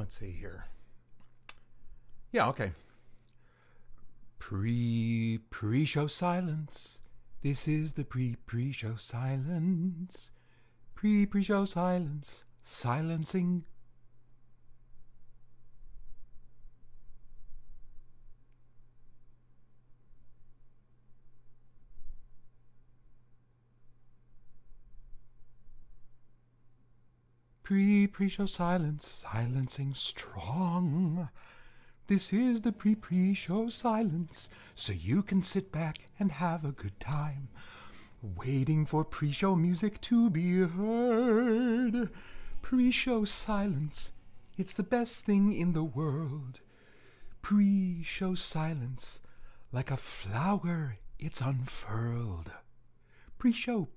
let's see here. Yeah, okay. Pre-show silence. This is the pre-show silence. Pre-show silence. Silencing. Pre-show silence. Silencing strong. This is the pre-show silence, so you can sit back and have a good time, waiting for pre-show music to be heard. Pre-show silence, it's the best thing in the world. Pre-show silence, like a flower, it's unfurled. Pre-show.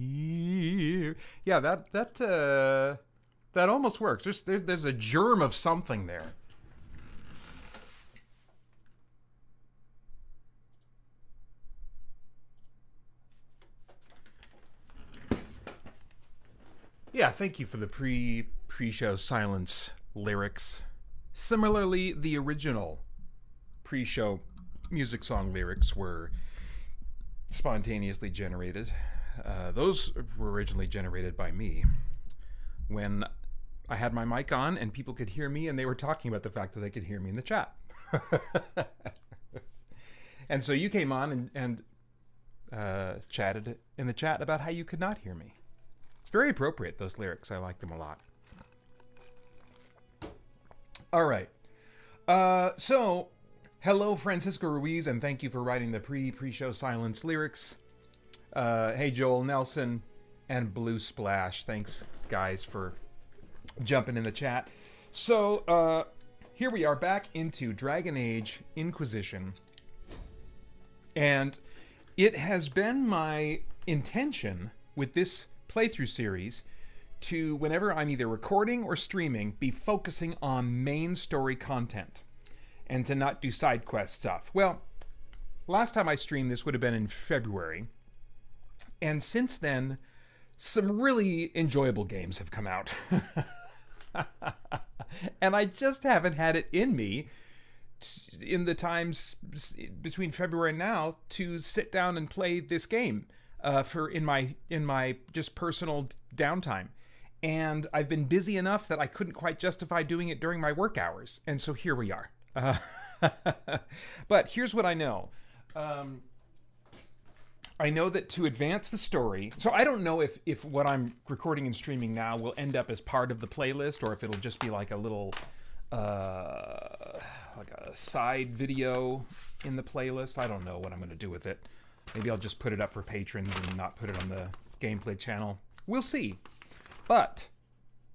Here. Yeah, that almost works. There's a germ of something there. Yeah, thank you for the pre-show silence lyrics. Similarly, the original pre-show music song lyrics were spontaneously generated. Those were originally generated by me when I had my mic on and people could hear me, and they were talking about the fact that they could hear me in the chat. And so you came on and chatted in the chat about how you could not hear me. It's very appropriate, those lyrics. I like them a lot. All right. So, hello, Francisco Ruiz, and thank you for writing the pre-show silence lyrics. Hey, Joel Nelson and Blue Splash. Thanks, guys, for jumping in the chat. So, here we are back into Dragon Age Inquisition. And it has been my intention with this playthrough series to, whenever I'm either recording or streaming, be focusing on main story content and to not do side quest stuff. Well, last time I streamed this would have been in February. And since then, some really enjoyable games have come out. And I just haven't had it in me in the times between February and now to sit down and play this game in my just personal downtime. And I've been busy enough that I couldn't quite justify doing it during my work hours. And so here we are. But here's what I know. I know that to advance the story, so I don't know if what I'm recording and streaming now will end up as part of the playlist, or if it'll just be like a little, like a side video in the playlist. I don't know what I'm going to do with it. Maybe I'll just put it up for patrons and not put it on the gameplay channel. We'll see. But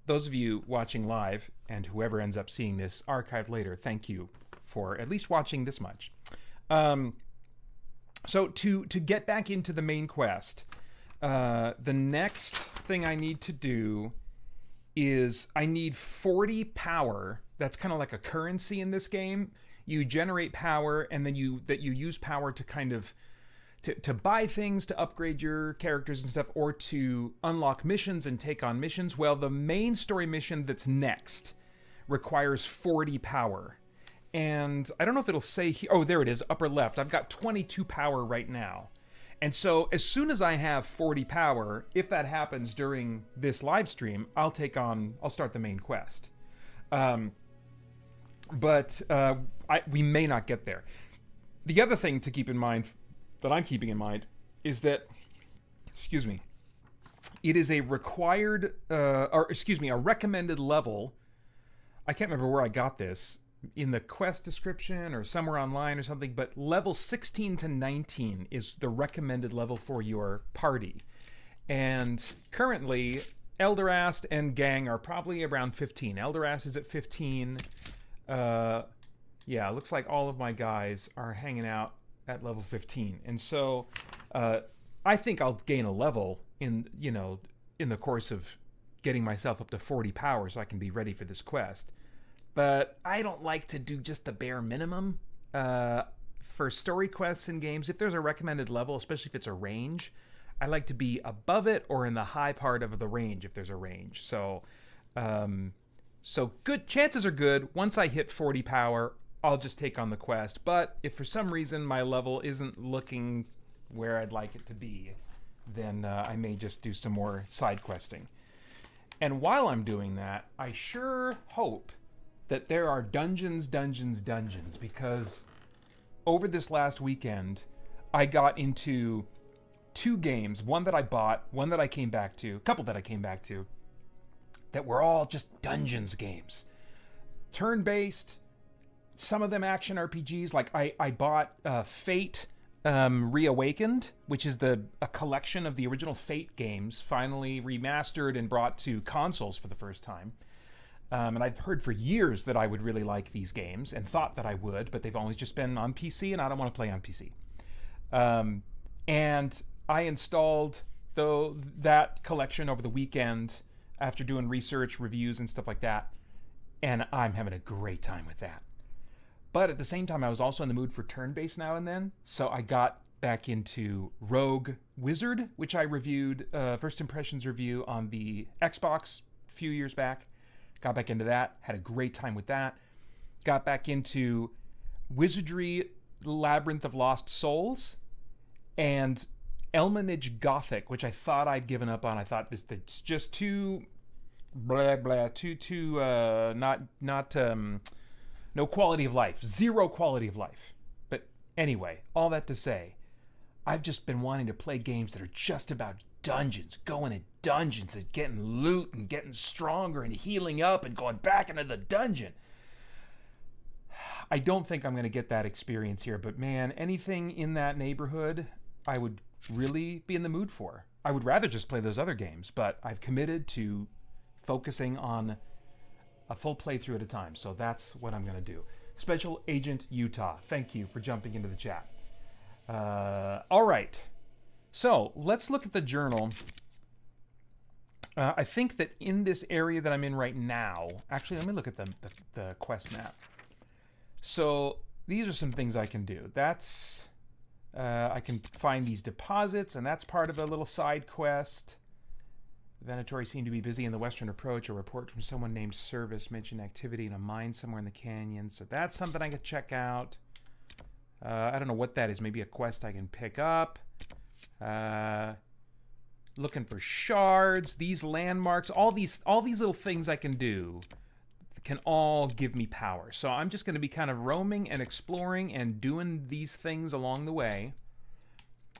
those of you watching live, and whoever ends up seeing this archived later, thank you for at least watching this much. So to get back into the main quest, the next thing I need to do is I need 40 power. That's kind of like a currency in this game. You generate power, and then you use power to kind of to buy things, to upgrade your characters and stuff, or to unlock missions and take on missions. Well, the main story mission that's next requires 40 power. And I don't know if it'll say here. Oh, there it is, upper left. I've got 22 power right now. And so as soon as I have 40 power, if that happens during this live stream, I'll start the main quest. But we may not get there. The other thing to keep in mind, that I'm keeping in mind, is that, it is a required, a recommended level. I can't remember where I got this, in the quest description or somewhere online or something, but level 16 to 19 is the recommended level for your party. And currently, Elderast and Gang are probably around 15. Elderast is at 15. Yeah, it looks like all of my guys are hanging out at level 15. And so I think I'll gain a level in the course of getting myself up to 40 power so I can be ready for this quest. But I don't like to do just the bare minimum. For story quests in games, if there's a recommended level, especially if it's a range, I like to be above it or in the high part of the range if there's a range. So, so good chances are good. Once I hit 40 power, I'll just take on the quest. But if for some reason my level isn't looking where I'd like it to be, then I may just do some more side questing. And while I'm doing that, I sure hope that there are dungeons, because over this last weekend, I got into 2 games, one that I bought, one that I came back to, a couple that I came back to, that were all just dungeons games. Turn-based, some of them action RPGs, like I bought Fate Reawakened, which is a collection of the original Fate games, finally remastered and brought to consoles for the first time. And I've heard for years that I would really like these games and thought that I would, but they've always just been on PC, and I don't want to play on PC. And I installed that collection over the weekend after doing research, reviews, and stuff like that, and I'm having a great time with that. But at the same time, I was also in the mood for turn-based now and then, so I got back into Rogue Wizard, which I reviewed, first impressions review on the Xbox a few years back. Got back into that, had a great time with that. Got back into Wizardry Labyrinth of Lost Souls and Elmanage Gothic, which I thought I'd given up on. I thought it's just too blah blah, no quality of life, zero quality of life. But anyway, all that to say, I've just been wanting to play games that are just about dungeons, going in dungeons and getting loot and getting stronger and healing up and going back into the dungeon. I don't think I'm going to get that experience here, but man, anything in that neighborhood, I would really be in the mood for. I would rather just play those other games, but I've committed to focusing on a full playthrough at a time, so that's what I'm going to do. Special Agent Utah, thank you for jumping into the chat. All right. So let's look at the journal. I think that in this area that I'm in right now, actually, let me look at the quest map. So these are some things I can do. That's, I can find these deposits, and that's part of a little side quest. The Venatory seem to be busy in the western approach. A report from someone named Service mentioned activity in a mine somewhere in the canyon. So that's something I could check out. I don't know what that is. Maybe a quest I can pick up. Looking for shards, these landmarks, all these little things I can do can all give me power. So I'm just going to be kind of roaming and exploring and doing these things along the way.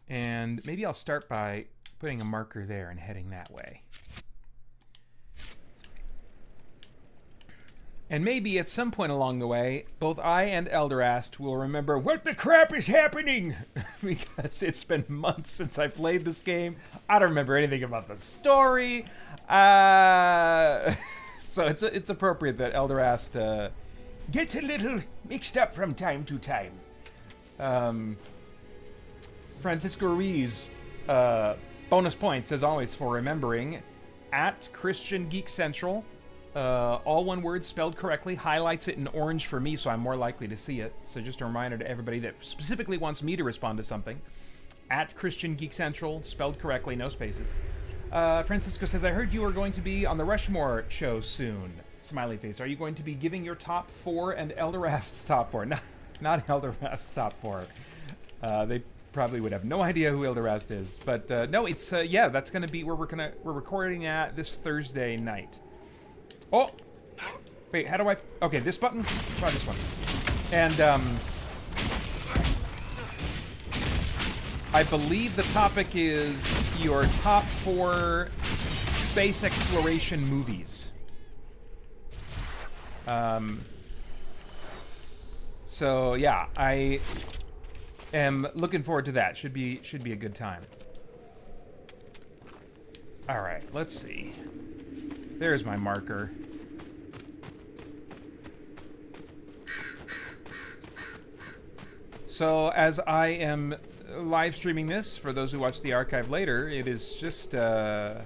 And maybe I'll start by putting a marker there and heading that way. And maybe at some point along the way, both I and Elderast will remember what the crap is happening, because it's been months since I played this game. I don't remember anything about the story. So it's appropriate that Elderast gets a little mixed up from time to time. Francisco Ruiz, bonus points as always for remembering, at Christian Geek Central. All one word spelled correctly, highlights it in orange for me so I'm more likely to see it. So just a reminder to everybody that specifically wants me to respond to something. At Christian Geek Central, spelled correctly, no spaces. Francisco says, I heard you are going to be on the Rushmore show soon. Smiley face. Are you going to be giving your top 4 and Elderast's top 4? Not Elderast's top 4. They probably would have no idea who Elderast is. But no, it's, yeah, that's going to be where we're recording at this Thursday night. Oh, wait, how do I... Okay, this button? Try this one. And, I believe the topic is your top 4 space exploration movies. So, yeah, I am looking forward to that. Should be a good time. All right, let's see. There's my marker. So as I am live streaming this, for those who watch the archive later, it is just a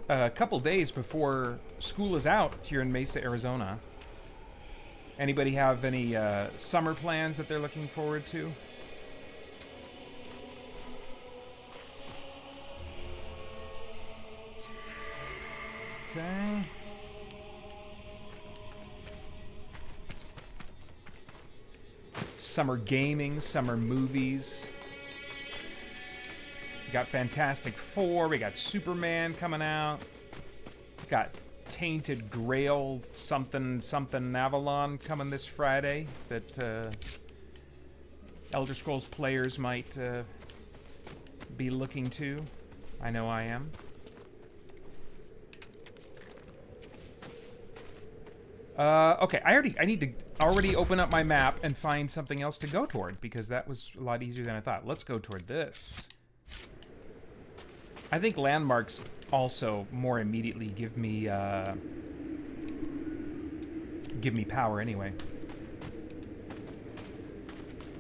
couple days before school is out here in Mesa, Arizona. Anybody have any summer plans that they're looking forward to? Okay. Summer gaming, summer movies. We got Fantastic Four. We got Superman coming out. Got Tainted Grail something Avalon coming this Friday that Elder Scrolls players might be looking to. I know I am. Okay, I need to already open up my map and find something else to go toward, because that was a lot easier than I thought. Let's go toward this. I think landmarks also more immediately give me power anyway.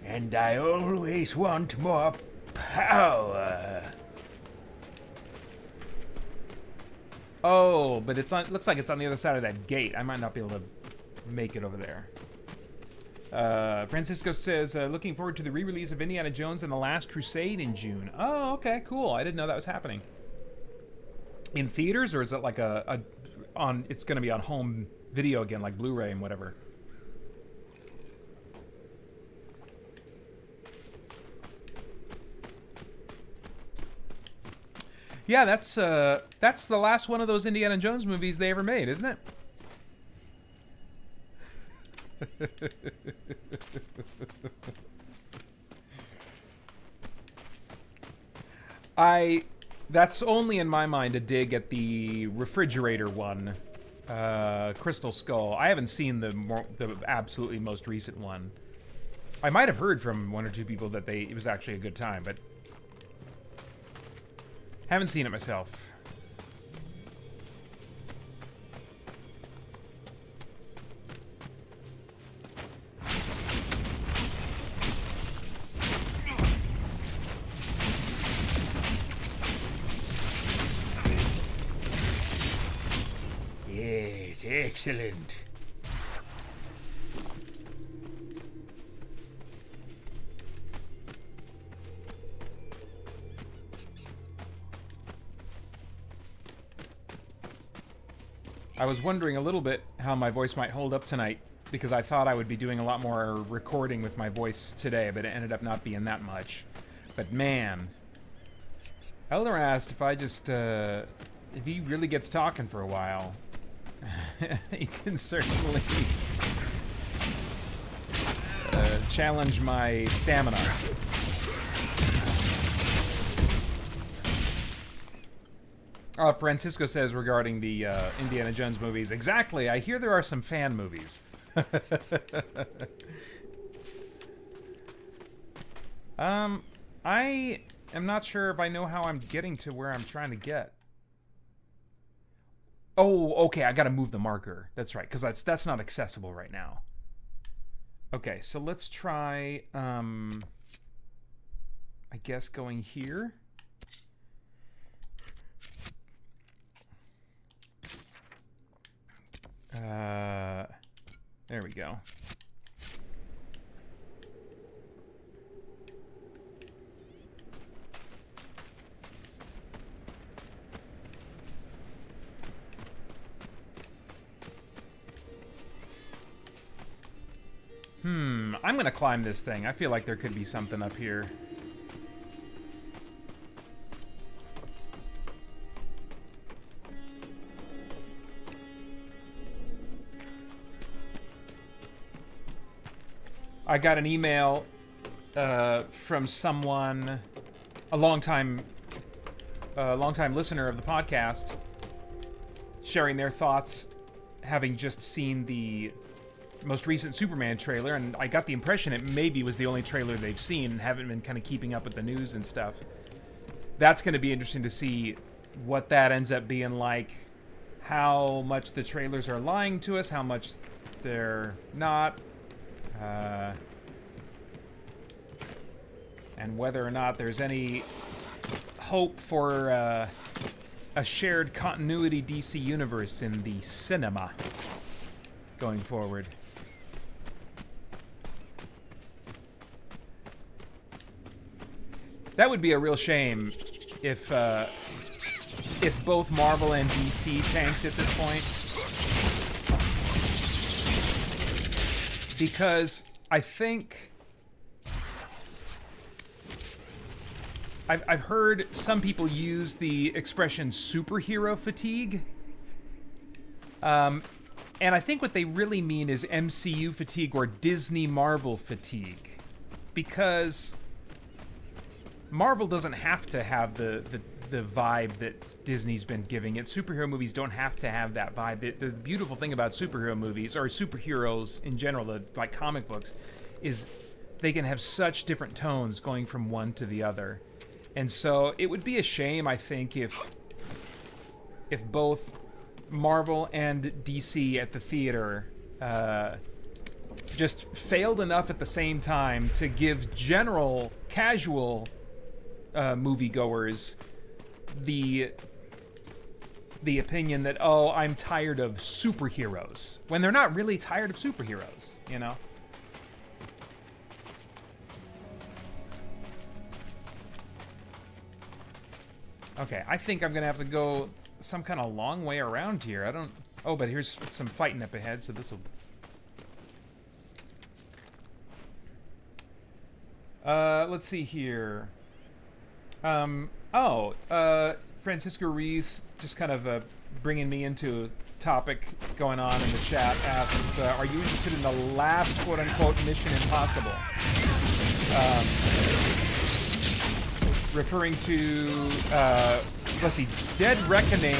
And I always want more power. Oh, but it's on. Looks like it's on the other side of that gate. I might not be able to make it over there. Francisco says, looking forward to the re-release of Indiana Jones and the Last Crusade in June. Oh, okay, cool. I didn't know that was happening. In theaters, or is it like it's going to be on home video again, like Blu-ray and whatever? Yeah, that's the last one of those Indiana Jones movies they ever made, isn't it? That's only in my mind a dig at the refrigerator one, Crystal Skull. I haven't seen the absolutely most recent one. I might have heard from one or two people that it was actually a good time, but haven't seen it myself. Yes, excellent. I was wondering a little bit how my voice might hold up tonight, because I thought I would be doing a lot more recording with my voice today, but it ended up not being that much. But man, Elder asked if I just, if he really gets talking for a while, he can certainly challenge my stamina. Francisco says regarding the Indiana Jones movies, exactly, I hear there are some fan movies. I am not sure if I know how I'm getting to where I'm trying to get. Oh, okay, I gotta move the marker. That's right, because that's not accessible right now. Okay, so let's try, I guess going here. There we go. I'm gonna climb this thing. I feel like there could be something up here. I got an email from someone, a longtime listener of the podcast, sharing their thoughts, having just seen the most recent Superman trailer, and I got the impression it maybe was the only trailer they've seen and haven't been kind of keeping up with the news and stuff. That's going to be interesting to see what that ends up being like, how much the trailers are lying to us, how much they're not. And whether or not there's any hope for a shared continuity DC universe in the cinema going forward. That would be a real shame if if both Marvel and DC tanked at this point. Because I think I've heard some people use the expression superhero fatigue. And I think what they really mean is MCU fatigue or Disney Marvel fatigue. Because Marvel doesn't have to have the vibe that Disney's been giving it. Superhero movies don't have to have that vibe. The beautiful thing about superhero movies, or superheroes in general, like comic books, is they can have such different tones going from one to the other. And so it would be a shame, I think, if both Marvel and DC at the theater just failed enough at the same time to give general, casual moviegoers the opinion that, oh, I'm tired of superheroes, when they're not really tired of superheroes, you know? Okay, I think I'm gonna have to go some kind of long way around here. I don't... Oh, but here's some fighting up ahead, so this'll... let's see here. Francisco Ruiz just kind of bringing me into a topic going on in the chat asks, are you interested in the last quote-unquote Mission Impossible? Referring to, let's see, Dead Reckoning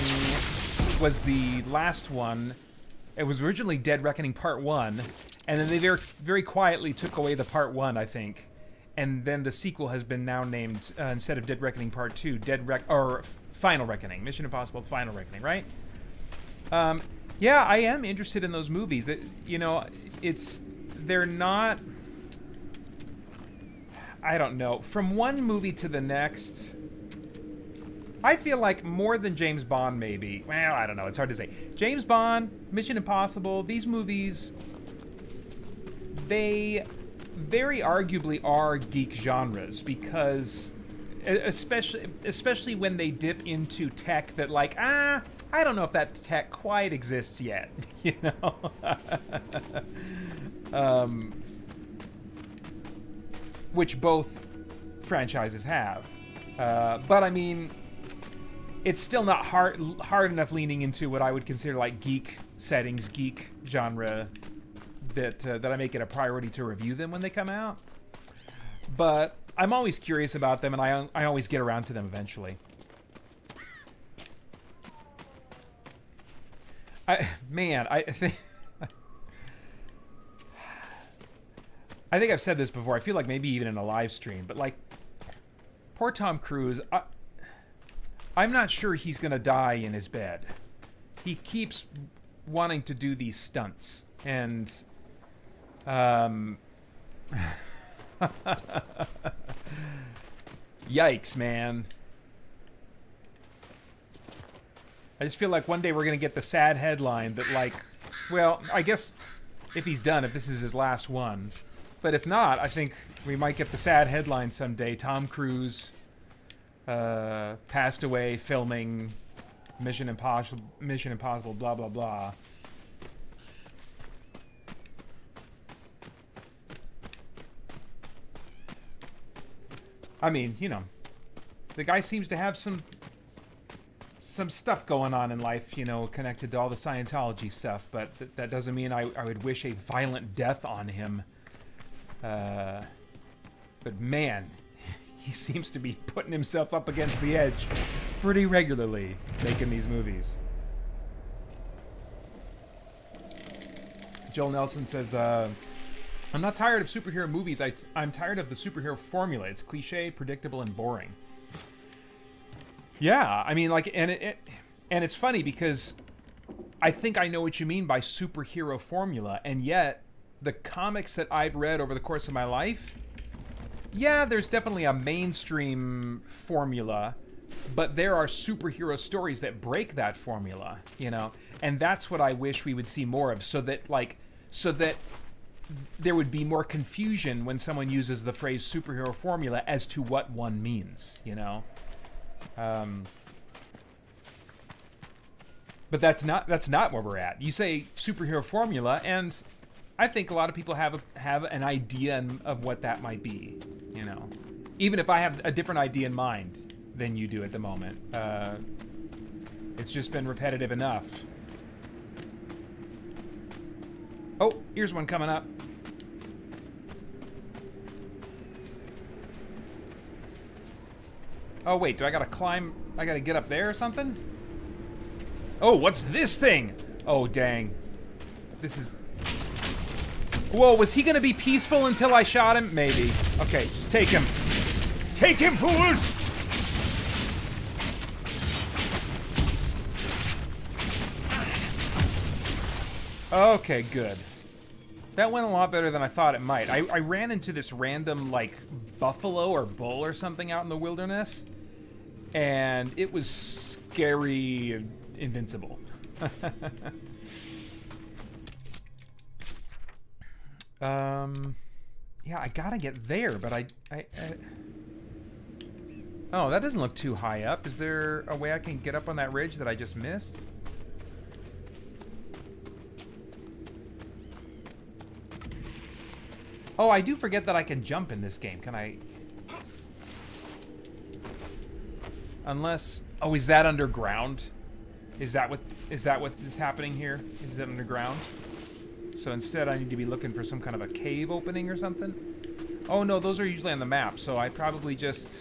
was the last one. It was originally Dead Reckoning Part 1, and then they very, very quietly took away the Part 1, I think. And then the sequel has been now named, instead of Dead Reckoning Part 2, Final Reckoning. Mission Impossible Final Reckoning, right? Yeah, I am interested in those movies. That, you know, they're not... I don't know. From one movie to the next, I feel like more than James Bond, maybe. Well, I don't know. It's hard to say. James Bond, Mission Impossible, these movies, they very arguably are geek genres, because especially when they dip into tech that, like, I don't know if that tech quite exists yet, you know? Which both franchises have. But I mean, it's still not hard enough leaning into what I would consider like geek settings, geek genre, that I make it a priority to review them when they come out. But I'm always curious about them, and I always get around to them eventually. I think I've said this before. I feel like maybe even in a live stream, but like, poor Tom Cruise, I'm not sure he's gonna die in his bed. He keeps wanting to do these stunts, and yikes, man. I just feel like one day we're gonna get the sad headline that, like, well, I guess if he's done, if this is his last one. But if not, I think we might get the sad headline someday. Tom Cruise passed away filming Mission Impossible, blah, blah, blah. I mean, you know, the guy seems to have some stuff going on in life, you know, connected to all the Scientology stuff, but that doesn't mean I would wish a violent death on him. But man, he seems to be putting himself up against the edge pretty regularly making these movies. Joel Nelson says, I'm not tired of superhero movies. I'm tired of the superhero formula. It's cliche, predictable, and boring. Yeah, I mean, like, and it's funny because I think I know what you mean by superhero formula, and yet the comics that I've read over the course of my life, yeah, there's definitely a mainstream formula, but there are superhero stories that break that formula, you know, and that's what I wish we would see more of, so that there would be more confusion when someone uses the phrase superhero formula as to what one means, you know. But that's not where we're at. You say superhero formula, and I think a lot of people have an idea of what that might be. You know, even if I have a different idea in mind than you do at the moment, it's just been repetitive enough. Oh, here's one coming up. Oh wait, do I gotta climb? I gotta get up there or something? Oh, what's this thing? Oh, dang. This is... Whoa, was he gonna be peaceful until I shot him? Maybe. Okay, just take him. Take him, fools! Okay, good. That went a lot better than I thought it might. I ran into this random, like, buffalo or bull or something out in the wilderness, and it was scary... invincible. Yeah, I gotta get there, but I... Oh, that doesn't look too high up. Is there a way I can get up on that ridge that I just missed? Oh, I do forget that I can jump in this game. Can I... Unless... Oh, is that underground? Is that what is happening here? Is it underground? So instead I need to be looking for some kind of a cave opening or something? Oh no, those are usually on the map, so I probably just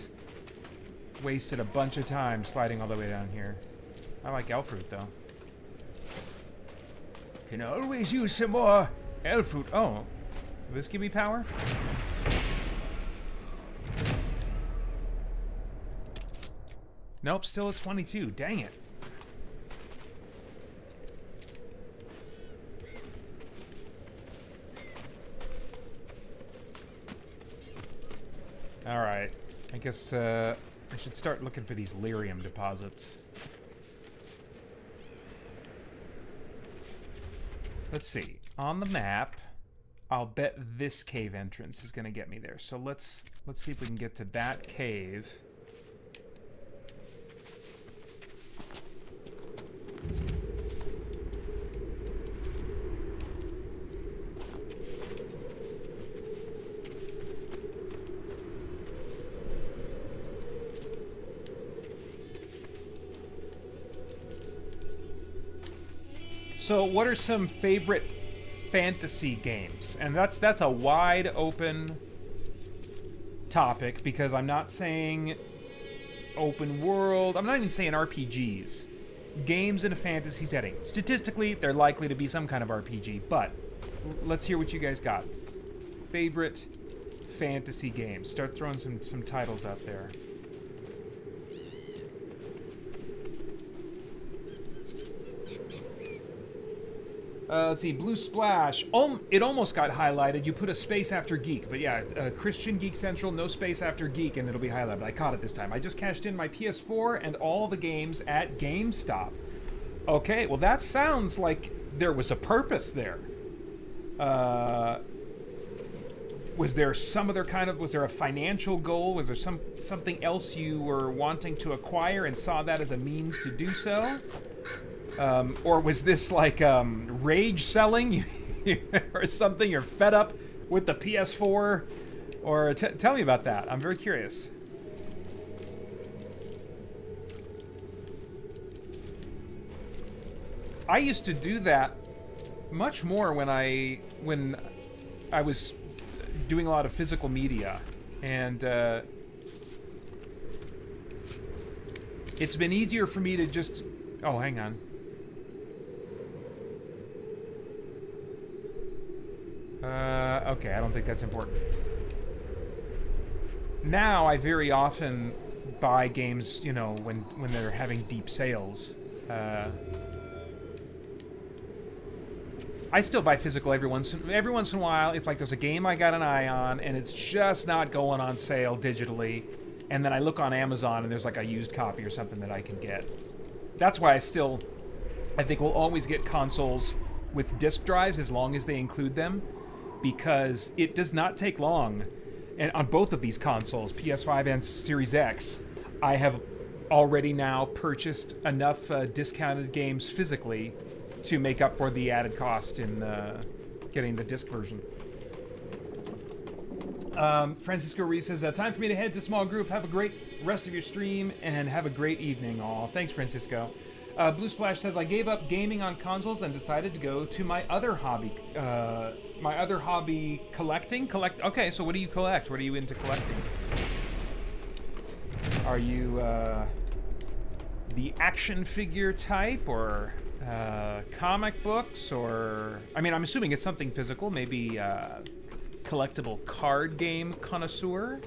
wasted a bunch of time sliding all the way down here. I like elf fruit though. Can always use some more elf fruit. Oh, will this give me power? Nope, still at 22. Dang it. Alright, I guess I should start looking for these lyrium deposits. Let's see, on the map, I'll bet this cave entrance is gonna get me there. So let's see if we can get to that cave. So what are some favorite fantasy games? And that's a wide open topic, because I'm not saying open world, I'm not even saying RPGs. Games in a fantasy setting. Statistically, they're likely to be some kind of RPG, but let's hear what you guys got. Favorite fantasy games. Start throwing some titles out there. Let's see, Blue Splash. It almost got highlighted. You put a space after geek, but yeah, Christian Geek Central, no space after geek, and it'll be highlighted. I caught it this time. I just cashed in my PS4 and all the games at GameStop. Okay, well that sounds like there was a purpose there. Was there some other kind of, was there a financial goal? Was there something else you were wanting to acquire and saw that as a means to do so? Or was this like rage selling or something? You're fed up with the PS4? Or tell me about that. I'm very curious. I used to do that much more when I was doing a lot of physical media, and it's been easier for me to just... Oh, hang on. Okay, I don't think that's important. Now, I very often buy games, you know, when they're having deep sales. I still buy physical every once in a while if like there's a game I got an eye on and it's just not going on sale digitally, and then I look on Amazon and there's like a used copy or something that I can get. That's why I think we'll always get consoles with disk drives as long as they include them, because it does not take long. And on both of these consoles, PS5 and Series X, I have already now purchased enough discounted games physically to make up for the added cost in getting the disc version. Francisco Reese says, time for me to head to small group. Have a great rest of your stream and have a great evening. Aw, thanks, Francisco. Blue Splash says, I gave up gaming on consoles and decided to go to my other hobby. Collecting? Okay, so what do you collect? What are you into collecting? Are you the action figure type, or comic books, or... I mean, I'm assuming it's something physical, maybe collectible card game connoisseur?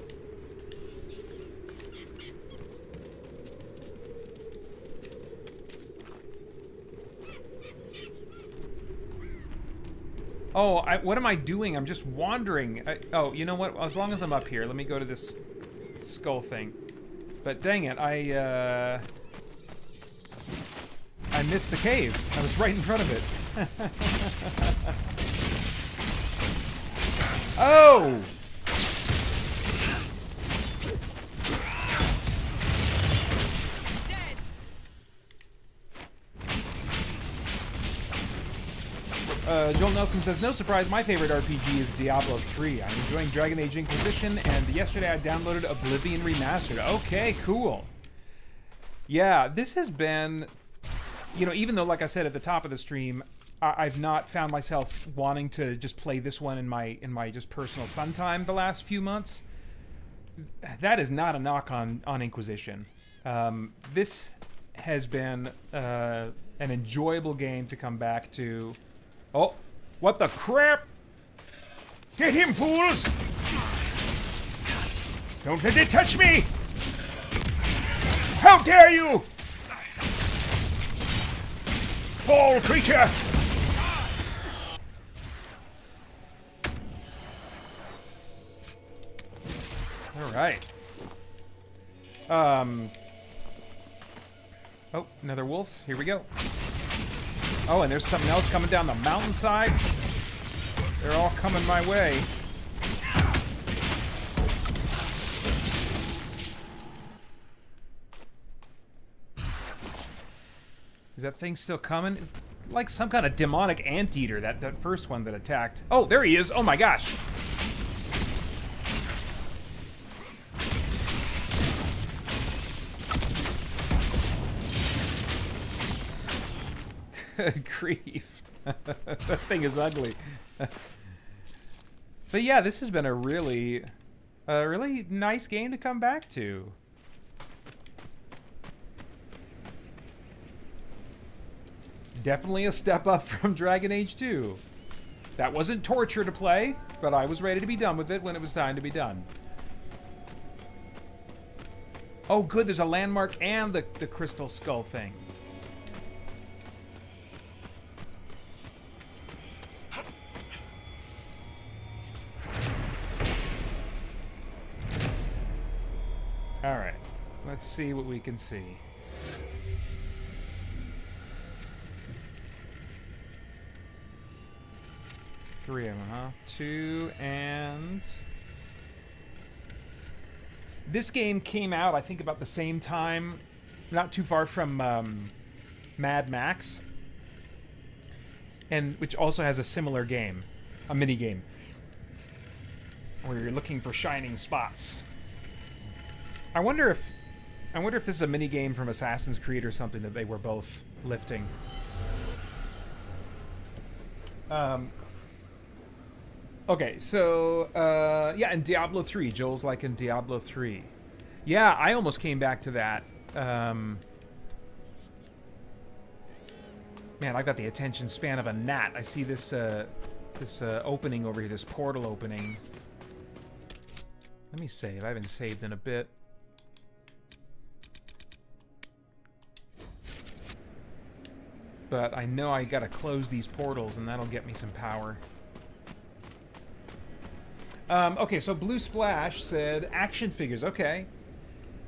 Oh, what am I doing? I'm just wandering. Oh, you know what? As long as I'm up here, let me go to this skull thing. But dang it, I missed the cave. I was right in front of it. Oh! Joel Nelson says, no surprise, my favorite RPG is Diablo 3. I'm enjoying Dragon Age Inquisition, and yesterday I downloaded Oblivion Remastered. Okay, cool. Yeah, this has been... You know, even though, like I said at the top of the stream, I've not found myself wanting to just play this one in my just personal fun time the last few months, that is not a knock on Inquisition. This has been an enjoyable game to come back to. Oh, what the crap! Get him, fools! Don't let it touch me! How dare you! Fall, creature! All right. Oh, another wolf. Here we go. Oh, and there's something else coming down the mountainside. They're all coming my way. Is that thing still coming? It's like some kind of demonic anteater, that first one that attacked. Oh, there he is. Oh my gosh. Good grief. That thing is ugly. But yeah, this has been a really nice game to come back to. Definitely a step up from Dragon Age 2. That wasn't torture to play, but I was ready to be done with it when it was time to be done. Oh good, there's a landmark and the crystal skull thing. Alright, let's see what we can see. Three of them, huh? Two, and... This game came out, I think, about the same time, not too far from Mad Max, and which also has a similar game, a mini game, where you're looking for shining spots. I wonder if this is a mini game from Assassin's Creed or something that they were both lifting. Okay, so yeah, and Diablo 3. Joel's like in Diablo 3. Yeah, I almost came back to that. Man, I've got the attention span of a gnat. I see this this opening over here, this portal opening. Let me save. I haven't saved in a bit. But I know I gotta close these portals, and that'll get me some power. Okay, so Blue Splash said action figures. Okay,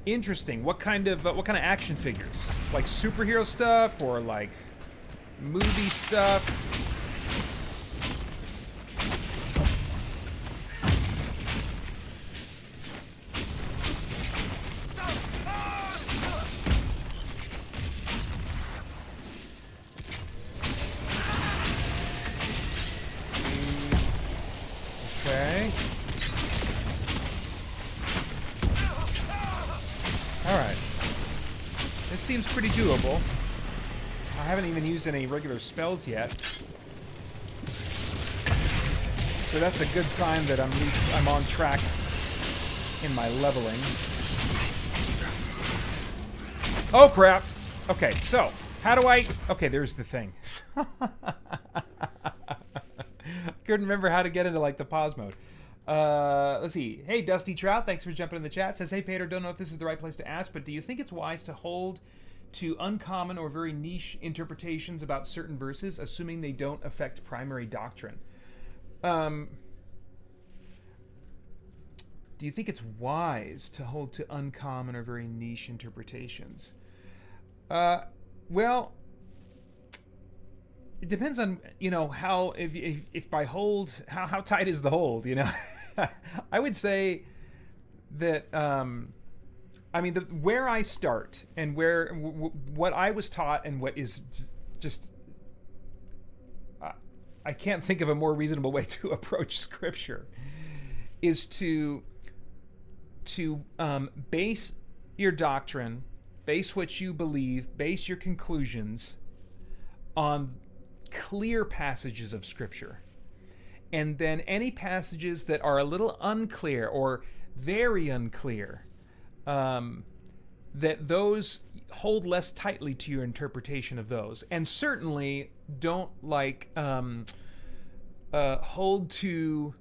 interesting. What kind of action figures? Like superhero stuff or like movie stuff? Alright. This seems pretty doable. I haven't even used any regular spells yet. So that's a good sign that I'm on track in my leveling. Oh crap! Okay, so how do I... Okay, there's the thing. Couldn't remember how to get into like the pause mode. Let's see. Hey, Dusty Trout, thanks for jumping in the chat. Says, hey, Pater, don't know if this is the right place to ask, but do you think it's wise to hold to uncommon or very niche interpretations about certain verses, assuming they don't affect primary doctrine? Do you think it's wise to hold to uncommon or very niche interpretations? Well, it depends on, you know, how, if by hold, how tight is the hold, you know? I would say that, I mean, where I start and what I was taught and what is just, I can't think of a more reasonable way to approach Scripture, is to base your doctrine, base what you believe, base your conclusions on clear passages of Scripture. And then any passages that are a little unclear or very unclear, that those hold less tightly to your interpretation of those. And certainly don't hold to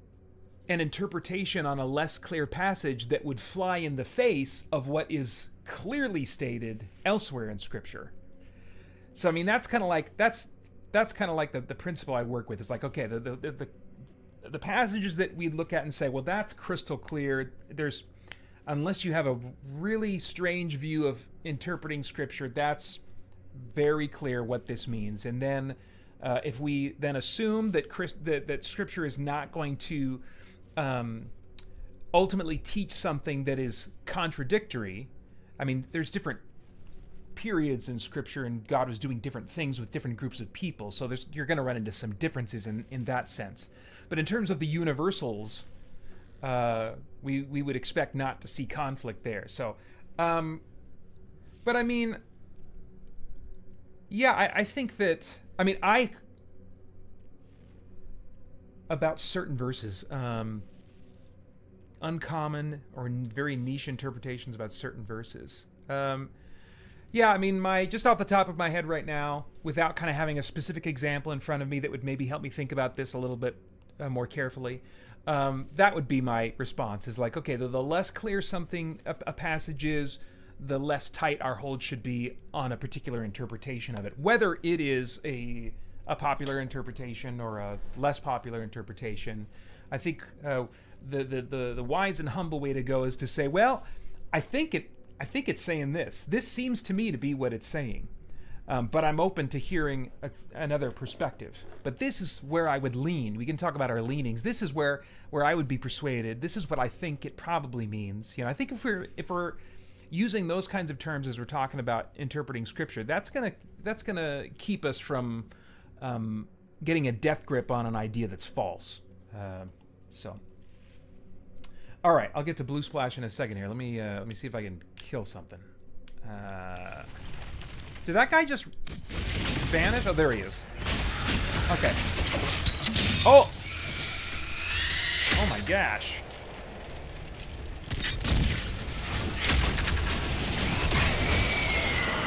an interpretation on a less clear passage that would fly in the face of what is clearly stated elsewhere in Scripture. So I mean, that's kind of like the principle I work with. It's like, okay, the passages that we look at and say, well, that's crystal clear. There's, unless you have a really strange view of interpreting Scripture, that's very clear what this means. And then if we then assume that Scripture is not going to ultimately teach something that is contradictory. I mean, there's different periods in Scripture, and God was doing different things with different groups of people, so you're going to run into some differences in that sense. But in terms of the universals, we would expect not to see conflict there. So, but I mean, yeah, I think that, I mean, about certain verses, uncommon or very niche interpretations about certain verses. Yeah, I mean, just off the top of my head right now, without kind of having a specific example in front of me that would maybe help me think about this a little bit more carefully, that would be my response, is like, okay, the less clear a passage is, the less tight our hold should be on a particular interpretation of it, whether it is a popular interpretation or a less popular interpretation. I think the wise and humble way to go is to say, well, I think it's saying this. This seems to me to be what it's saying. But I'm open to hearing another perspective. But this is where I would lean. We can talk about our leanings. This is where I would be persuaded. This is what I think it probably means. You know, I think if we're using those kinds of terms as we're talking about interpreting Scripture, that's gonna keep us from getting a death grip on an idea that's false. So, all right, I'll get to Blue Splash in a second here. Let me see if I can kill something. Did that guy just vanish? Oh, there he is. Okay. Oh! Oh my gosh.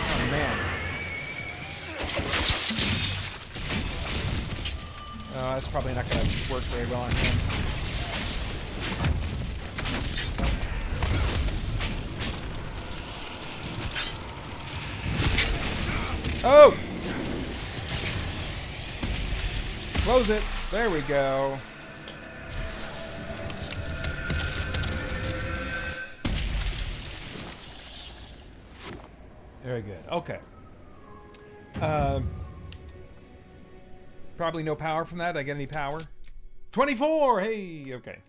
Oh man. Oh, that's probably not going to work very well on him. Oh! Close it. There we go. Very good. Okay. Probably no power from that. Did I get any power? 24! Hey! Okay.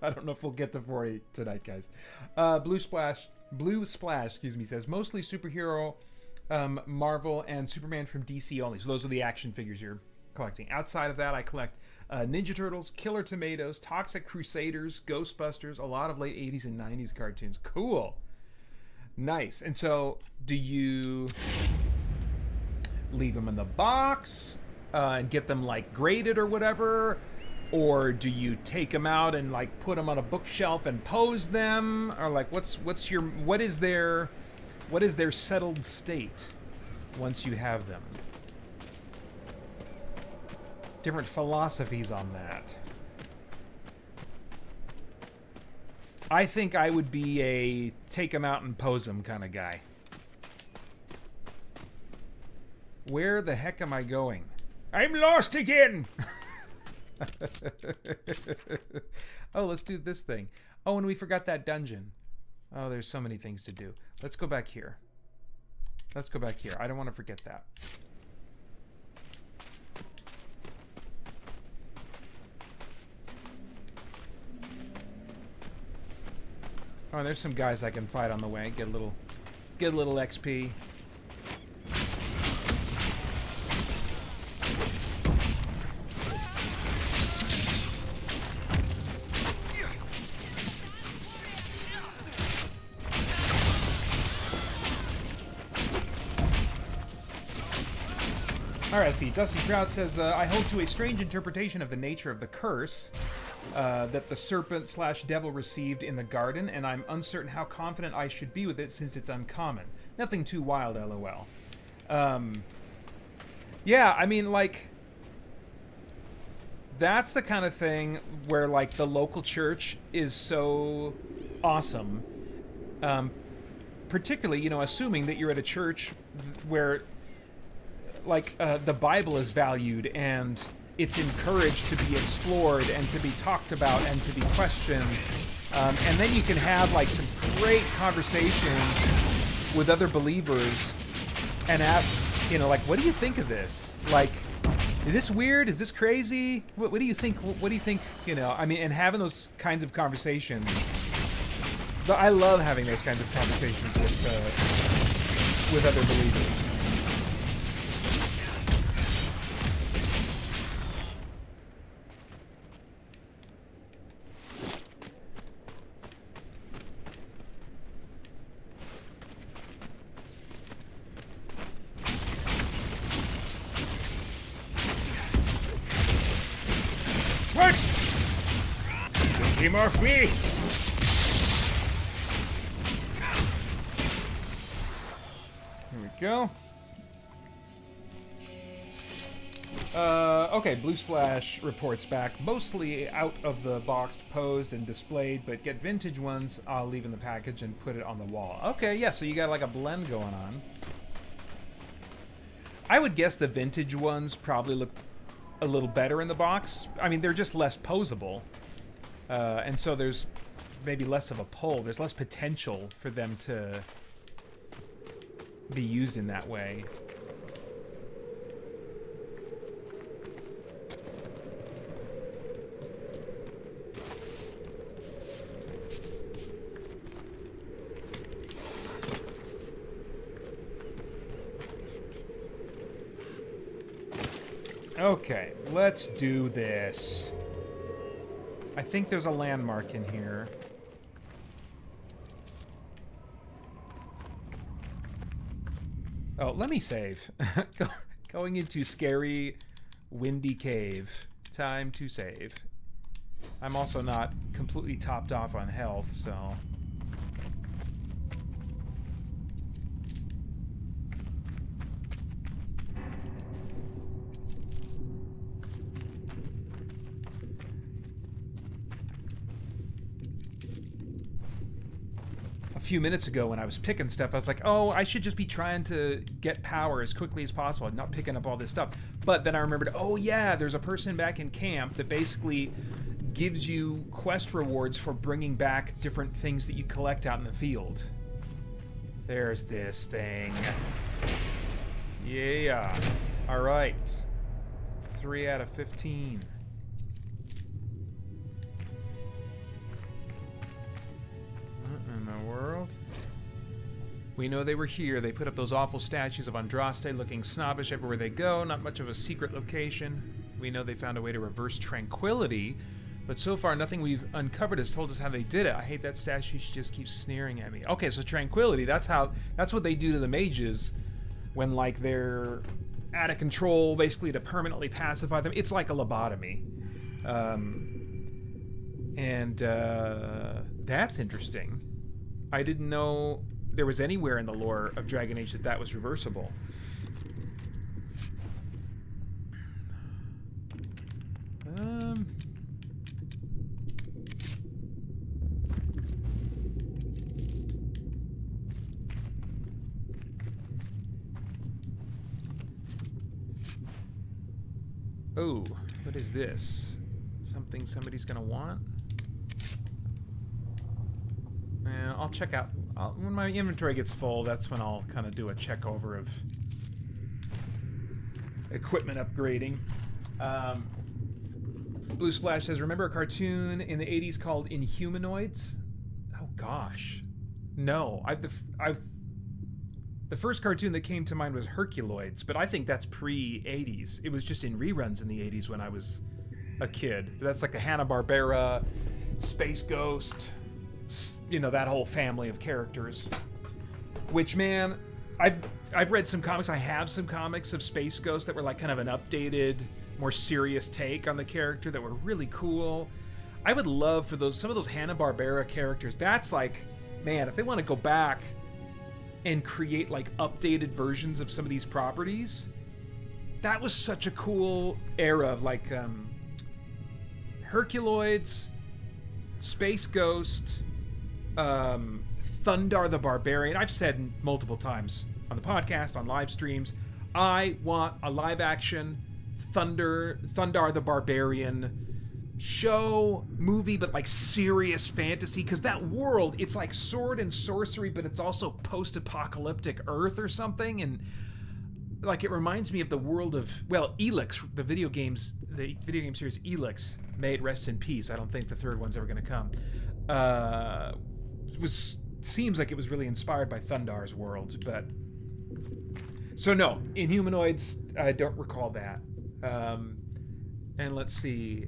I don't know if we'll get to 40 tonight, guys. Blue Splash, excuse me, says, mostly superhero, Marvel, and Superman from DC only. So those are the action figures you're collecting. Outside of that, I collect Ninja Turtles, Killer Tomatoes, Toxic Crusaders, Ghostbusters, a lot of late 80s and 90s cartoons. Cool. Nice. And so, do you leave them in the box and get them like graded or whatever, or do you take them out and like put them on a bookshelf and pose them, or like what is their settled state once you have them? Different philosophies on that. I think I would be a take them out and pose them kind of guy. Where the heck am I going? I'm lost again! Oh, let's do this thing. Oh, and we forgot that dungeon. Oh, there's so many things to do. Let's go back here. Let's go back here. I don't want to forget that. Oh, there's some guys I can fight on the way. Get a little XP. Alright, see, Dusty Trout says, I hold to a strange interpretation of the nature of the curse that the serpent/devil received in the garden, and I'm uncertain how confident I should be with it since it's uncommon. Nothing too wild, lol. Yeah, I mean, like, that's the kind of thing where, like, the local church is so awesome. Particularly, you know, assuming that you're at a church where, like, the Bible is valued and it's encouraged to be explored and to be talked about and to be questioned. And then you can have, like, some great conversations with other believers and ask, you know, like, what do you think of this? Like, is this weird? Is this crazy? What do you think? What do you think, you know? I mean, and having those kinds of conversations. I love having those kinds of conversations with other believers. Off me! Here we go. Okay, Blue Splash reports back. Mostly out of the box, posed and displayed, but get vintage ones I'll leave in the package and put it on the wall. Okay, yeah, so you got like a blend going on. I would guess the vintage ones probably look a little better in the box. I mean, they're just less posable. And so there's maybe less of a pull. There's less potential for them to be used in that way. Okay, let's do this. I think there's a landmark in here. Oh, let me save. Going into scary, windy cave. Time to save. I'm also not completely topped off on health, so... few minutes ago when I was picking stuff, I was like, oh, I should just be trying to get power as quickly as possible, not picking up all this stuff. But then I remembered, oh yeah, there's a person back in camp that basically gives you quest rewards for bringing back different things that you collect out in the field. There's this thing. Yeah. All right. 3 out of 15. In the world? We know they were here. They put up those awful statues of Andraste looking snobbish everywhere they go. Not much of a secret location. We know they found a way to reverse tranquility But so far, nothing we've uncovered has told us how they did it. I hate that statue. She just keeps sneering at me. Okay, so tranquility. That's what they do to the mages when, like, they're out of control, basically to permanently pacify them. It's like a lobotomy. That's interesting. I didn't know there was anywhere in the lore of Dragon Age that was reversible. Oh, what is this? Something somebody's gonna want? I'll check out. When my inventory gets full, that's when I'll kind of do a check over of equipment upgrading. Blue Splash says, remember a cartoon in the 80s called Inhumanoids? Oh gosh. No. The first cartoon that came to mind was Herculoids, but I think that's pre-80s. It was just in reruns in the 80s when I was a kid. That's like a Hanna-Barbera, Space Ghost, you know, that whole family of characters. Which, man, I've read some comics. I have some comics of Space Ghost that were like kind of an updated, more serious take on the character that were really cool. I would love for some of those Hanna-Barbera characters. That's like, man, if they want to go back and create like updated versions of some of these properties, that was such a cool era of like Herculoids, Space Ghost, Thundar the Barbarian. I've said multiple times on the podcast, on live streams, I want a live action Thundar the Barbarian show, movie, but like serious fantasy, because that world, it's like sword and sorcery, but it's also post-apocalyptic Earth or something, and like it reminds me of the world of, well, Elix, the video game series Elix, may it rest in peace. I don't think the third one's ever going to come. Seems like it was really inspired by Thundar's world, but so no, Inhumanoids, I don't recall that. And let's see.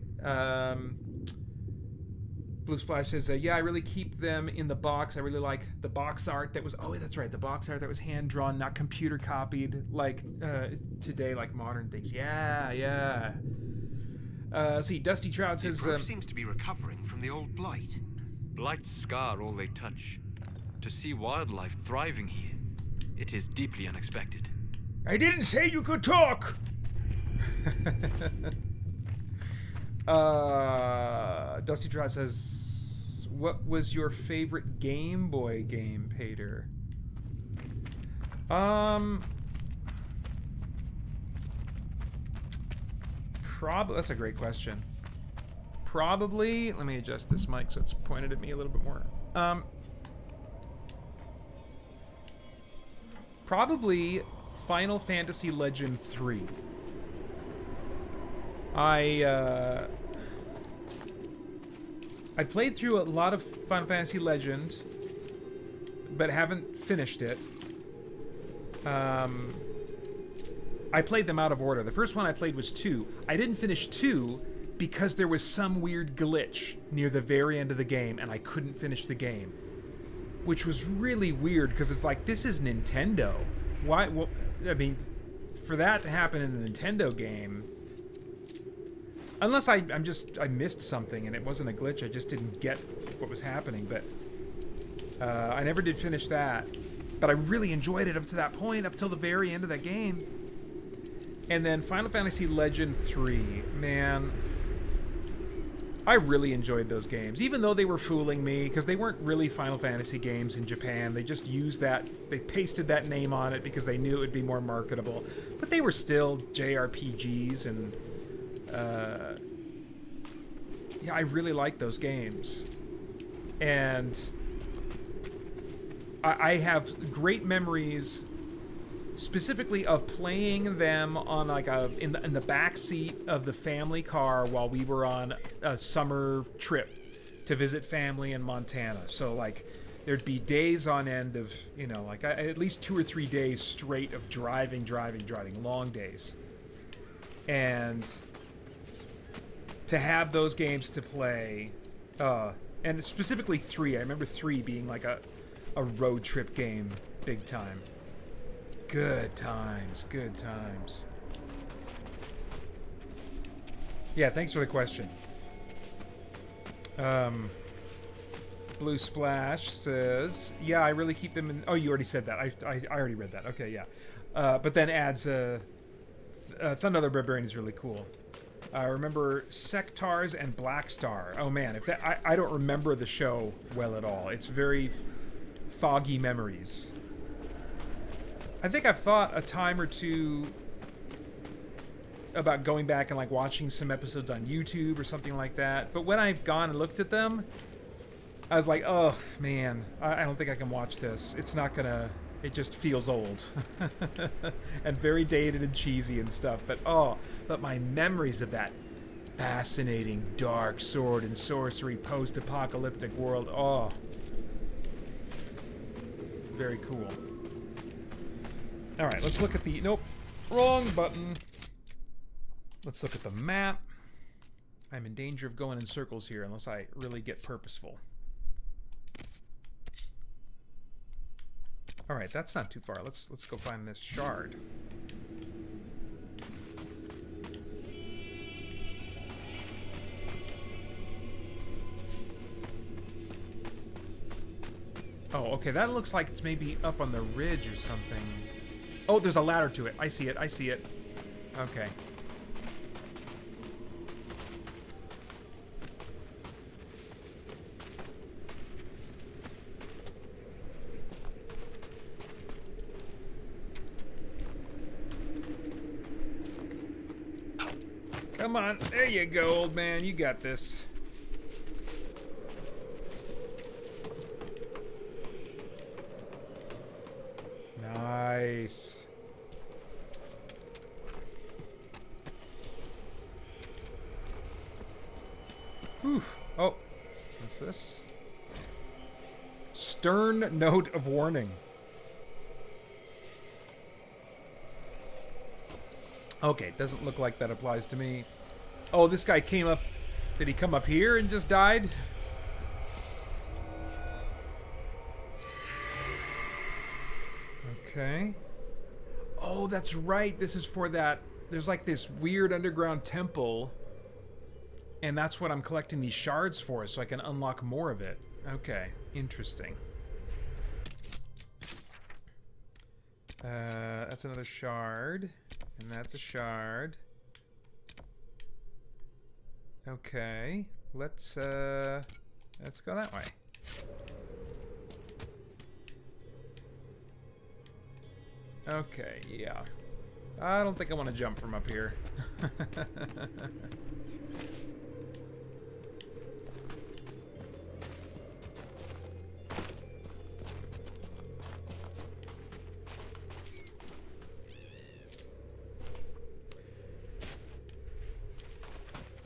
Blue Splash says, yeah, I really keep them in the box. I really like the box art that was, oh, that's right, the box art that was hand-drawn, not computer copied, like today, like modern things. Yeah. See, Dusty Trout says... The approach seems to be recovering from the old blight. Blights scar all they touch. To see wildlife thriving here, it is deeply unexpected. I didn't say you could talk! Dusty Trout says, what was your favorite Game Boy game, Pater? That's a great question. Probably, let me adjust this mic so it's pointed at me a little bit more. Probably Final Fantasy Legend 3. I played through a lot of Final Fantasy Legend, but haven't finished it. I played them out of order. The first one I played was 2. I didn't finish 2 because there was some weird glitch near the very end of the game, and I couldn't finish the game. Which was really weird, because it's like, this is Nintendo. Why? Well, I mean, for that to happen in a Nintendo game... Unless I missed something and it wasn't a glitch, I just didn't get what was happening, but I never did finish that. But I really enjoyed it up to that point, up till the very end of that game. And then Final Fantasy Legend 3, man, I really enjoyed those games, even though they were fooling me, because they weren't really Final Fantasy games in Japan. They just used that, they pasted that name on it because they knew it would be more marketable. But they were still JRPGs, and yeah, I really liked those games. And I have great memories specifically of playing them on like in the back seat of the family car while we were on a summer trip to visit family in Montana. So like there'd be days on end of, you know, like at least 2 or 3 days straight of driving, long days. And to have those games to play, and specifically 3. I remember 3 being like a road trip game, big time. Good times, good times. Yeah, thanks for the question. Blue Splash says, yeah, I really keep them in... Oh, you already said that. I already read that. Okay, yeah. But then adds... Thunder the Barbarian is really cool. Remember Sectars and Black Star. Oh, man. If that, I don't remember the show well at all. It's very foggy memories. I think I've thought a time or two about going back and like watching some episodes on YouTube or something like that. But when I've gone and looked at them, I was like, oh, man, I don't think I can watch this. It's not gonna... It just feels old. And very dated and cheesy and stuff. But my memories of that fascinating, dark sword and sorcery post-apocalyptic world, very cool. Alright, let's look at the... Nope. Wrong button. Let's look at the map. I'm in danger of going in circles here unless I really get purposeful. All right, that's not too far. Let's go find this shard. Oh, okay, that looks like it's maybe up on the ridge or something. Oh, there's a ladder to it. I see it. I see it. Okay. Come on, there you go, old man. You got this. Nice. Oof. Oh, what's this? Stern note of warning. Okay, doesn't look like that applies to me. Oh, this guy came up... Did he come up here and just died? Okay. Oh, that's right. This is for that... There's like this weird underground temple. And that's what I'm collecting these shards for, so I can unlock more of it. Okay, interesting. That's another shard. And that's a shard. Okay, let's go that way. Okay, yeah. I don't think I want to jump from up here.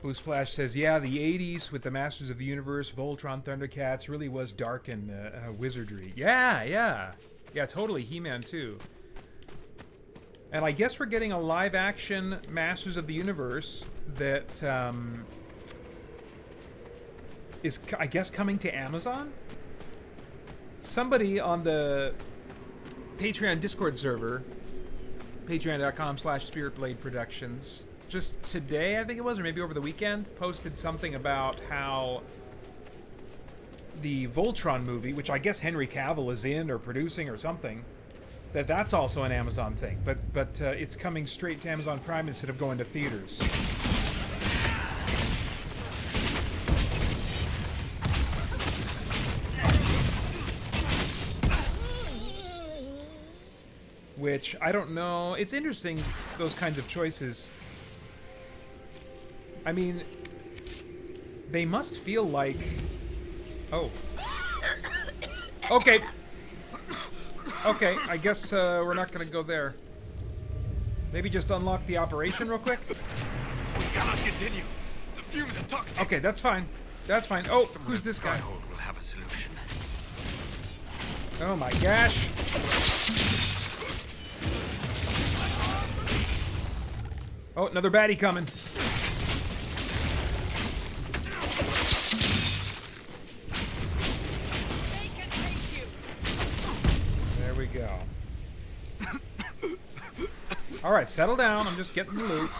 Blue Splash says, yeah, the 80s with the Masters of the Universe, Voltron, Thundercats really was dark and wizardry. Yeah, totally. He-Man, too. And I guess we're getting a live-action Masters of the Universe that is, I guess, coming to Amazon? Somebody on the Patreon Discord server, patreon.com/SpiritBlade Productions, just today, I think it was, or maybe over the weekend, posted something about how the Voltron movie, which I guess Henry Cavill is in or producing or something, that's also an Amazon thing, but it's coming straight to Amazon Prime instead of going to theaters. Which, I don't know, it's interesting, those kinds of choices. I mean, they must feel like... Oh. Okay. Okay, I guess we're not going to go there. Maybe just unlock the operation real quick? We cannot continue. The fumes are toxic. Okay, that's fine. That's fine. Oh, Someone who's this guy? Skyhold will have a solution. Oh my gosh. Oh, another baddie coming. go. Alright, settle down. I'm just getting the loot.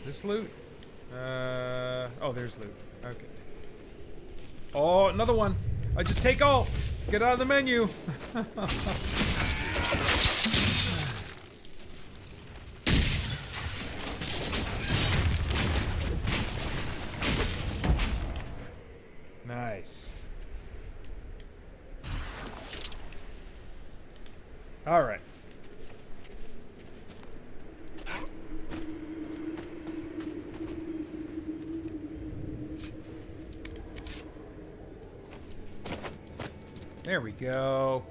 This loot? Oh, there's loot. Okay. Oh, another one. I just take all. Get out of the menu. Nice. All right. There we go.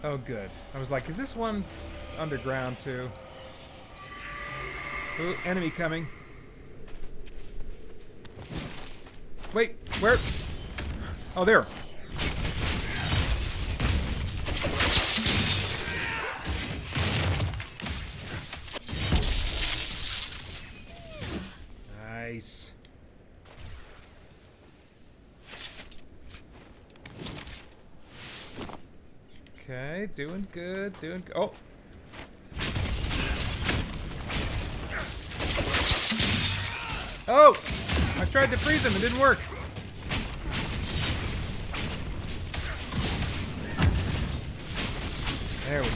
Oh, good. I was like, is this one underground too? Ooh, enemy coming. Wait, where? Oh, there. Nice. Okay, doing good, doing good. Oh. Oh! I tried to freeze him, it didn't work. There we go.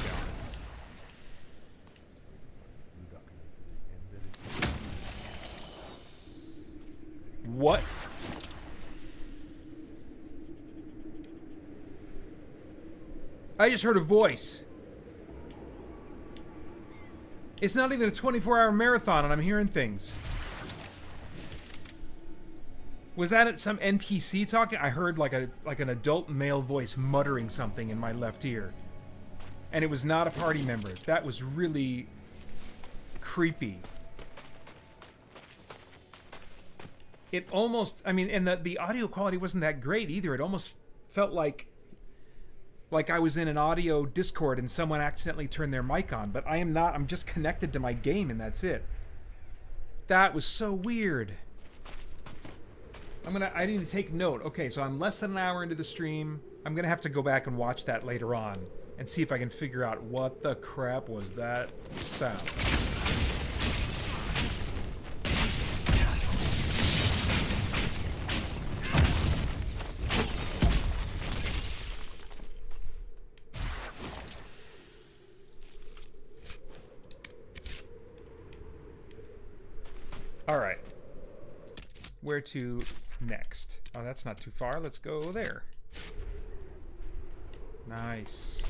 What? I just heard a voice. It's not even a 24-hour marathon and I'm hearing things. Was that some NPC talking? I heard like an adult male voice muttering something in my left ear. And it was not a party member. That was really creepy. It almost, I mean, and the audio quality wasn't that great either. It almost felt like I was in an audio Discord and someone accidentally turned their mic on, but I am not. I'm just connected to my game and that's it. That was so weird. I need to take note. Okay, so I'm less than an hour into the stream. I'm gonna have to go back and watch that later on and see if I can figure out what the crap was that sound. All right. Where to next? Oh, that's not too far. Let's go there. Nice.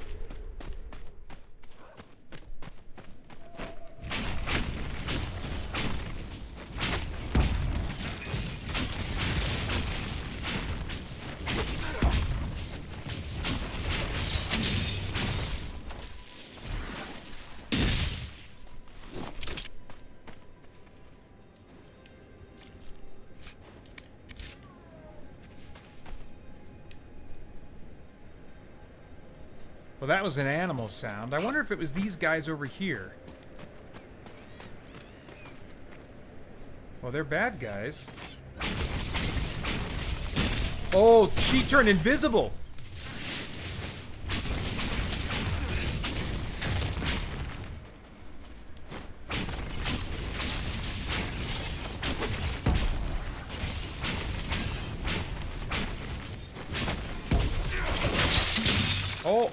Well, that was an animal sound. I wonder if it was these guys over here. Well, they're bad guys. Oh, she turned invisible. Oh.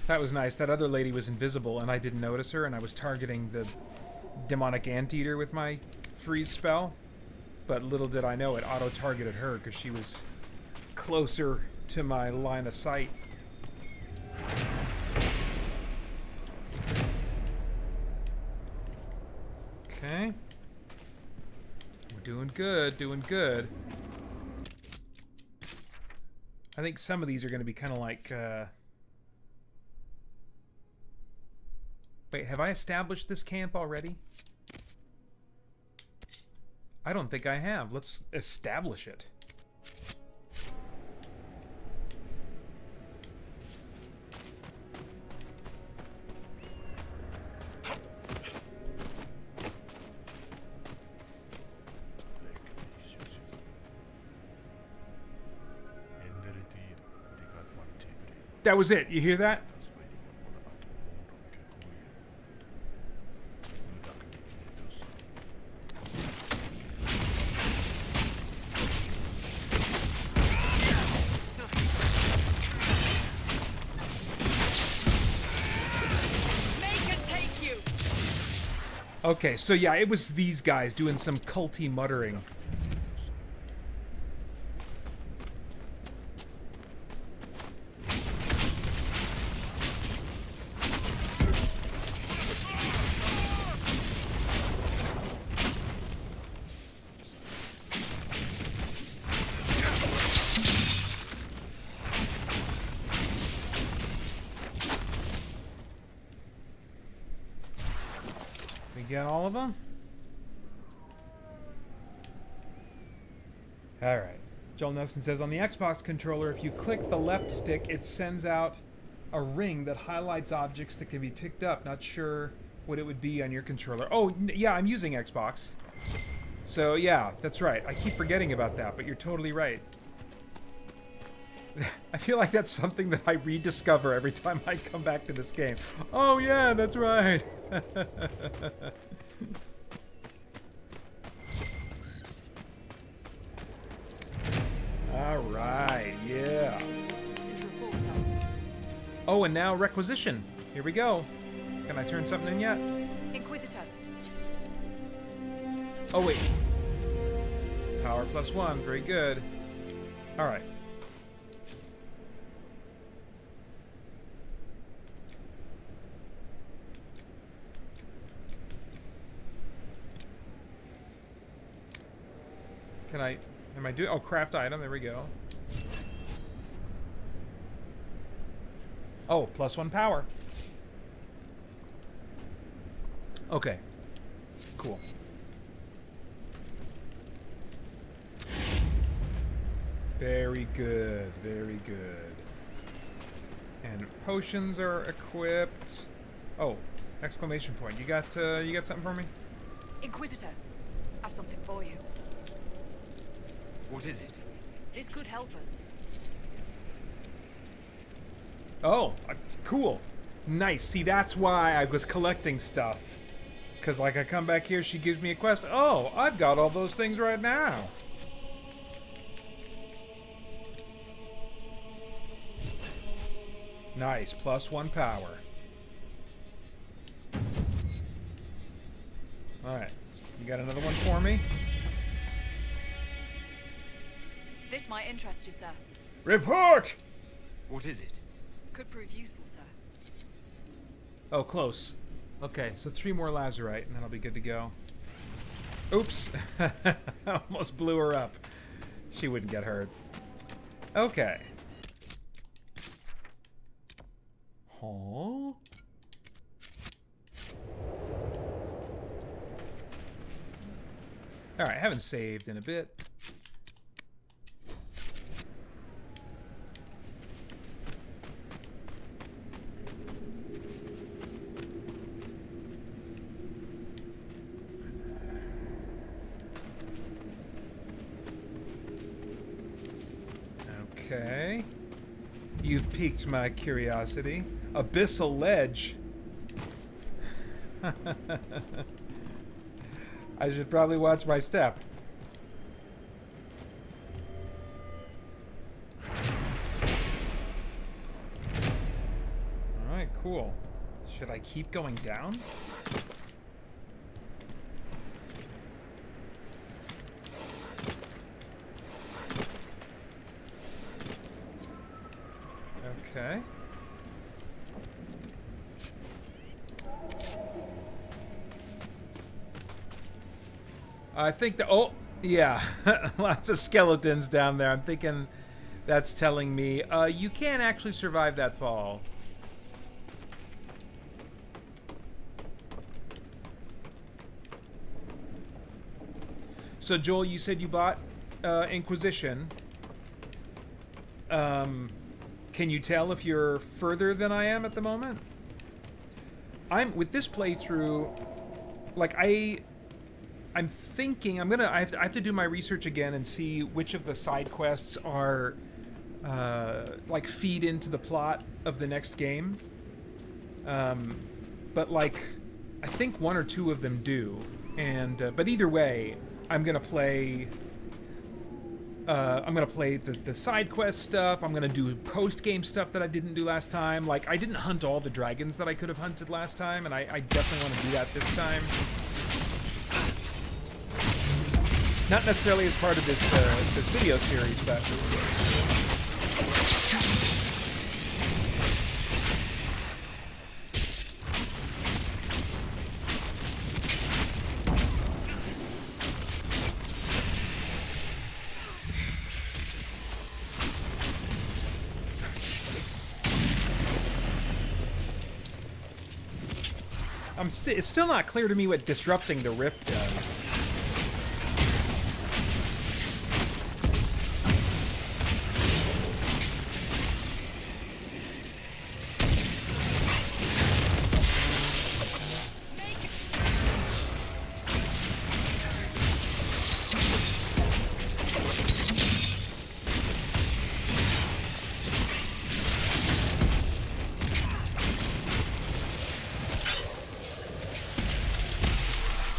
That was nice. That other lady was invisible and I didn't notice her, and I was targeting the demonic anteater with my freeze spell. But little did I know it auto-targeted her because she was closer to my line of sight. Okay. Doing good, doing good. I think some of these are going to be kind of like... Wait, have I established this camp already? I don't think I have. Let's establish it. That was it. You hear that? Okay, so yeah, it was these guys doing some culty muttering. Get all of them? Alright. Joel Nelson says, on the Xbox controller, if you click the left stick, it sends out a ring that highlights objects that can be picked up. Not sure what it would be on your controller. Oh, yeah, I'm using Xbox. So, yeah, that's right. I keep forgetting about that, but you're totally right. I feel like that's something that I rediscover every time I come back to this game. Oh, yeah, that's right. All right, yeah. Oh, and now requisition. Here we go. Can I turn something in yet? Inquisitor. Oh, wait. Power +1. Very good. All right. Can I... Am I doing... Oh, craft item. There we go. Oh, +1 power. Okay. Cool. Very good. Very good. And potions are equipped. Oh, exclamation point. You got something for me? Inquisitor, I've something for you. What is it? This could help us. Oh, cool. Nice. See, that's why I was collecting stuff. Because, like, I come back here, she gives me a quest. Oh, I've got all those things right now. Nice. +1 power. Alright. You got another one for me? This might interest you, sir. Report! What is it? Could prove useful, sir. Oh, close. Okay, so 3 more lazurite, and then I'll be good to go. Oops. Almost blew her up. She wouldn't get hurt. Okay. Huh? Alright, I haven't saved in a bit. Okay. You've piqued my curiosity. Abyssal ledge. I should probably watch my step. Alright, cool. Should I keep going down? Okay. I think the... Oh! Yeah, lots of skeletons down there. I'm thinking that's telling me you can't actually survive that fall. So Joel, you said you bought Inquisition. Can you tell if you're further than I am at the moment? I'm with this playthrough. Like I'm thinking I have to do my research again and see which of the side quests are like feed into the plot of the next game. But like I think one or two of them do, and but either way, I'm gonna play the side quest stuff. I'm gonna do post-game stuff that I didn't do last time. Like, I didn't hunt all the dragons that I could have hunted last time, and I definitely want to do that this time. Not necessarily as part of this this video series, but it's still not clear to me what disrupting the rift does.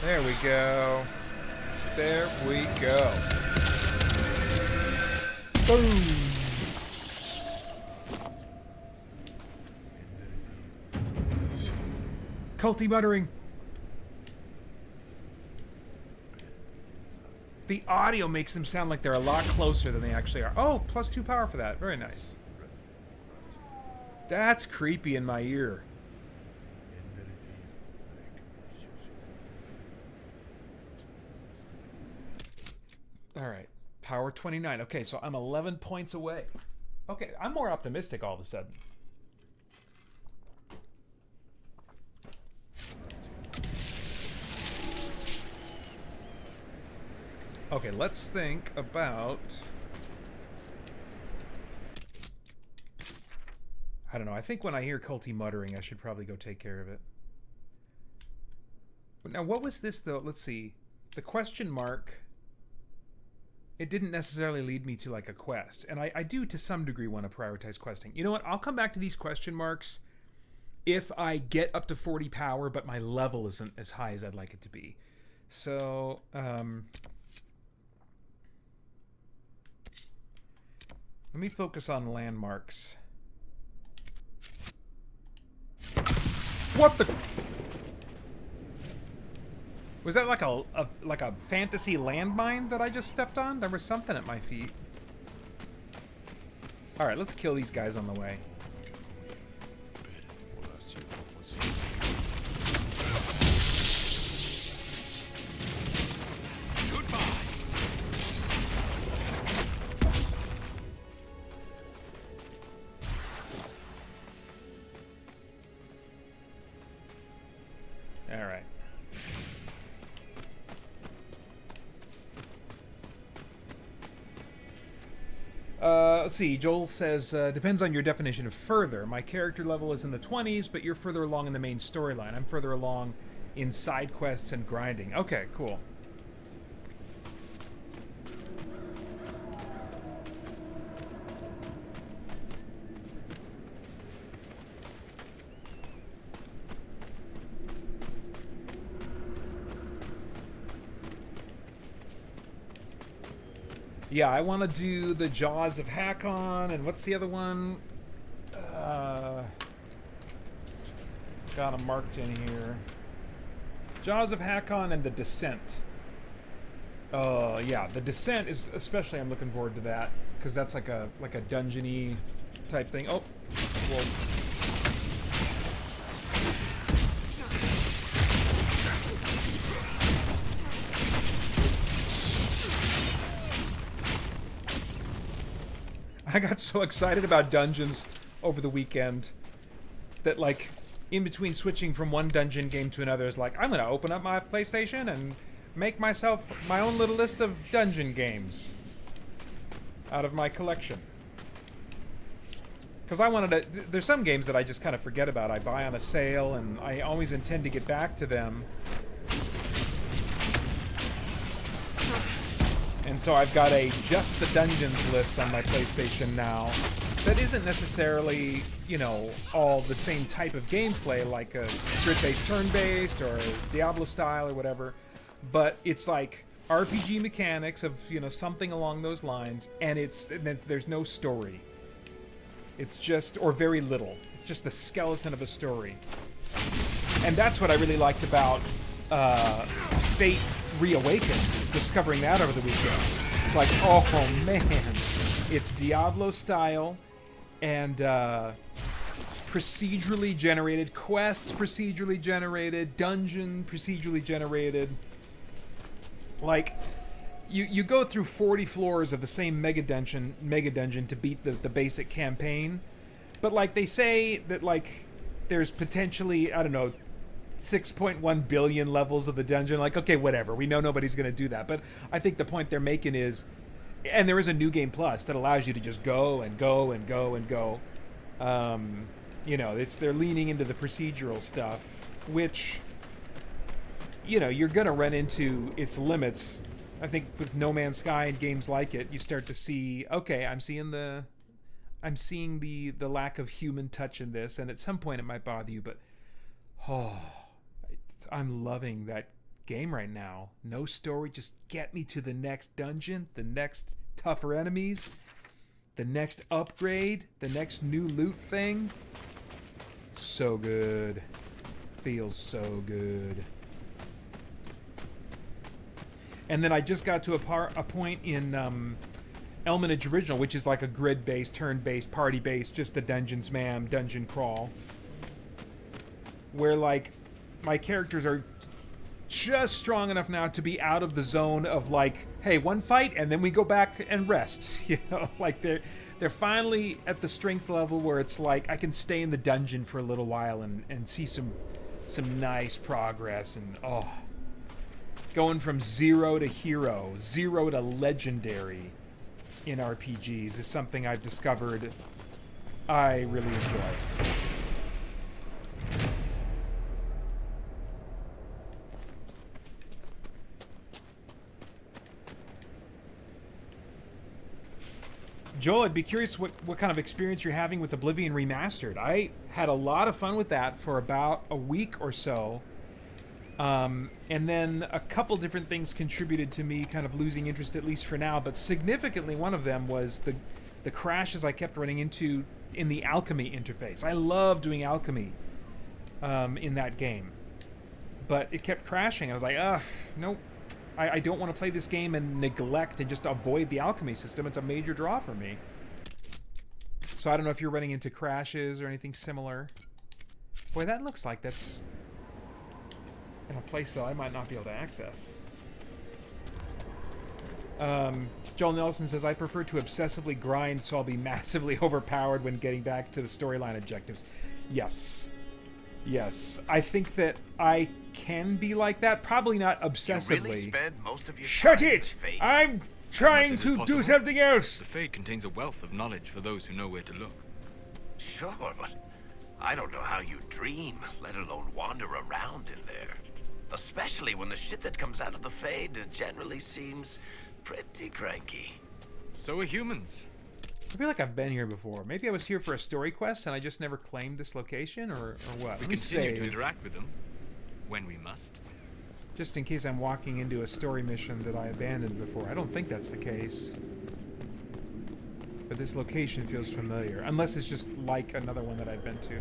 There we go. There we go. Boom. Culty muttering. The audio makes them sound like they're a lot closer than they actually are. Oh, +2 power for that. Very nice. That's creepy in my ear. All right, power 29. Okay, so I'm 11 points away. Okay, I'm more optimistic all of a sudden. Okay, let's think about... I don't know, I think when I hear culty muttering, I should probably go take care of it. Now, what was this, though? Let's see. The question mark... It didn't necessarily lead me to like a quest. And I do to some degree want to prioritize questing. You know what? I'll come back to these question marks if I get up to 40 power, but my level isn't as high as I'd like it to be. So, let me focus on landmarks. What the... Was that like a fantasy landmine that I just stepped on? There was something at my feet. All right, let's kill these guys on the way. All right. Let's see, Joel says, depends on your definition of further. My character level is in the 20s, but you're further along in the main storyline. I'm further along in side quests and grinding. Okay, cool. Yeah, I want to do the Jaws of Hakon, and what's the other one? Got them marked in here. Jaws of Hakon and the Descent. Yeah, the Descent is especially. I'm looking forward to that because that's like a dungeony type thing. Oh, well. I got so excited about dungeons over the weekend that, like, in between switching from one dungeon game to another is like, I'm gonna open up my PlayStation and make myself my own little list of dungeon games out of my collection. Because I wanted to... There's some games that I just kind of forget about. I buy on a sale, and I always intend to get back to them. And so I've got a Just the Dungeons list on my PlayStation now that isn't necessarily, you know, all the same type of gameplay like a grid-based turn-based or Diablo style or whatever. But it's like RPG mechanics of, you know, something along those lines, and there's no story. It's just, or very little. It's just the skeleton of a story. And that's what I really liked about Fate Reawakened, discovering that over the weekend. It's like, oh man, it's Diablo style, and procedurally generated, quests procedurally generated, dungeon procedurally generated. Like, you go through 40 floors of the same mega dungeon to beat the basic campaign, but like they say that like there's potentially, I don't know, 6.1 billion levels of the dungeon. Like, okay, whatever, we know nobody's gonna do that, but I think the point they're making is, and there is a New Game Plus that allows you to just go and go and go and go. You know, they're leaning into the procedural stuff, which, you know, you're gonna run into its limits. I think with No Man's Sky and games like it, you start to see, okay, I'm seeing the lack of human touch in this, and at some point it might bother you, but I'm loving that game right now. No story, just get me to the next dungeon, the next tougher enemies, the next upgrade, the next new loot thing. So good. Feels so good. And then I just got to a point in Elminage Original, which is like a grid-based, turn-based, party-based, just the dungeons, ma'am, dungeon crawl, where like my characters are just strong enough now to be out of the zone of like, hey, one fight and then we go back and rest. You know, like they're finally at the strength level where it's like I can stay in the dungeon for a little while and see some nice progress, and going from 0 to hero, 0 to legendary in RPGs is something I've discovered I really enjoy. Joel, I'd be curious what kind of experience you're having with Oblivion Remastered. I had a lot of fun with that for about a week or so. And then a couple different things contributed to me kind of losing interest, at least for now, but significantly one of them was the crashes I kept running into in the alchemy interface. I love doing alchemy in that game, but it kept crashing. I was like, nope, I don't want to play this game and neglect and just avoid the alchemy system. It's a major draw for me. So I don't know if you're running into crashes or anything similar. Boy, that looks like that's in a place that I might not be able to access. Joel Nelson says, I prefer to obsessively grind, so I'll be massively overpowered when getting back to the storyline objectives. Yes. Yes. I think that I can be like that. Probably not obsessively. You really spend most of your Shut time it! in Fate. I'm trying As much as to is do possible. something else! The Fade contains a wealth of knowledge for those who know where to look. Sure, but I don't know how you dream, let alone wander around in there. Especially when the shit that comes out of the Fade generally seems pretty cranky. So are humans. I feel like I've been here before. Maybe I was here for a story quest and I just never claimed this location, or what? We Let me continue to save. interact with them when we must. Just in case I'm walking into a story mission that I abandoned before. I don't think that's the case. But this location feels familiar. Unless it's just like another one that I've been to.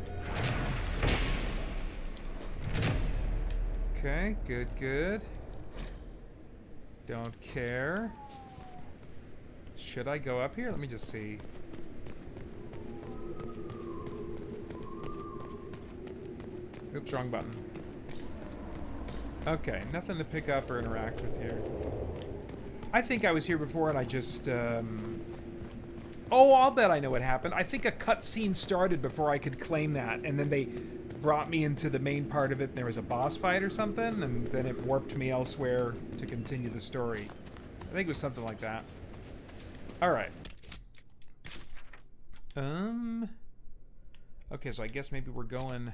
Okay, good, good. Don't care. Should I go up here? Let me just see. Oops, wrong button. Okay, nothing to pick up or interact with here. I think I was here before and I just Oh, I'll bet I know what happened. I think a cutscene started before I could claim that, and then they brought me into the main part of it, and there was a boss fight or something, and then it warped me elsewhere to continue the story. I think it was something like that. Alright. Okay, so I guess maybe we're going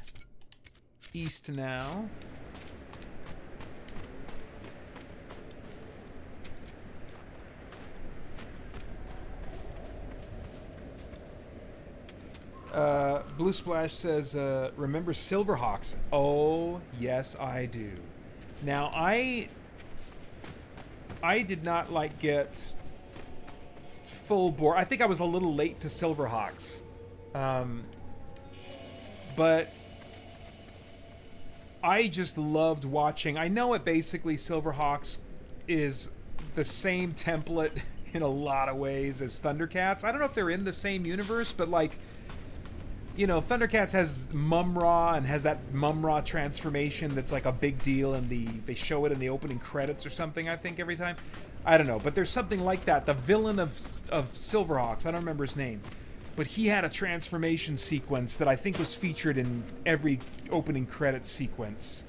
east now. Blue Splash says, remember Silverhawks? Oh, yes, I do. Now, I did not, like, get full bore. I think I was a little late to Silverhawks. But I just loved watching. I know it basically, Silverhawks is the same template in a lot of ways as Thundercats. I don't know if they're in the same universe, but, like, you know, Thundercats has Mum-Ra and has that Mum-Ra transformation that's like a big deal, and they show it in the opening credits or something, I think, every time. I don't know, but there's something like that. The villain of Silverhawks, I don't remember his name, but he had a transformation sequence that I think was featured in every opening credits sequence.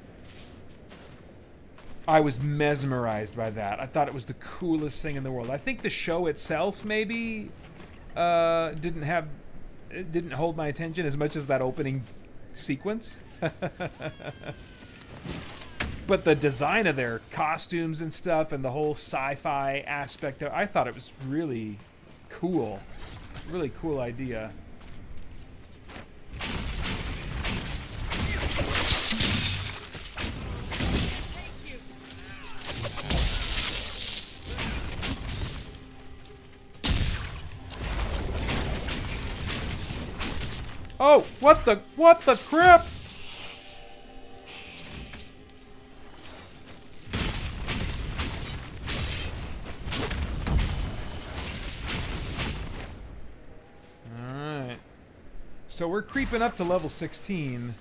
I was mesmerized by that. I thought it was the coolest thing in the world. I think the show itself maybe didn't hold my attention as much as that opening sequence. But the design of their costumes and stuff and the whole sci-fi aspect, I thought it was really cool. Really cool idea. Oh, what the crap? Alright. So we're creeping up to level 16.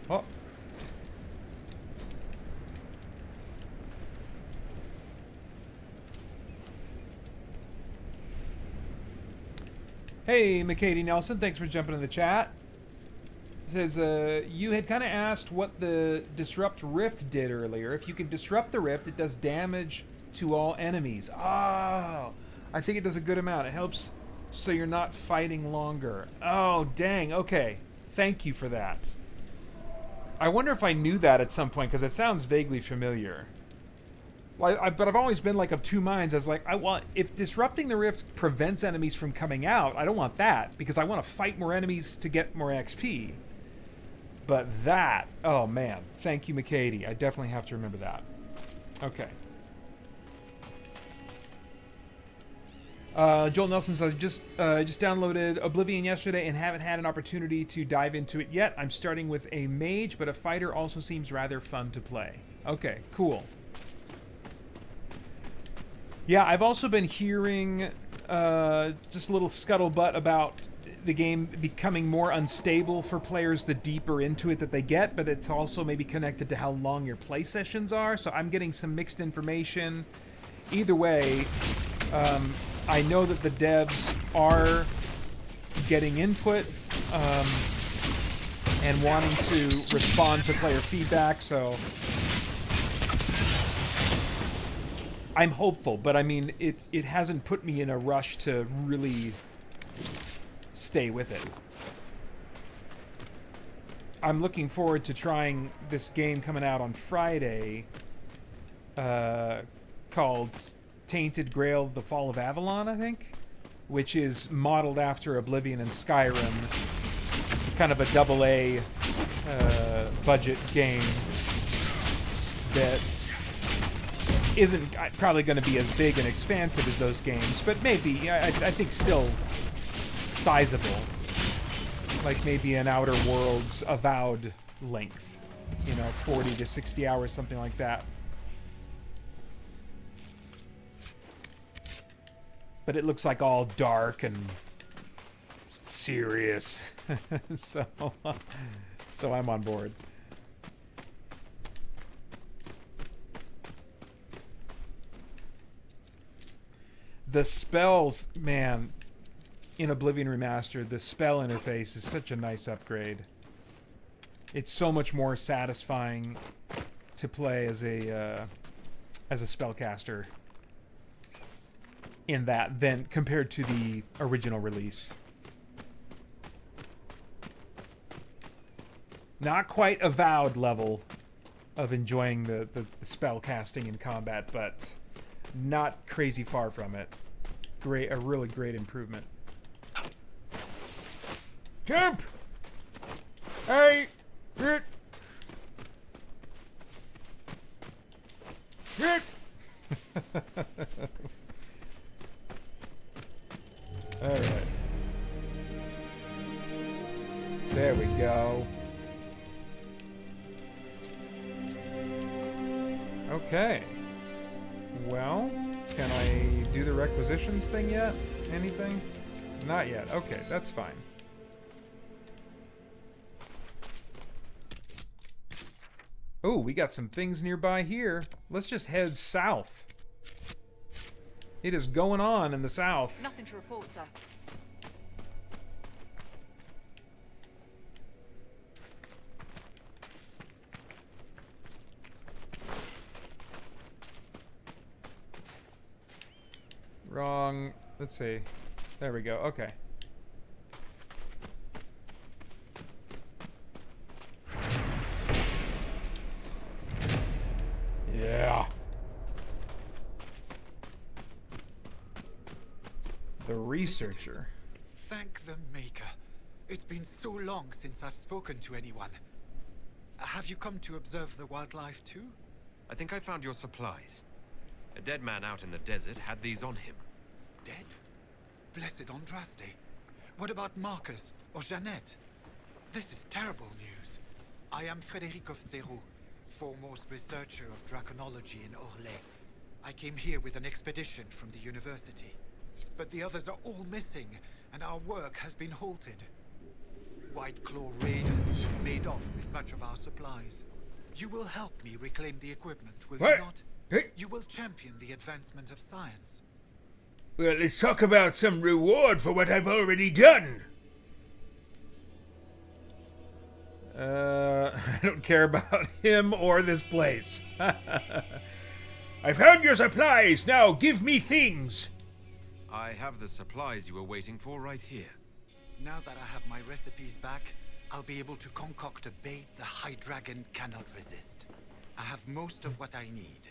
Oh. Hey, McKady Nelson, thanks for jumping in the chat. It says, you had kind of asked what the Disrupt Rift did earlier. If you can disrupt the rift, it does damage to all enemies. Oh, I think it does a good amount. It helps so you're not fighting longer. Oh, dang. Okay. Thank you for that. I wonder if I knew that at some point, because it sounds vaguely familiar. Well, but I've always been like of two minds. As like, if disrupting the rift prevents enemies from coming out, I don't want that, because I want to fight more enemies to get more XP. But that, oh man, thank you, McKady. I definitely have to remember that. Okay. Joel Nelson says, just downloaded Oblivion yesterday and haven't had an opportunity to dive into it yet. I'm starting with a mage, but a fighter also seems rather fun to play. Okay, cool. Yeah, I've also been hearing just a little scuttlebutt about the game becoming more unstable for players the deeper into it that they get, but it's also maybe connected to how long your play sessions are, so I'm getting some mixed information. Either way, I know that the devs are getting input and wanting to respond to player feedback, so I'm hopeful, but I mean, it hasn't put me in a rush to really stay with it. I'm looking forward to trying this game coming out on Friday, called Tainted Grail: The Fall of Avalon, I think, which is modeled after Oblivion and Skyrim, kind of a AA budget game that isn't probably going to be as big and expansive as those games, but maybe, I think still sizable. Like maybe an Outer Worlds Avowed length. You know, 40 to 60 hours, something like that. But it looks like all dark and serious. So So I'm on board. The spells, man, in Oblivion Remastered, the spell interface is such a nice upgrade. It's so much more satisfying to play as a spellcaster in that than compared to the original release. Not quite Avowed level of enjoying the spell casting in combat, but not crazy far from it. A really great improvement. Jump! Hey! Get! Get! Alright. There we go. Okay. Well, can I do the requisitions thing yet? Anything? Not yet. Okay, that's fine. Oh, we got some things nearby here. Let's just head south. It is going on in the south. Nothing to report, sir. Wrong. Let's see. There we go. Okay. Yeah. The researcher. Thank the Maker. It's been so long since I've spoken to anyone. Have you come to observe the wildlife too? I think I found your supplies. A dead man out in the desert had these on him. Dead? Blessed Andraste. What about Marcus or Jeannette? This is terrible news. I am Frédéric of Serrault, foremost researcher of draconology in Orlais. I came here with an expedition from the university. But the others are all missing, and our work has been halted. White Claw raiders made off with much of our supplies. You will help me reclaim the equipment, will you not? Hey. You will champion the advancement of science. Well, let's talk about some reward for what I've already done. I don't care about him or this place. I found your supplies. Now give me things. I have the supplies you were waiting for right here. Now that I have my recipes back, I'll be able to concoct a bait the High Dragon cannot resist. I have most of what I need,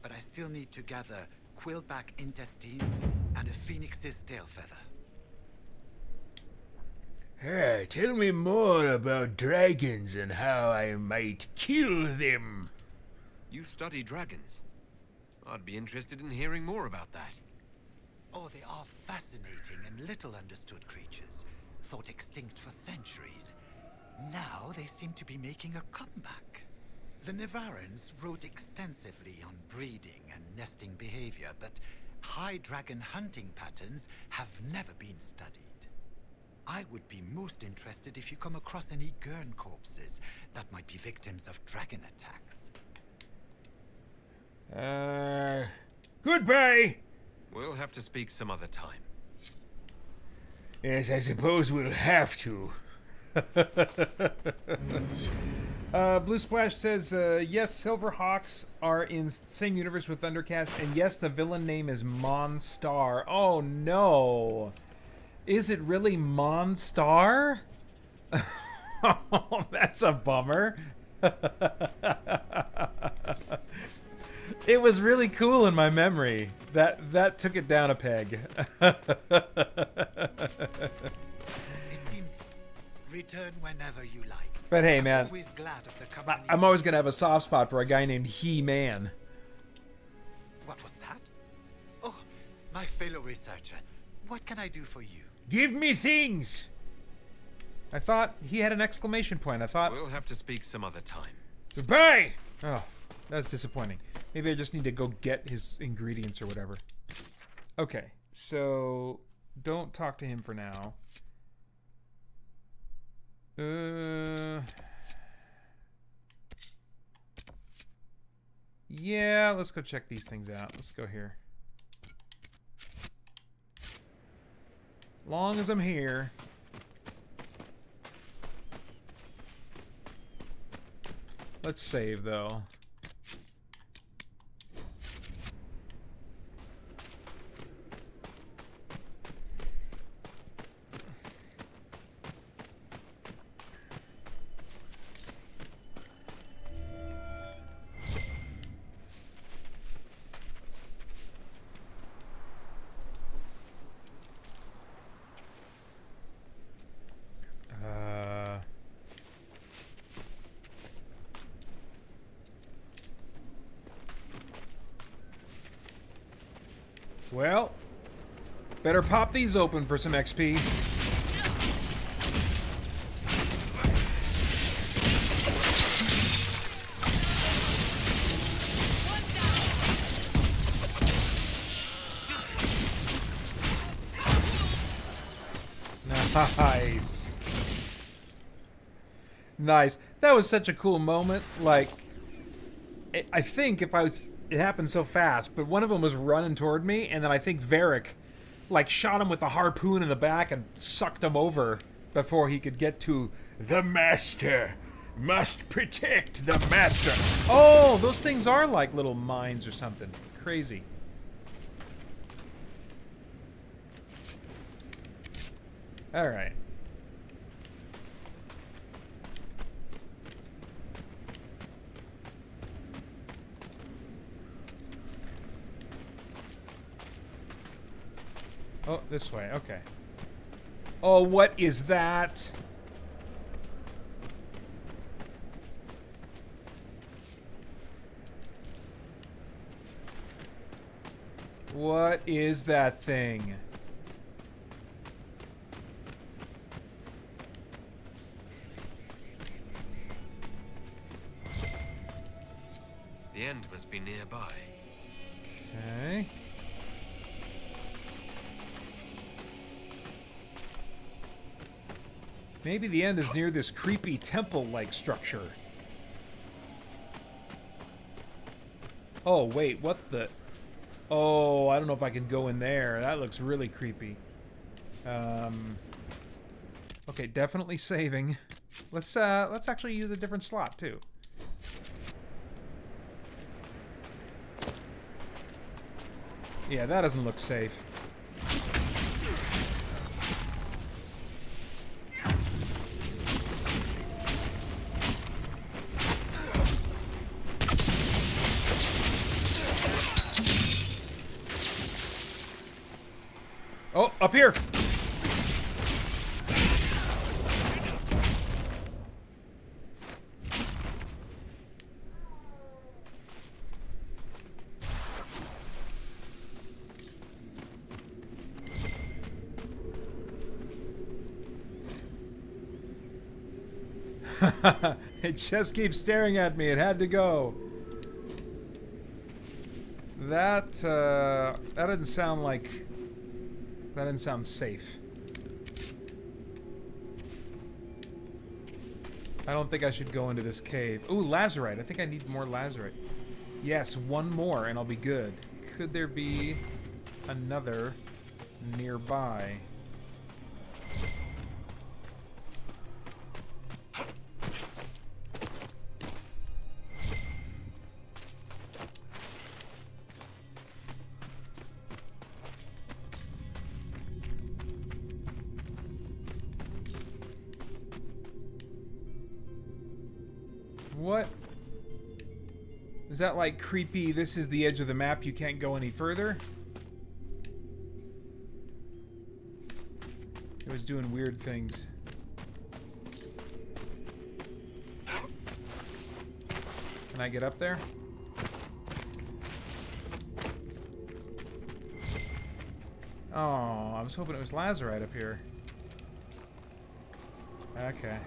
but I still need to gather quillback intestines and a phoenix's tail feather. Tell me more about dragons and how I might kill them. You study dragons. I'd be interested in hearing more about that. Oh, they are fascinating and little understood creatures, thought extinct for centuries. Now they seem to be making a comeback. The Nevarrans wrote extensively on breeding and nesting behavior, but high dragon hunting patterns have never been studied. I would be most interested if you come across any Gurn corpses that might be victims of dragon attacks. Goodbye. We'll have to speak some other time. Yes, I suppose we'll have to. Blue Splash says, yes, Silverhawks are in the same universe with Thundercats, and yes, the villain name is Monstar. Oh, no. Is it really Monstar? Oh, that's a bummer. It was really cool in my memory. That took it down a peg. It seems return whenever you like. But hey, I'm man, always glad of the company. I'm always going to have a soft spot for a guy named He-Man. What was that? Oh, my fellow researcher. What can I do for you? Give me things. I thought he had an exclamation point. I thought... We'll have to speak some other time. Goodbye. Oh, that's disappointing. Maybe I just need to go get his ingredients or whatever. Okay, so don't talk to him for now. Yeah, let's go check these things out. Let's go here. Long as I'm here. Let's save, though. Well, better pop these open for some XP. Nice. Nice. That was such a cool moment. Like, I think if I was... It happened so fast, but one of them was running toward me, and then I think Varric, like, shot him with a harpoon in the back and sucked him over before he could get to The master must protect the master. Oh, those things are like little mines or something. Crazy. All right. Oh, this way. Okay. Oh, what is that? What is that thing? The end must be nearby. Okay. Maybe the end is near this creepy temple-like structure. Oh, wait, what the... Oh, I don't know if I can go in there. That looks really creepy. Okay, definitely saving. Let's actually use a different slot, too. Yeah, that doesn't look safe. Oh, up here! It just keeps staring at me. It had to go. That didn't sound like... That didn't sound safe. I don't think I should go into this cave. Ooh, lazurite. I think I need more lazurite. Yes, one more and I'll be good. Could there be another nearby? What? Is that like creepy, this is the edge of the map, you can't go any further? It was doing weird things. Can I get up there? Oh, I was hoping it was lazurite up here. Okay.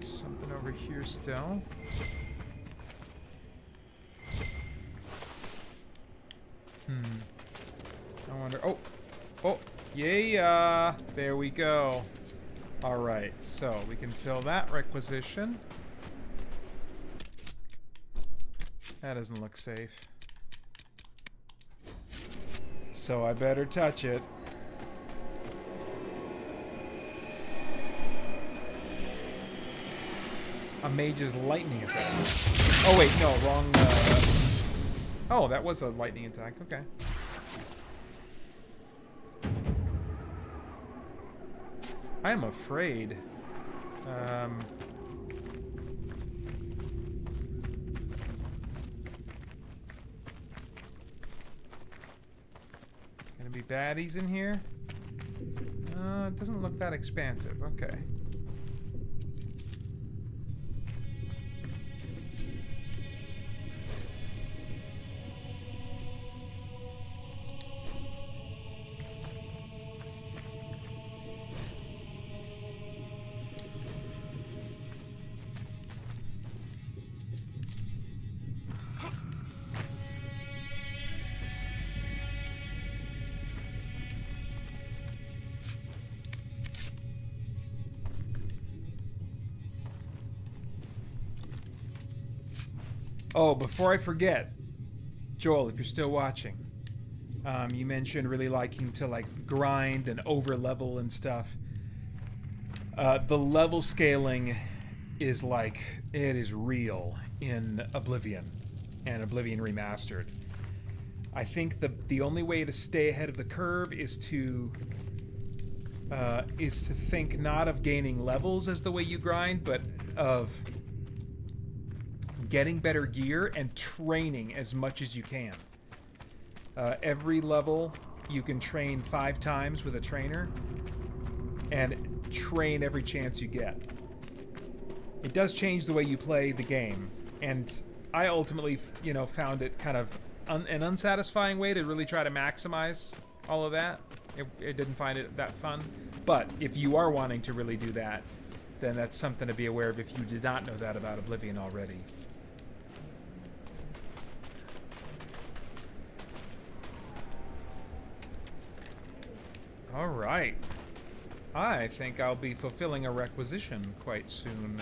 Something over here still. I wonder... Oh! Oh! Yeah, there we go. Alright, so we can fill that requisition. That doesn't look safe. So I better touch it. A mage's lightning attack. Oh wait, no, wrong. Oh, that was a lightning attack. Okay. I am afraid. Gonna be baddies in here? It doesn't look that expansive. Okay. Oh, before I forget, Joel, if you're still watching, you mentioned really liking to like grind and over level and stuff. The level scaling is like, it is real in Oblivion and Oblivion Remastered. I think the only way to stay ahead of the curve is to think not of gaining levels as the way you grind, but of getting better gear and training as much as you can. Every level you can train 5 times with a trainer and train every chance you get. It does change the way you play the game, and I ultimately, you know, found it kind of an unsatisfying way to really try to maximize all of that. It didn't find it that fun. But if you are wanting to really do that, then that's something to be aware of if you did not know that about Oblivion already. All right. I think I'll be fulfilling a requisition quite soon.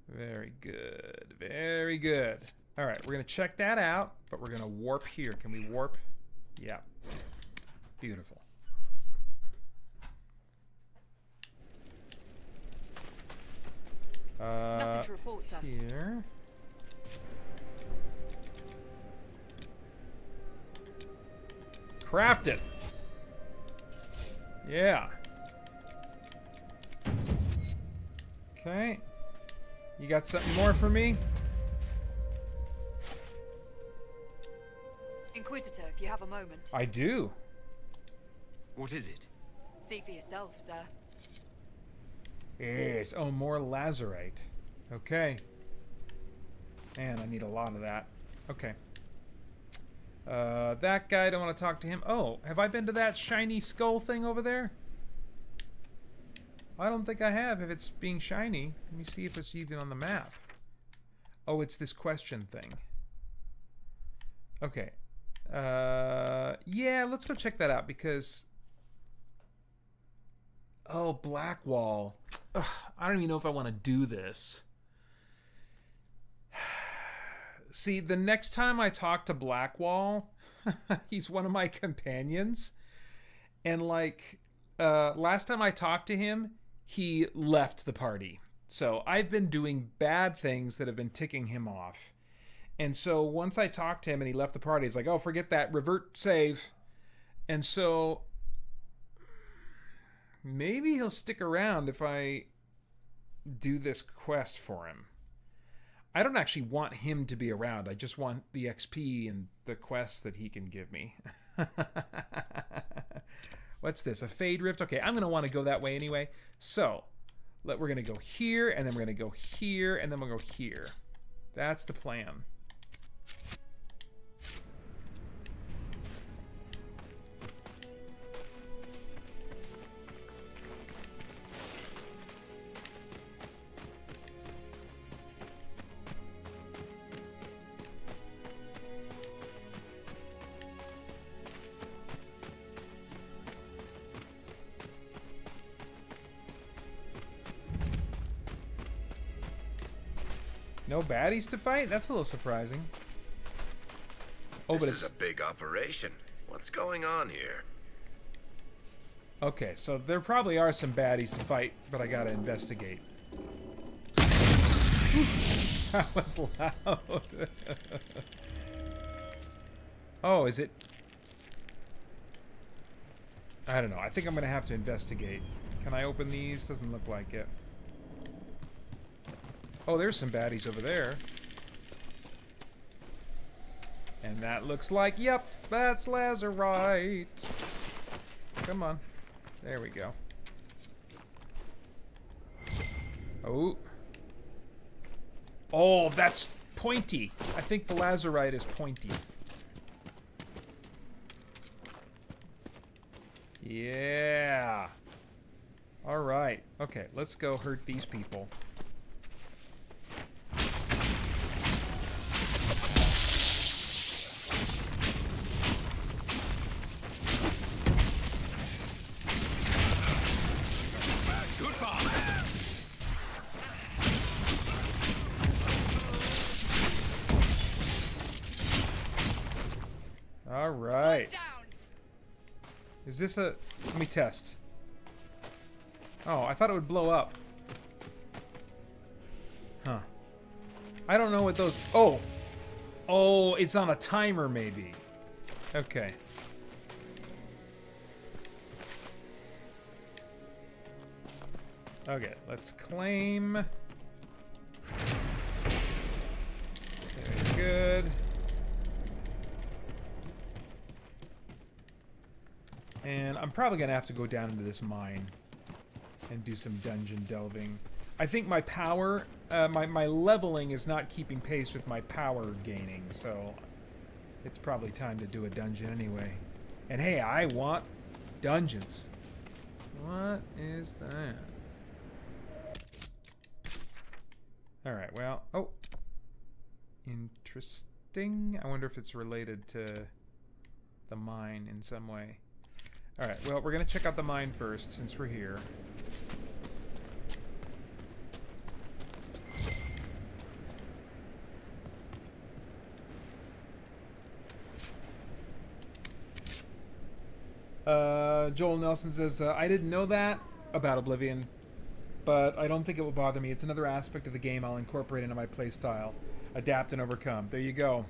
Very good. Very good. All right, we're going to check that out, but we're going to warp here. Can we warp? Yeah. Beautiful. Nothing to report, sir. Here. Craft it. Yeah. Okay. You got something more for me? Inquisitor, if you have a moment. I do. What is it? See for yourself, sir. Yes. Oh, more lazurite. Okay. Man, I need a lot of that. Okay. That guy, I don't want to talk to him. Oh, have I been to that shiny skull thing over there? I don't think I have, if it's being shiny. Let me see if it's even on the map. Oh, it's this question thing. Okay. Yeah, let's go check that out, because... Oh, Blackwall. Ugh, I don't even know if I want to do this. See, the next time I talk to Blackwall, he's one of my companions. And, like, last time I talked to him, he left the party. So I've been doing bad things that have been ticking him off. And so once I talked to him and he left the party, he's like, oh, forget that, revert, save. And so maybe he'll stick around if I do this quest for him. I don't actually want him to be around. I just want the XP and the quests that he can give me. What's this? A Fade Rift? Okay, I'm going to want to go that way anyway. So, we're going to go here, and then we're going to go here, and then we'll go here. That's the plan. No baddies to fight? That's a little surprising. Oh, but This it's... is a big operation. What's going on here? Okay, so there probably are some baddies to fight, but I gotta investigate. That was loud. Oh, is it... I don't know. I think I'm gonna have to investigate. Can I open these? Doesn't look like it. Oh, there's some baddies over there. And that looks like, yep, that's Lazarite. Come on. There we go. Oh. Oh, that's pointy. I think the Lazarite is pointy. Yeah. All right. Okay, let's go hurt these people. All right. Is this a... Let me test. Oh, I thought it would blow up. Huh. I don't know what those... Oh! Oh, it's on a timer, maybe. Okay. Okay, let's claim. Very good. And I'm probably gonna have to go down into this mine and do some dungeon delving. I think my power, my leveling is not keeping pace with my power gaining, so it's probably time to do a dungeon anyway. And hey, I want dungeons. What is that? Alright, well, oh. Interesting. I wonder if it's related to the mine in some way. Alright, well, we're going to check out the mine first, since we're here. Joel Nelson says, I didn't know that about Oblivion, but I don't think it will bother me. It's another aspect of the game I'll incorporate into my playstyle. Adapt and overcome. There you go.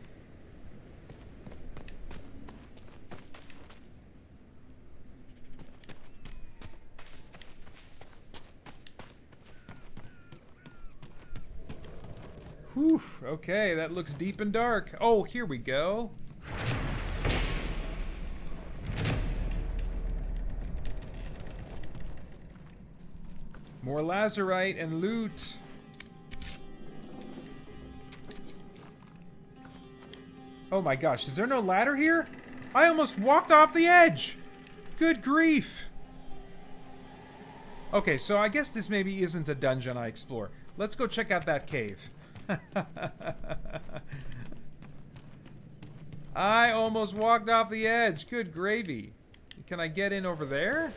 Whew, okay, that looks deep and dark. Oh, here we go. More Lazarite and loot. Oh my gosh, is there no ladder here? I almost walked off the edge! Good grief! Okay, so I guess this maybe isn't a dungeon I explore. Let's go check out that cave. I almost walked off the edge. Good gravy. Can I get in over there?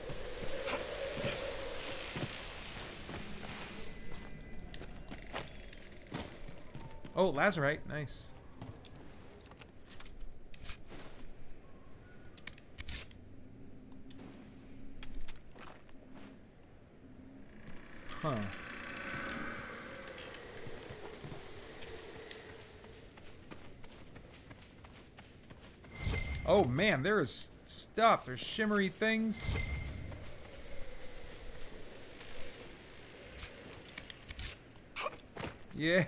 Oh, Lazarite. Nice. Huh. Oh man, there is stuff. There's shimmery things. Yeah.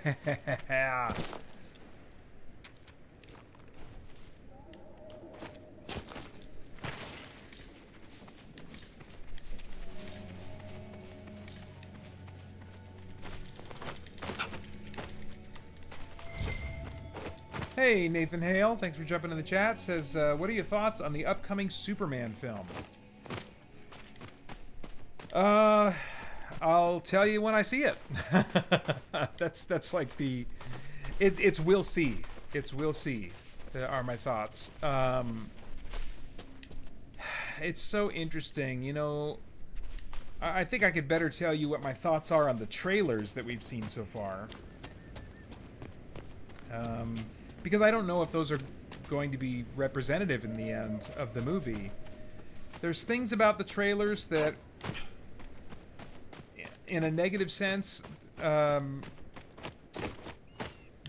Hey, Nathan Hale, thanks for jumping in the chat. Says, what are your thoughts on the upcoming Superman film? I'll tell you when I see it. That's like the... It's we'll see. It's we'll see. Are my thoughts. It's so interesting, you know... I think I could better tell you what my thoughts are on the trailers that we've seen so far. because I don't know if those are going to be representative in the end of the movie. There's things about the trailers that, in a negative sense,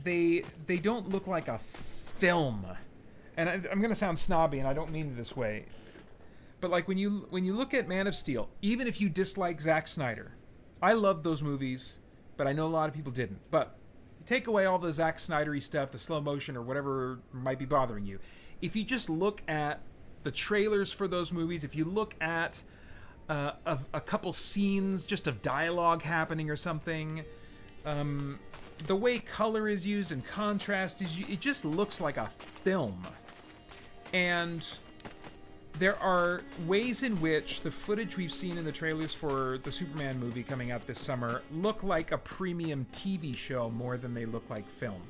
they don't look like a film. And I'm going to sound snobby, and I don't mean it this way. But like when you look at Man of Steel, even if you dislike Zack Snyder, I loved those movies, but I know a lot of people didn't. But take away all the Zack Snydery stuff, the slow motion or whatever might be bothering you. If you just look at the trailers for those movies, if you look at a couple scenes just of dialogue happening or something, the way color is used and contrast it just looks like a film. And there are ways in which the footage we've seen in the trailers for the Superman movie coming out this summer look like a premium TV show more than they look like film.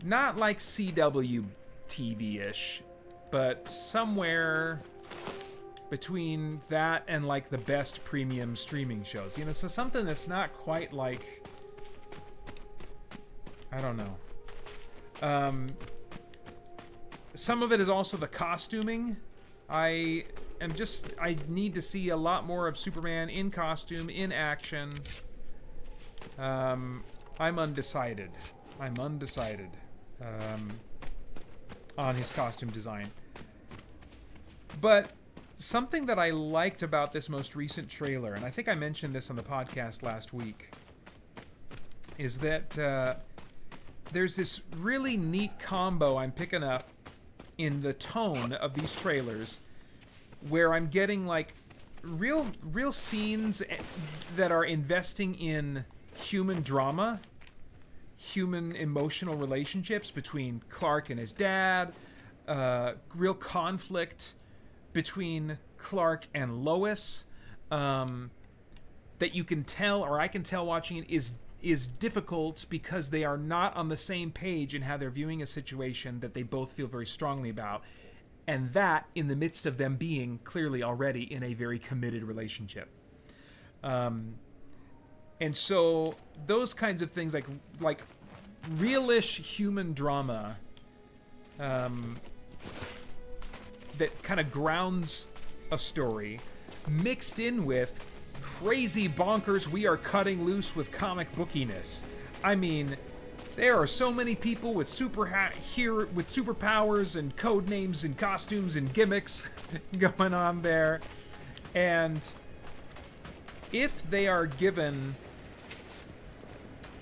Not like CW TV-ish, but somewhere between that and like the best premium streaming shows. You know, so something that's not quite like, I don't know. Some of it is also the costuming. I need to see a lot more of Superman in costume, in action. I'm undecided. On his costume design. But something that I liked about this most recent trailer, and I think I mentioned this on the podcast last week, is that there's this really neat combo I'm picking up in the tone of these trailers, where I'm getting like real scenes that are investing in human drama, human emotional relationships between Clark and his dad, real conflict between Clark and Lois, that you can tell, or I can tell watching it, is difficult because they are not on the same page in how they're viewing a situation that they both feel very strongly about. And that in the midst of them being clearly already in a very committed relationship. And so those kinds of things, like realish human drama, that kind of grounds a story, mixed in with crazy bonkers we are cutting loose with comic bookiness. I mean, there are so many people with superpowers and code names and costumes and gimmicks going on there. And if they are given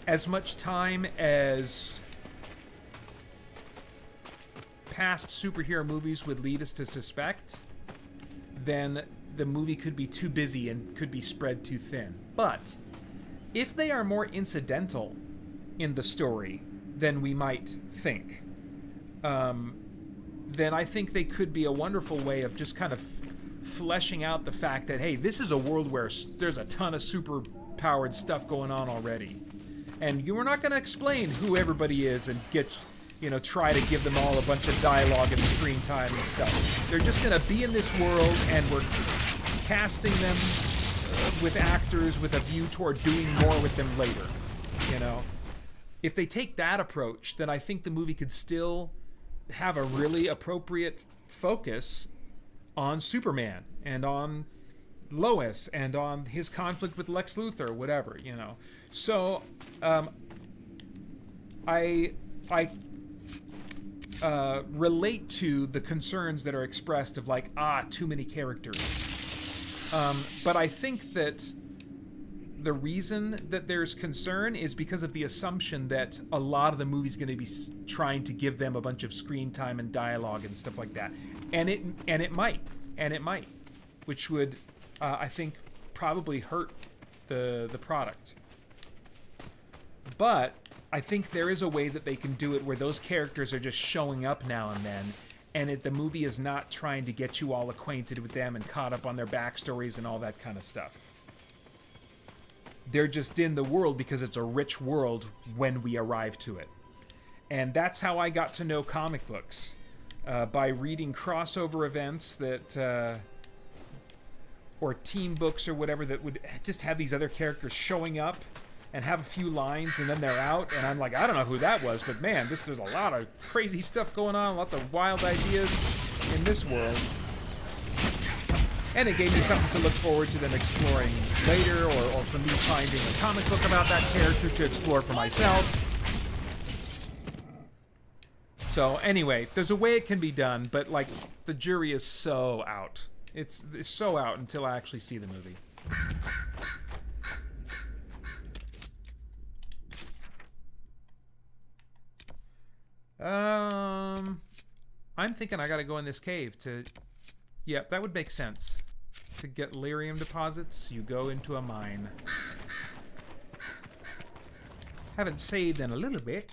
as much time as past superhero movies would lead us to suspect, then the movie could be too busy and could be spread too thin. But if they are more incidental in the story than we might think, then I think they could be a wonderful way of just kind of fleshing out the fact that, hey, this is a world where there's a ton of super-powered stuff going on already. And you're not going to explain who everybody is and try to give them all a bunch of dialogue and screen time and stuff. They're just going to be in this world, and we're casting them with actors with a view toward doing more with them later. You know, if they take that approach, then I think the movie could still have a really appropriate focus on Superman and on Lois and on his conflict with Lex Luthor, whatever, you know. So, I relate to the concerns that are expressed of like, too many characters. But I think that the reason that there's concern is because of the assumption that a lot of the movie's going to be trying to give them a bunch of screen time and dialogue and stuff like that. And it might, which would, I think, probably hurt the product. But I think there is a way that they can do it where those characters are just showing up now and then, and the movie is not trying to get you all acquainted with them and caught up on their backstories and all that kind of stuff. They're just in the world because it's a rich world when we arrive to it. And that's how I got to know comic books, by reading crossover events that, or team books or whatever that would just have these other characters showing up and have a few lines and then they're out, and I'm like, I don't know who that was, but man, there's a lot of crazy stuff going on, lots of wild ideas in this world. And it gave me something to look forward to them exploring later, or for me finding a comic book about that character to explore for myself. So anyway, there's a way it can be done, but like the jury is so out. It's so out until I actually see the movie. I'm thinking I gotta go in this cave to... Yep, that would make sense. To get lyrium deposits, you go into a mine. Haven't saved in a little bit.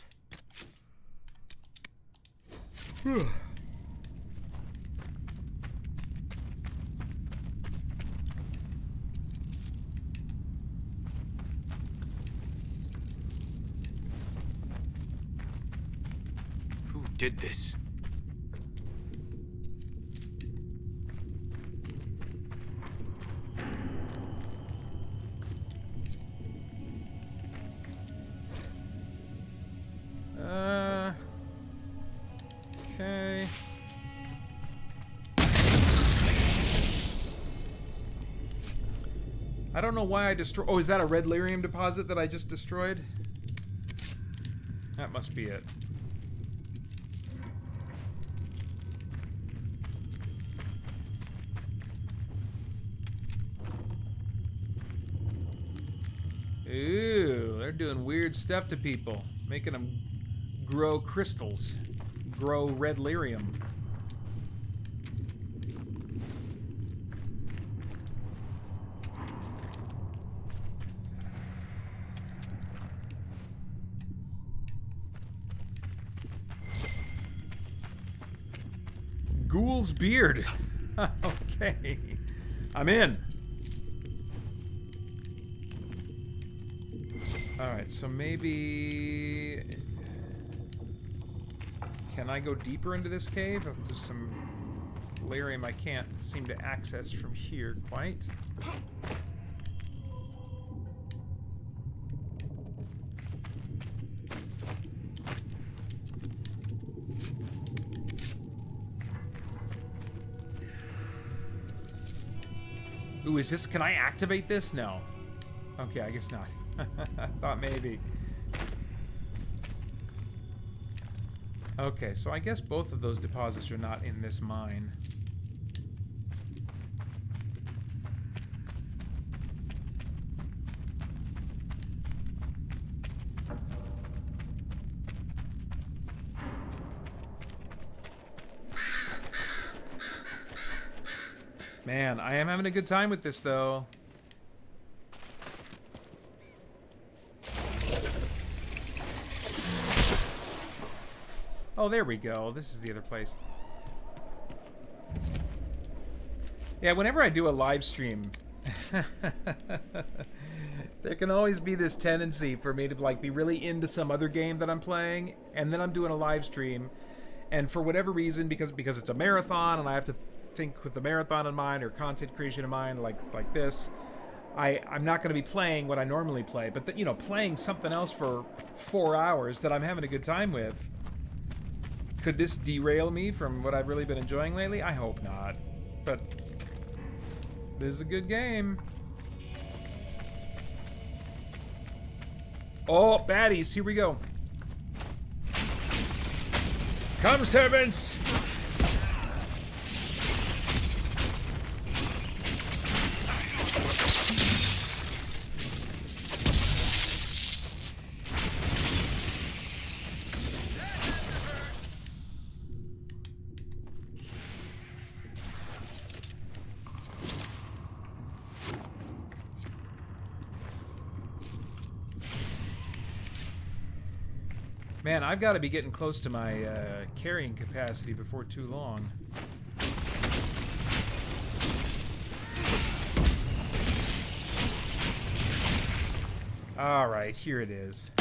Who did this? Okay. I don't know why I destroyed... Oh, is that a red lyrium deposit that I just destroyed? That must be it. Ooh, they're doing weird stuff to people. Making them grow crystals. Grow red lyrium. Ghoul's beard. Okay. I'm in. Alright, so maybe... Can I go deeper into this cave? If there's some lyrium I can't seem to access from here quite. Ooh, is this... Can I activate this? No. Okay, I guess not. I thought maybe. Okay, so I guess both of those deposits are not in this mine. Man, I am having a good time with this, though. Oh, there we go. This is the other place. Yeah, whenever I do a live stream, there can always be this tendency for me to like be really into some other game that I'm playing, and then I'm doing a live stream, and for whatever reason, because it's a marathon and I have to think with the marathon in mind or content creation in mind, like this, I'm not going to be playing what I normally play, but you know, playing something else for 4 hours that I'm having a good time with. Could this derail me from what I've really been enjoying lately? I hope not. But this is a good game. Oh, baddies, here we go. Come, servants! Man, I've got to be getting close to my carrying capacity before too long. All right, here it is.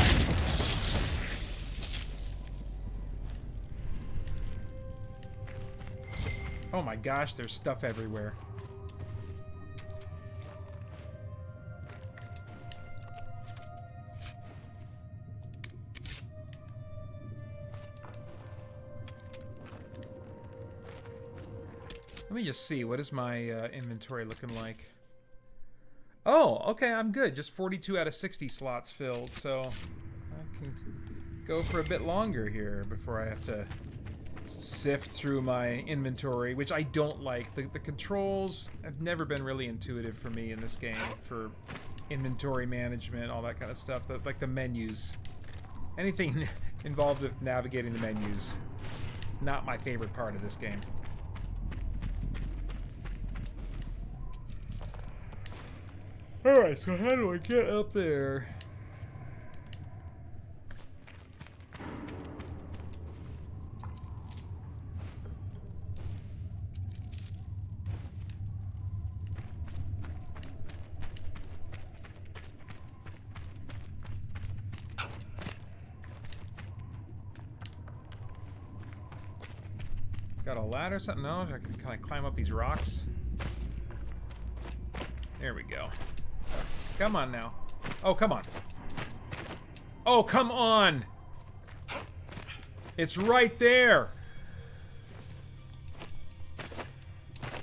Oh my gosh, there's stuff everywhere. Let me just see. What is my inventory looking like? Oh, okay, I'm good. Just 42 out of 60 slots filled, so I can go for a bit longer here before I have to sift through my inventory, which I don't like. The controls have never been really intuitive for me in this game for inventory management, all that kind of stuff. Like the menus. Anything involved with navigating the menus is not my favorite part of this game. Alright, so how do I get up there? Got a ladder or something? No, I can kind of climb up these rocks. There we go. Come on now. Oh, come on. Oh, come on! It's right there!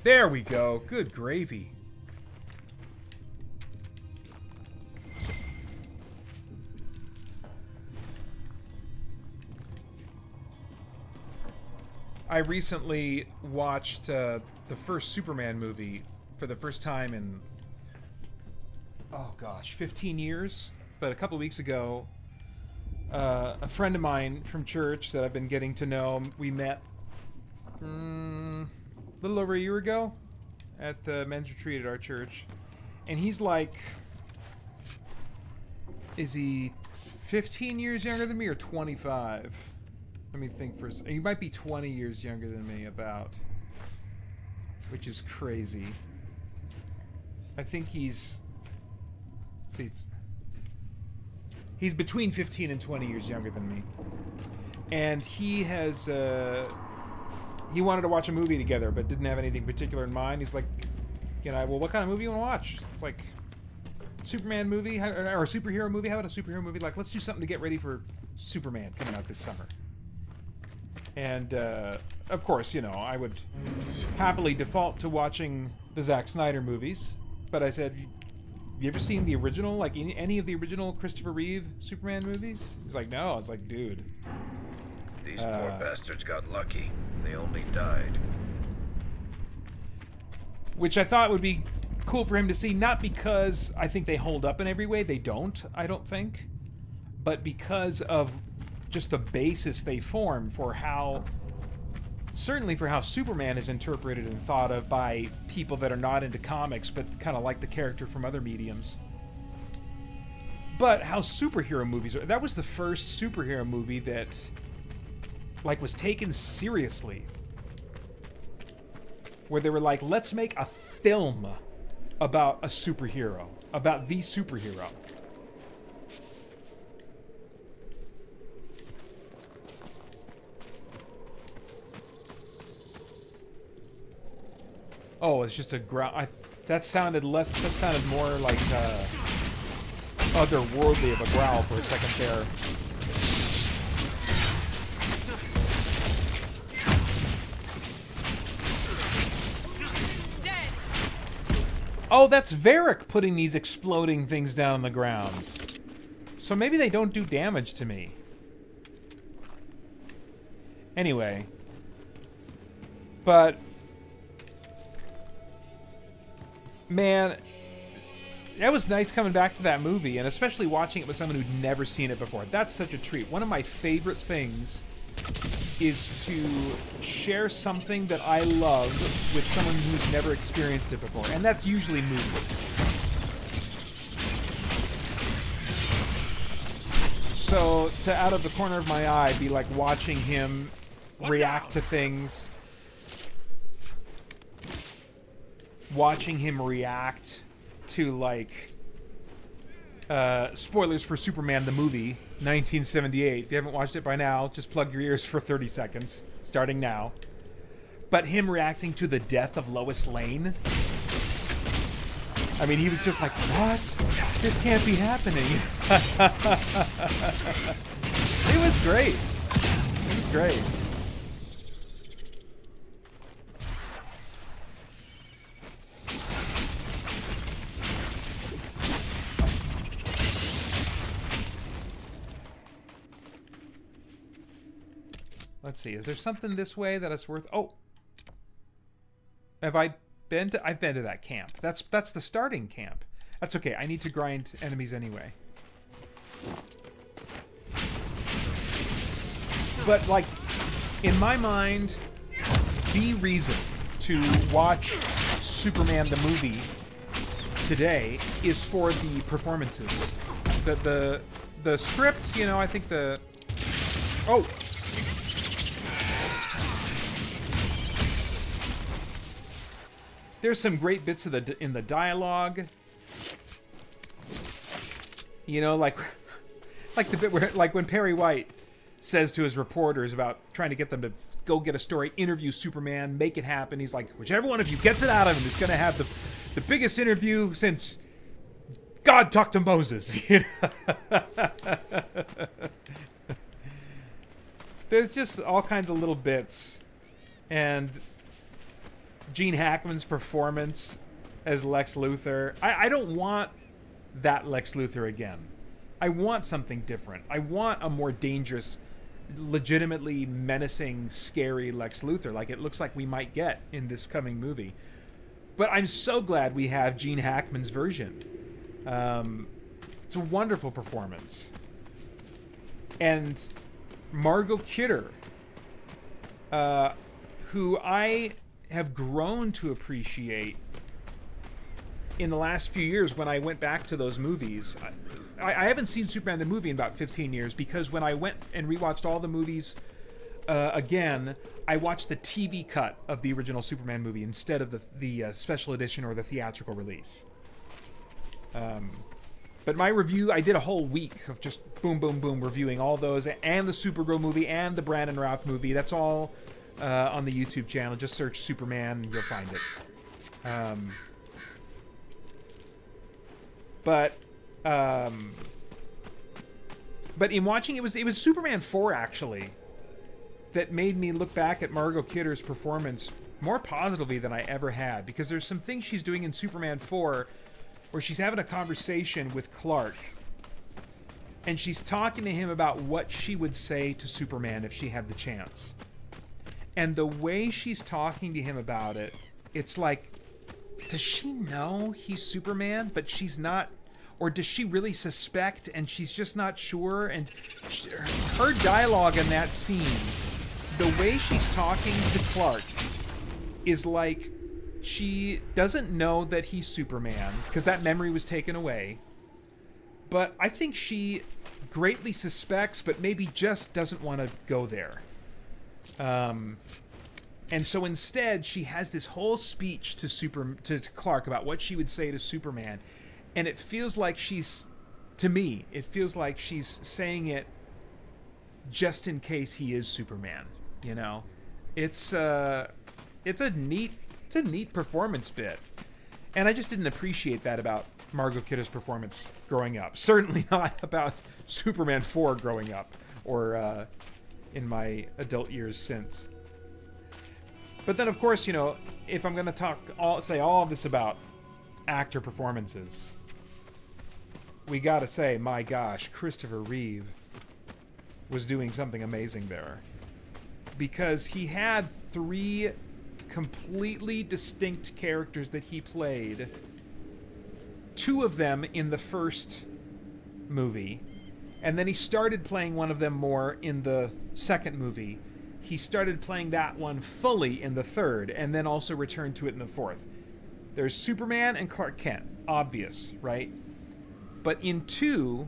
There we go. Good gravy. I recently watched the first Superman movie for the first time in, oh gosh, 15 years. But a couple of weeks ago, a friend of mine from church that I've been getting to know, we met a little over a year ago at the men's retreat at our church. And he's like, is he 15 years younger than me or 25? Let me think for a second. He might be 20 years younger than me, about. Which is crazy. I think he's between 15 and 20 years younger than me. And he has, he wanted to watch a movie together, but didn't have anything particular in mind. He's like, you know, well, what kind of movie you want to watch? It's like, Superman movie, or a superhero movie? How about a superhero movie? Like, let's do something to get ready for Superman coming out this summer. And, of course, you know, I would happily default to watching the Zack Snyder movies. But I said, you ever seen the original, like, any of the original Christopher Reeve Superman movies? He's like, no. I was like, dude. These poor bastards got lucky. They only died. Which I thought would be cool for him to see, not because I think they hold up in every way. They don't, I don't think. But because of just the basis they form for how, certainly for how Superman is interpreted and thought of by people that are not into comics but kind of like the character from other mediums. But how superhero movies are, that was the first superhero movie that, like, was taken seriously. Where they were like, let's make a film about a superhero, about the superhero. Oh, it's just a ground. That sounded less. That sounded more like otherworldly of a growl for a second there. Dead. Oh, that's Varric putting these exploding things down on the ground. So maybe they don't do damage to me. Anyway, but. Man, that was nice coming back to that movie, and especially watching it with someone who'd never seen it before. That's such a treat. One of my favorite things is to share something that I love with someone who's never experienced it before, and that's usually movies. So, to out of the corner of my eye be like watching him react to things, watching him react to, like, spoilers for Superman the movie, 1978. If you haven't watched it by now, just plug your ears for 30 seconds, starting now. But him reacting to the death of Lois Lane. I mean, he was just like, what? This can't be happening. It was great. It was great. Let's see. Is there something this way that is worth... Oh. Have I been to... I've been to that camp. That's the starting camp. That's okay. I need to grind enemies anyway. But, like, in my mind, the reason to watch Superman the movie today is for the performances. The script, you know, I think the... Oh! There's some great bits of in the dialogue. You know, like the bit where, like, when Perry White says to his reporters about trying to get them to go get a story, interview Superman, make it happen. He's like, whichever one of you gets it out of him is going to have the biggest interview since God talked to Moses. You know? There's just all kinds of little bits. And Gene Hackman's performance as Lex Luthor. I don't want that Lex Luthor again. I want something different. I want a more dangerous, legitimately menacing, scary Lex Luthor, like it looks like we might get in this coming movie. But I'm so glad we have Gene Hackman's version. It's a wonderful performance. And Margot Kidder, who I have grown to appreciate in the last few years when I went back to those movies. I haven't seen Superman the movie in about 15 years because when I went and rewatched all the movies again, I watched the TV cut of the original Superman movie instead of the special edition or the theatrical release. But my review, I did a whole week of just boom, boom, boom reviewing all those and the Supergirl movie and the Brandon Routh movie. That's all on the YouTube channel. Just search Superman and you'll find it. But in watching it was Superman 4 actually that made me look back at Margot Kidder's performance more positively than I ever had, because there's some things she's doing in Superman 4 where she's having a conversation with Clark and she's talking to him about what she would say to Superman if she had the chance. And the way she's talking to him about it, it's like, does she know he's Superman, but she's not? Or does she really suspect and she's just not sure? And her dialogue in that scene, the way she's talking to Clark is like she doesn't know that he's Superman because that memory was taken away. But I think she greatly suspects, but maybe just doesn't want to go there. And so instead, she has this whole speech to Clark about what she would say to Superman. And it feels like to me, it feels like she's saying it just in case he is Superman, you know? It's a neat performance bit. And I just didn't appreciate that about Margot Kidder's performance growing up. Certainly not about Superman 4 growing up or in my adult years since. But then, of course, you know, if I'm going to say all of this about actor performances, we got to say, my gosh, Christopher Reeve was doing something amazing there. Because he had 3 completely distinct characters that he played. 2 of them in the first movie. And then he started playing one of them more in the second movie. He started playing that one fully in the third, and then also returned to it in the fourth. There's Superman and Clark Kent. Obvious, right? But in 2,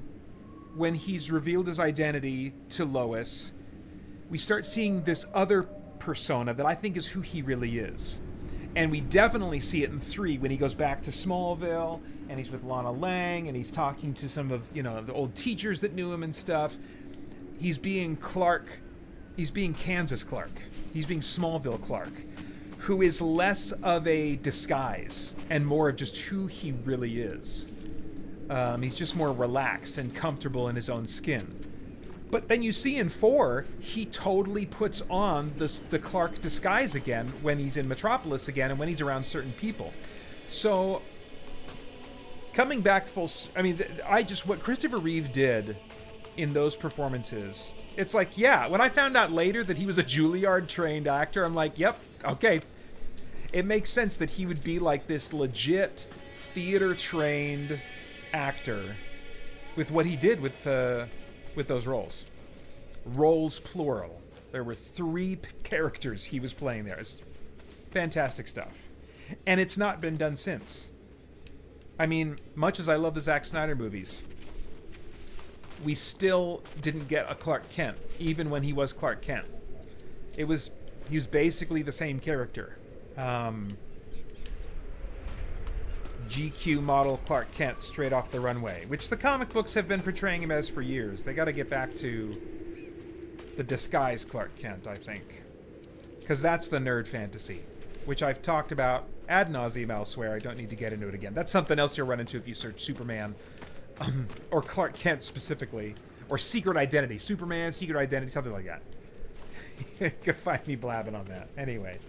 when he's revealed his identity to Lois, we start seeing this other persona that I think is who he really is. And we definitely see it in 3 when he goes back to Smallville and he's with Lana Lang and he's talking to some of, you know, the old teachers that knew him and stuff. He's being Clark. He's being Kansas Clark. He's being Smallville Clark, who is less of a disguise and more of just who he really is. He's just more relaxed and comfortable in his own skin. But then you see in 4, he totally puts on the Clark disguise again when he's in Metropolis again and when he's around certain people. So, coming back what Christopher Reeve did in those performances. It's like, yeah, when I found out later that he was a Juilliard-trained actor, I'm like, yep, okay. It makes sense that he would be like this legit theater-trained actor with what he did with those roles. Roles plural. There were 3 characters he was playing there. It's fantastic stuff. And it's not been done since. I mean, much as I love the Zack Snyder movies, we still didn't get a Clark Kent, even when he was Clark Kent. He was basically the same character. GQ model Clark Kent straight off the runway, which the comic books have been portraying him as for years. They got to get back to the disguised Clark Kent, I think. Because that's the nerd fantasy, which I've talked about ad nauseum elsewhere. I don't need to get into it again. That's something else you'll run into if you search Superman, or Clark Kent specifically, or Secret Identity. Superman, Secret Identity, something like that. You can find me blabbing on that. Anyway.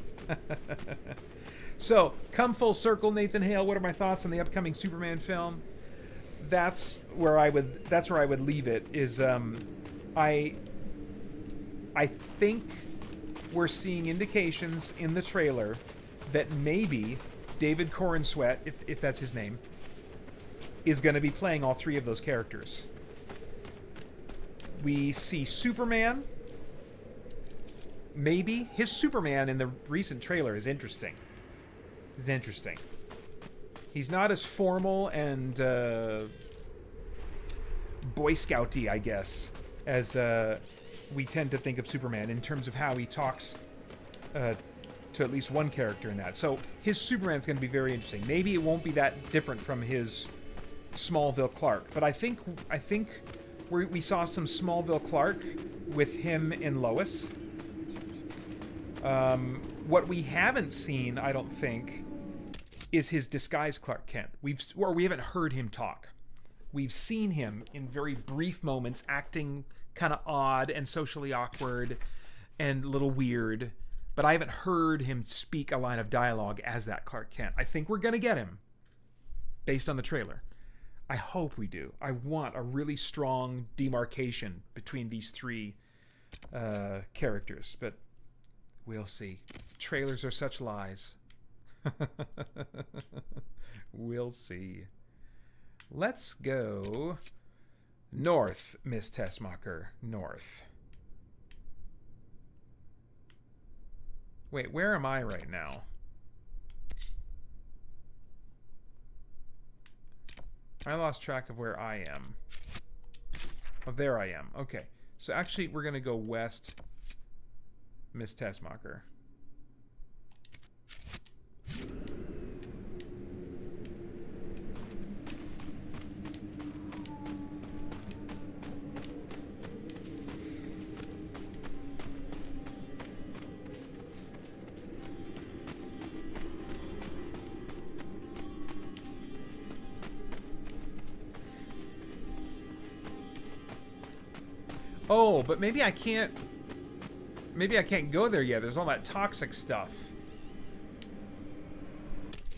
So, come full circle, Nathan Hale. What are my thoughts on the upcoming Superman film? That's where I would leave it. Is I think we're seeing indications in the trailer that maybe David Corenswet, if that's his name, is going to be playing all 3 of those characters. We see Superman. Maybe his Superman in the recent trailer is interesting. He's not as formal and Boy Scouty, I guess, as we tend to think of Superman in terms of how he talks to at least one character in that. So his Superman's going to be very interesting. Maybe it won't be that different from his Smallville Clark, but I think we saw some Smallville Clark with him and Lois. What we haven't seen, I don't think, is his disguised Clark Kent. We haven't heard him talk. We've seen him in very brief moments acting kind of odd and socially awkward and a little weird, but I haven't heard him speak a line of dialogue as that Clark Kent. I think we're going to get him based on the trailer. I hope we do. I want a really strong demarcation between these 3 characters, but we'll see. Trailers are such lies. We'll see. Let's go north, Miss Tessmacher. North. Wait, where am I right now? I lost track of where I am. Oh, there I am. Okay. So actually, we're going to go west, Miss Tessmacher. Oh, but maybe I can't go there yet. There's all that toxic stuff.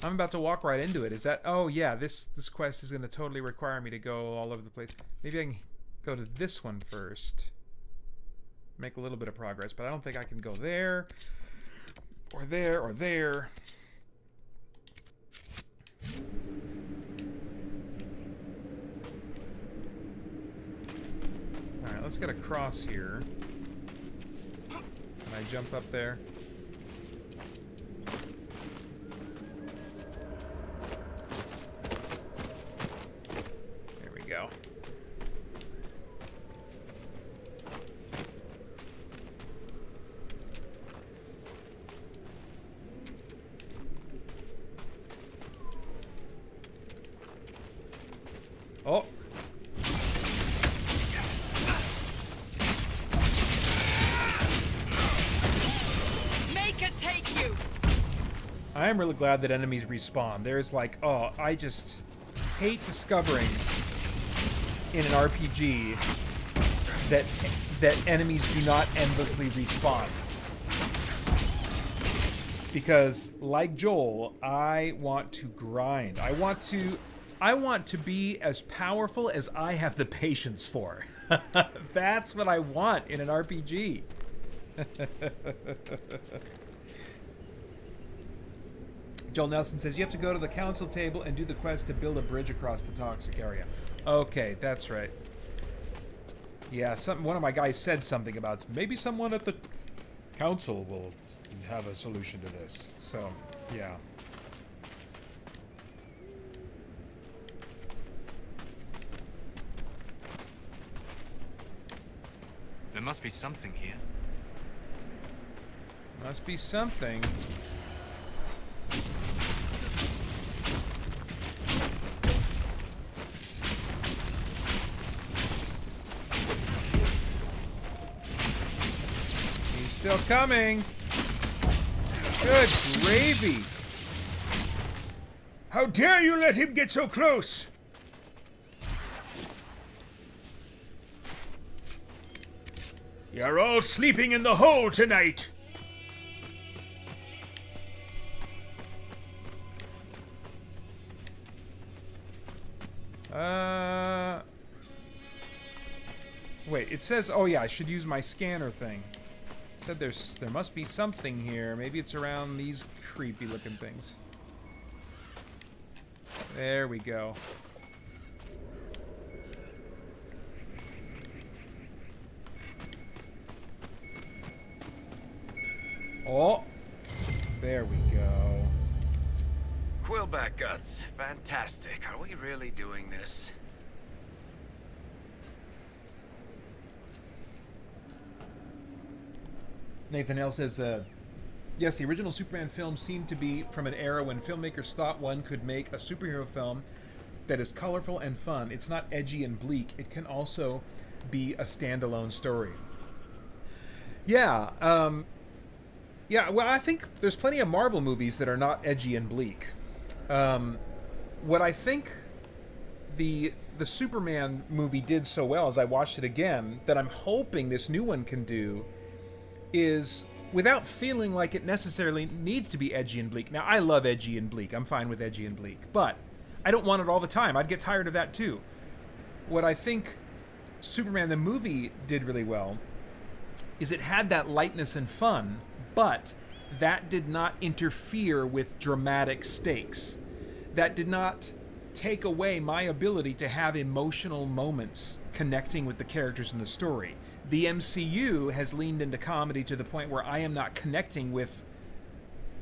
I'm about to walk right into it. Is that... Oh, yeah, this quest is going to totally require me to go all over the place. Maybe I can go to this one first. Make a little bit of progress, but I don't think I can go there. Or there, or there. Alright, let's get across here. Can I jump up there? There we go. Oh! I am really glad that enemies respawn. There's like, oh, I just hate discovering in an RPG that enemies do not endlessly respawn. Because, like Joel, I want to grind. I want to be as powerful as I have the patience for. That's what I want in an RPG. Joel Nelson says, you have to go to the council table and do the quest to build a bridge across the toxic area. Okay, that's right. Yeah, one of my guys said something about maybe someone at the council will have a solution to this. So, yeah. There must be something here. Must be something. He's still coming. Good gravy. How dare you let him get so close? You're all sleeping in the hole tonight. Wait, it says, oh yeah, I should use my scanner thing. It said there must be something here. Maybe it's around these creepy looking things. There we go. Oh, there we go. Quillback guts. Fantastic. Are we really doing this? Nathan L says, yes, the original Superman films seemed to be from an era when filmmakers thought one could make a superhero film that is colorful and fun. It's not edgy and bleak. It can also be a standalone story. Yeah, yeah, well, I think there's plenty of Marvel movies that are not edgy and bleak. What I think the Superman movie did so well, as I watched it again, that I'm hoping this new one can do, is without feeling like it necessarily needs to be edgy and bleak. Now, I love edgy and bleak. I'm fine with edgy and bleak. But I don't want it all the time. I'd get tired of that too. What I think Superman the movie did really well is it had that lightness and fun, but that did not interfere with dramatic stakes. That did not take away my ability to have emotional moments connecting with the characters in the story. The MCU has leaned into comedy to the point where I am not connecting with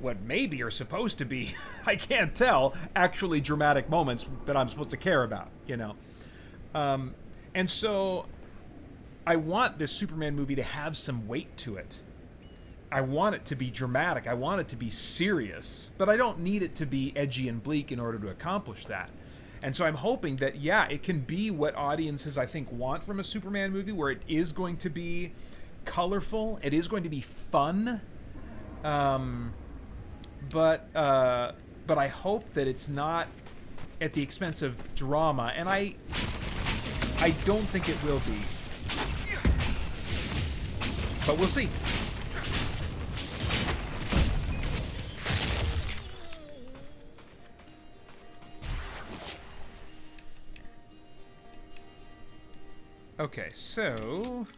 what maybe are supposed to be, I can't tell, actually dramatic moments that I'm supposed to care about, you know. And so I want this Superman movie to have some weight to it. I want it to be dramatic. I want it to be serious. But I don't need it to be edgy and bleak in order to accomplish that. And so I'm hoping that, yeah, it can be what audiences, I think, want from a Superman movie, where it is going to be colorful, it is going to be fun, but I hope that it's not at the expense of drama, and I don't think it will be. But we'll see. Okay, so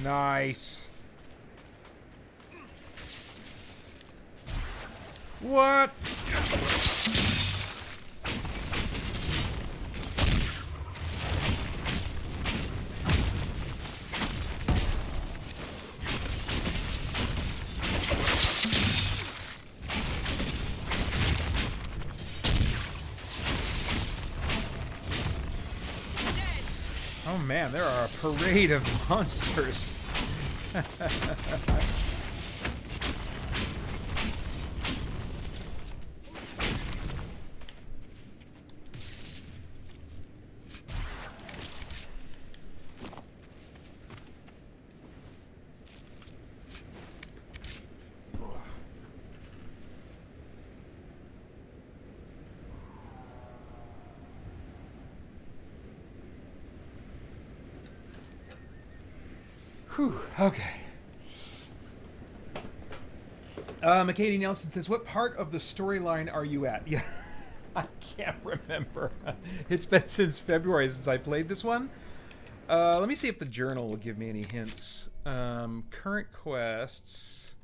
nice. What? Oh man, there are a parade of monsters. Whew, okay. McKady Nelson says, what part of the storyline are you at? Yeah, I can't remember. It's been since February since I played this one. Let me see if the journal will give me any hints. Current quests.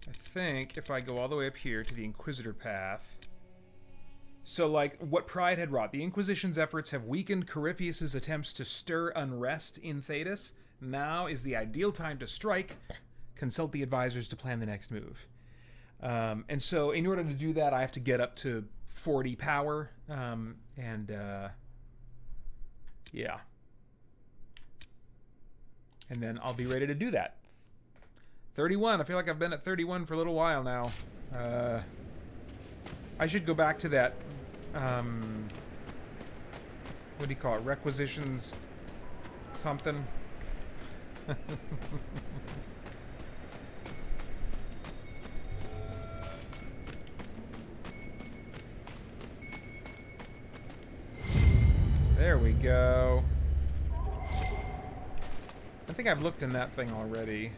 I think if I go all the way up here to the Inquisitor path. So, like, what Pride had wrought. The Inquisition's efforts have weakened Corypheus' attempts to stir unrest in Thedas. Now is the ideal time to strike. Consult the advisors to plan the next move. And so, in order to do that, I have to get up to 40 power. Yeah. And then I'll be ready to do that. 31. I feel like I've been at 31 for a little while now. I should go back to that. What do you call it? Requisitions something? There we go. I think I've looked in that thing already.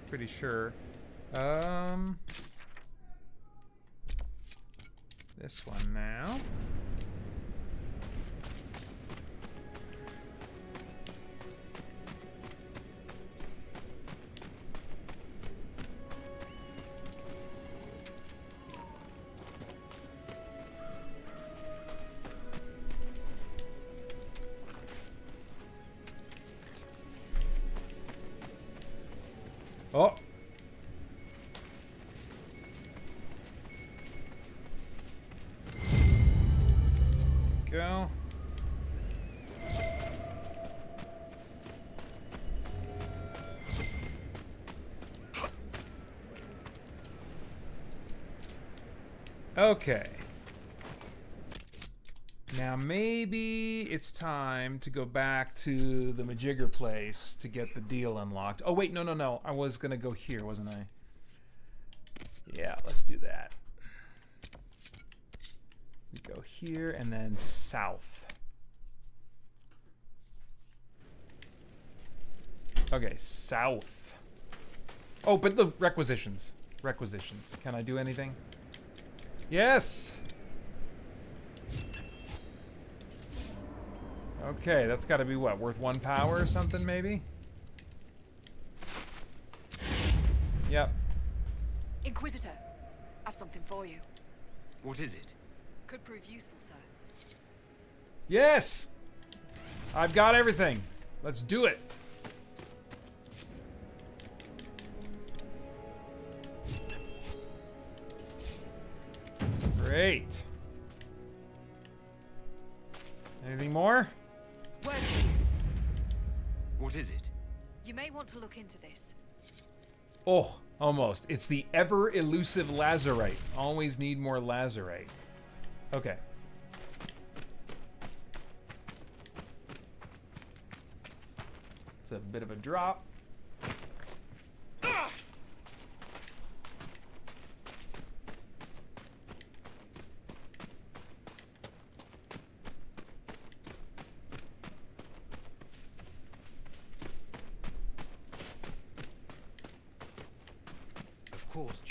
Pretty sure. This one now. Oh. Go. Okay. Now maybe it's time to go back to the Majigger place to get the deal unlocked. Oh wait, no. I was gonna go here, wasn't I? Yeah, let's do that. We go here and then south. Okay, south. Oh, but the requisitions. Requisitions. Can I do anything? Yes! Okay, that's got to be what? Worth 1 power or something, maybe? Yep. Inquisitor, I've something for you. What is it? Could prove useful, sir. Yes! I've got everything. Let's do it. Great. Anything more? Word. What is it? You may want to look into this. Oh, almost. It's the ever elusive lazarite. Always need more lazarite. Okay. It's a bit of a drop. Of course,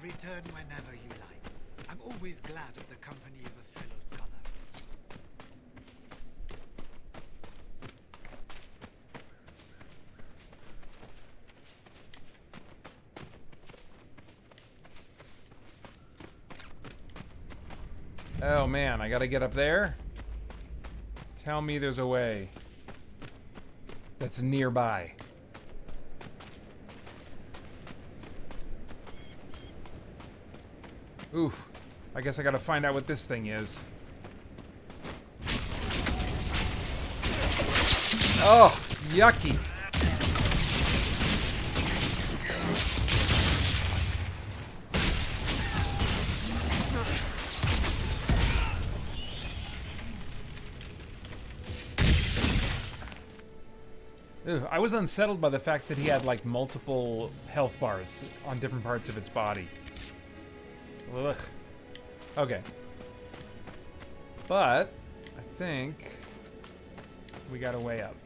return whenever you like. I'm always glad of the company of a fellow scholar. Oh man, I gotta get up there? Tell me there's a way that's nearby. Oof. I guess I gotta find out what this thing is. Oh, yucky. Ugh, I was unsettled by the fact that he had like multiple health bars on different parts of its body. Ugh. Okay. But I think we got a way up.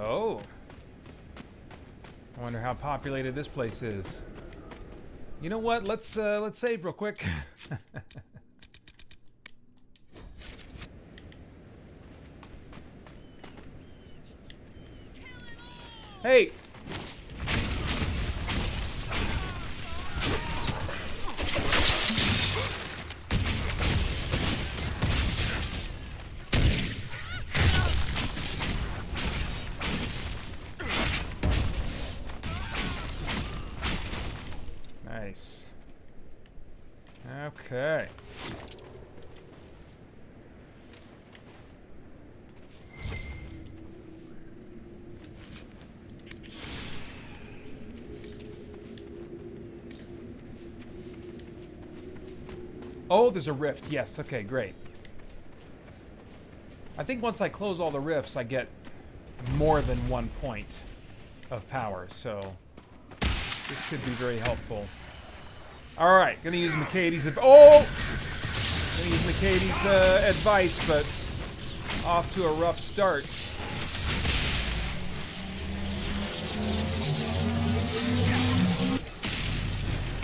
Oh. I wonder how populated this place is. You know what? Let's save real quick. Hey. Nice. Okay. Oh, there's a rift. Yes, okay, great. I think once I close all the rifts, I get more than 1 point of power, so this could be very helpful. Alright, gonna use McCady's gonna use McCady's advice, but off to a rough start.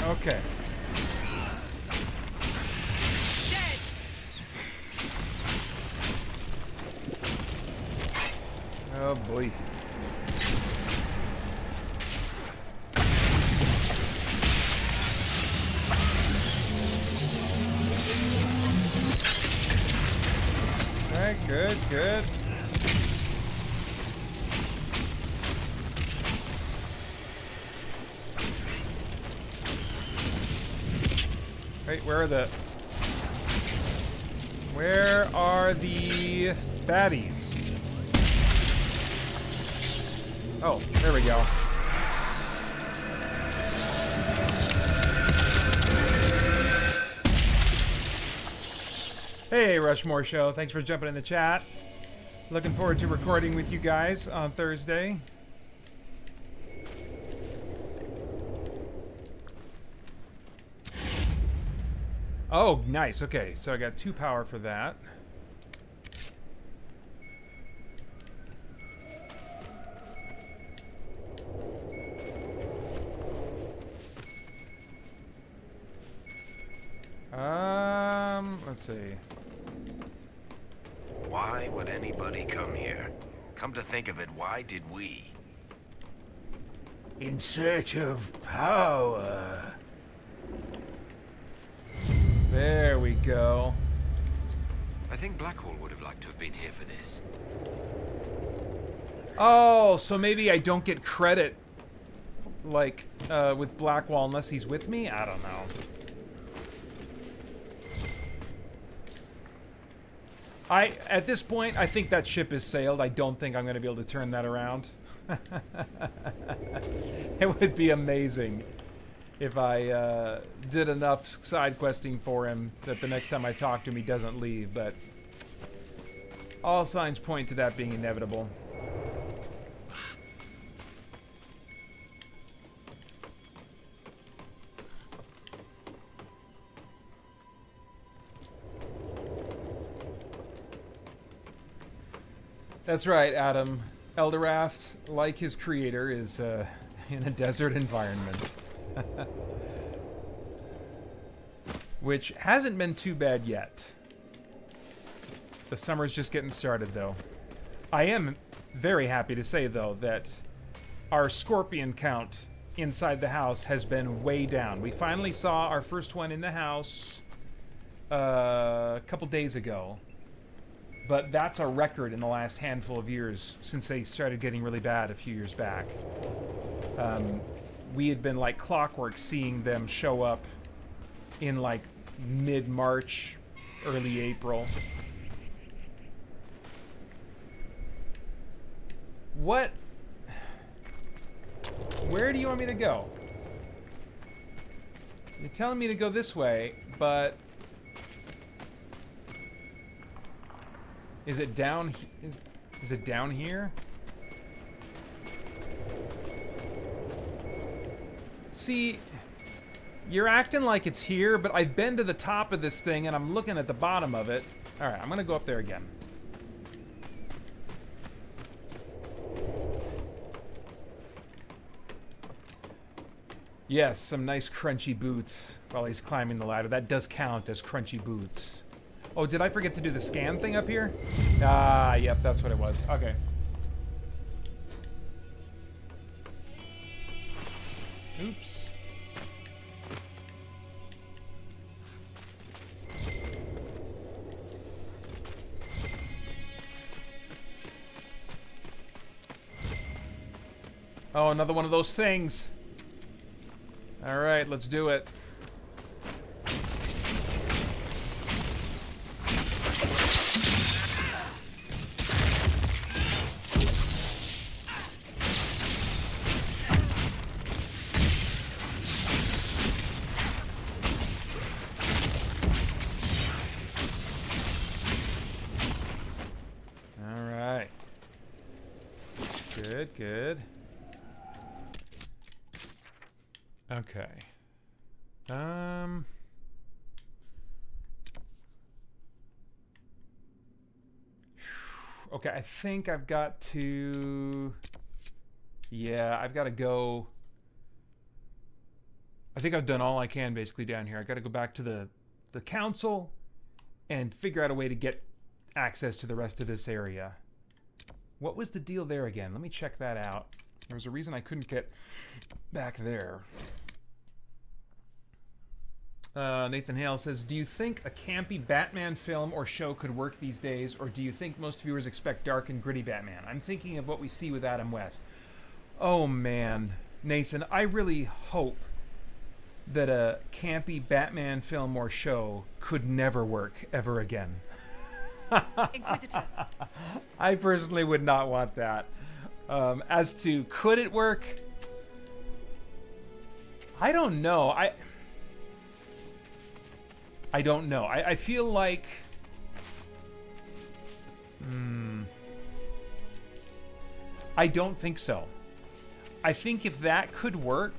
Okay. Oh boy. Alright, good, good. Wait, where are the baddies? Oh, there we go. Hey, Rushmore Show. Thanks for jumping in the chat. Looking forward to recording with you guys on Thursday. Oh, nice. Okay, so I got 2 power for that. Let's see. Why would anybody come here? Come to think of it, why did we? In search of power. There we go. I think Blackwall would have liked to have been here for this. Oh, so maybe I don't get credit, like, with Blackwall unless he's with me? I don't know. At this point, I think that ship is sailed. I don't think I'm going to be able to turn that around. It would be amazing if I did enough side questing for him that the next time I talk to him, he doesn't leave. But all signs point to that being inevitable. That's right, Adam. Elderast, like his creator, is in a desert environment. Which hasn't been too bad yet. The summer's just getting started, though. I am very happy to say, though, that our scorpion count inside the house has been way down. We finally saw our first one in the house a couple days ago. But that's a record in the last handful of years since they started getting really bad a few years back. We had been like clockwork seeing them show up in like mid-March, early April. What? Where do you want me to go? You're telling me to go this way, but... Is it down? Is it down here? See, you're acting like it's here, but I've been to the top of this thing and I'm looking at the bottom of it. All right, I'm gonna go up there again. Yes, some nice crunchy boots while he's climbing the ladder. That does count as crunchy boots. Oh, did I forget to do the scan thing up here? Ah, yep, that's what it was. Okay. Oops. Oh, another one of those things. All right, let's do it. All right. Good, good. Okay. Okay, I think I've got to... Yeah, I've got to go... I think I've done all I can basically down here. I got to go back to the council and figure out a way to get access to the rest of this area. What was the deal there again? Let me check that out. There was a reason I couldn't get back there. Nathan Hale says, do you think a campy Batman film or show could work these days, or do you think most viewers expect dark and gritty Batman? I'm thinking of what we see with Adam West. Oh man, Nathan, I really hope that a campy Batman film or show could never work ever again. Inquisitor. I personally would not want that. As to could it work? I don't know. I don't know. I feel like... I don't think so. I think if that could work,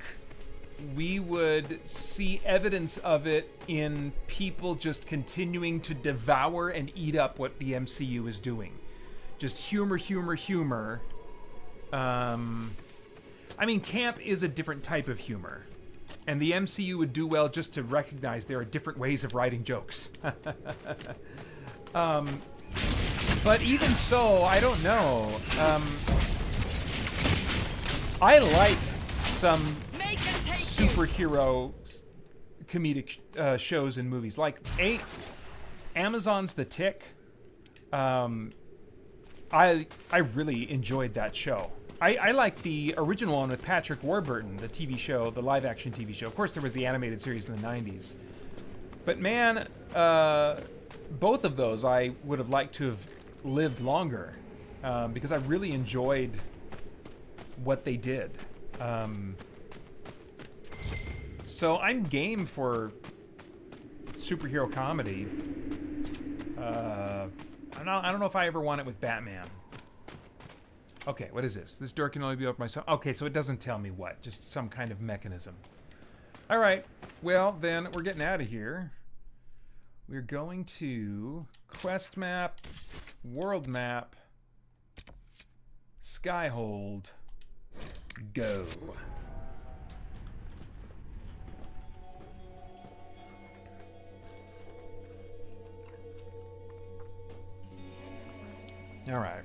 we would see evidence of it in people just continuing to devour and eat up what the MCU is doing. Just humor, humor, humor. I mean, camp is a different type of humor. And the MCU would do well just to recognize there are different ways of writing jokes. But even so, I don't know. I like some superhero comedic shows and movies. Like Amazon's The Tick. I really enjoyed that show. I like the original one with Patrick Warburton, the TV show, the live-action TV show. Of course, there was the animated series in the 90s. But man, both of those I would have liked to have lived longer because I really enjoyed what they did. So I'm game for superhero comedy. I don't know if I ever want it with Batman. Okay, what is this? This door can only be opened by some... Okay, so it doesn't tell me what. Just some kind of mechanism. All right. Well, then we're getting out of here. We're going to quest map, world map, Skyhold, go. All right.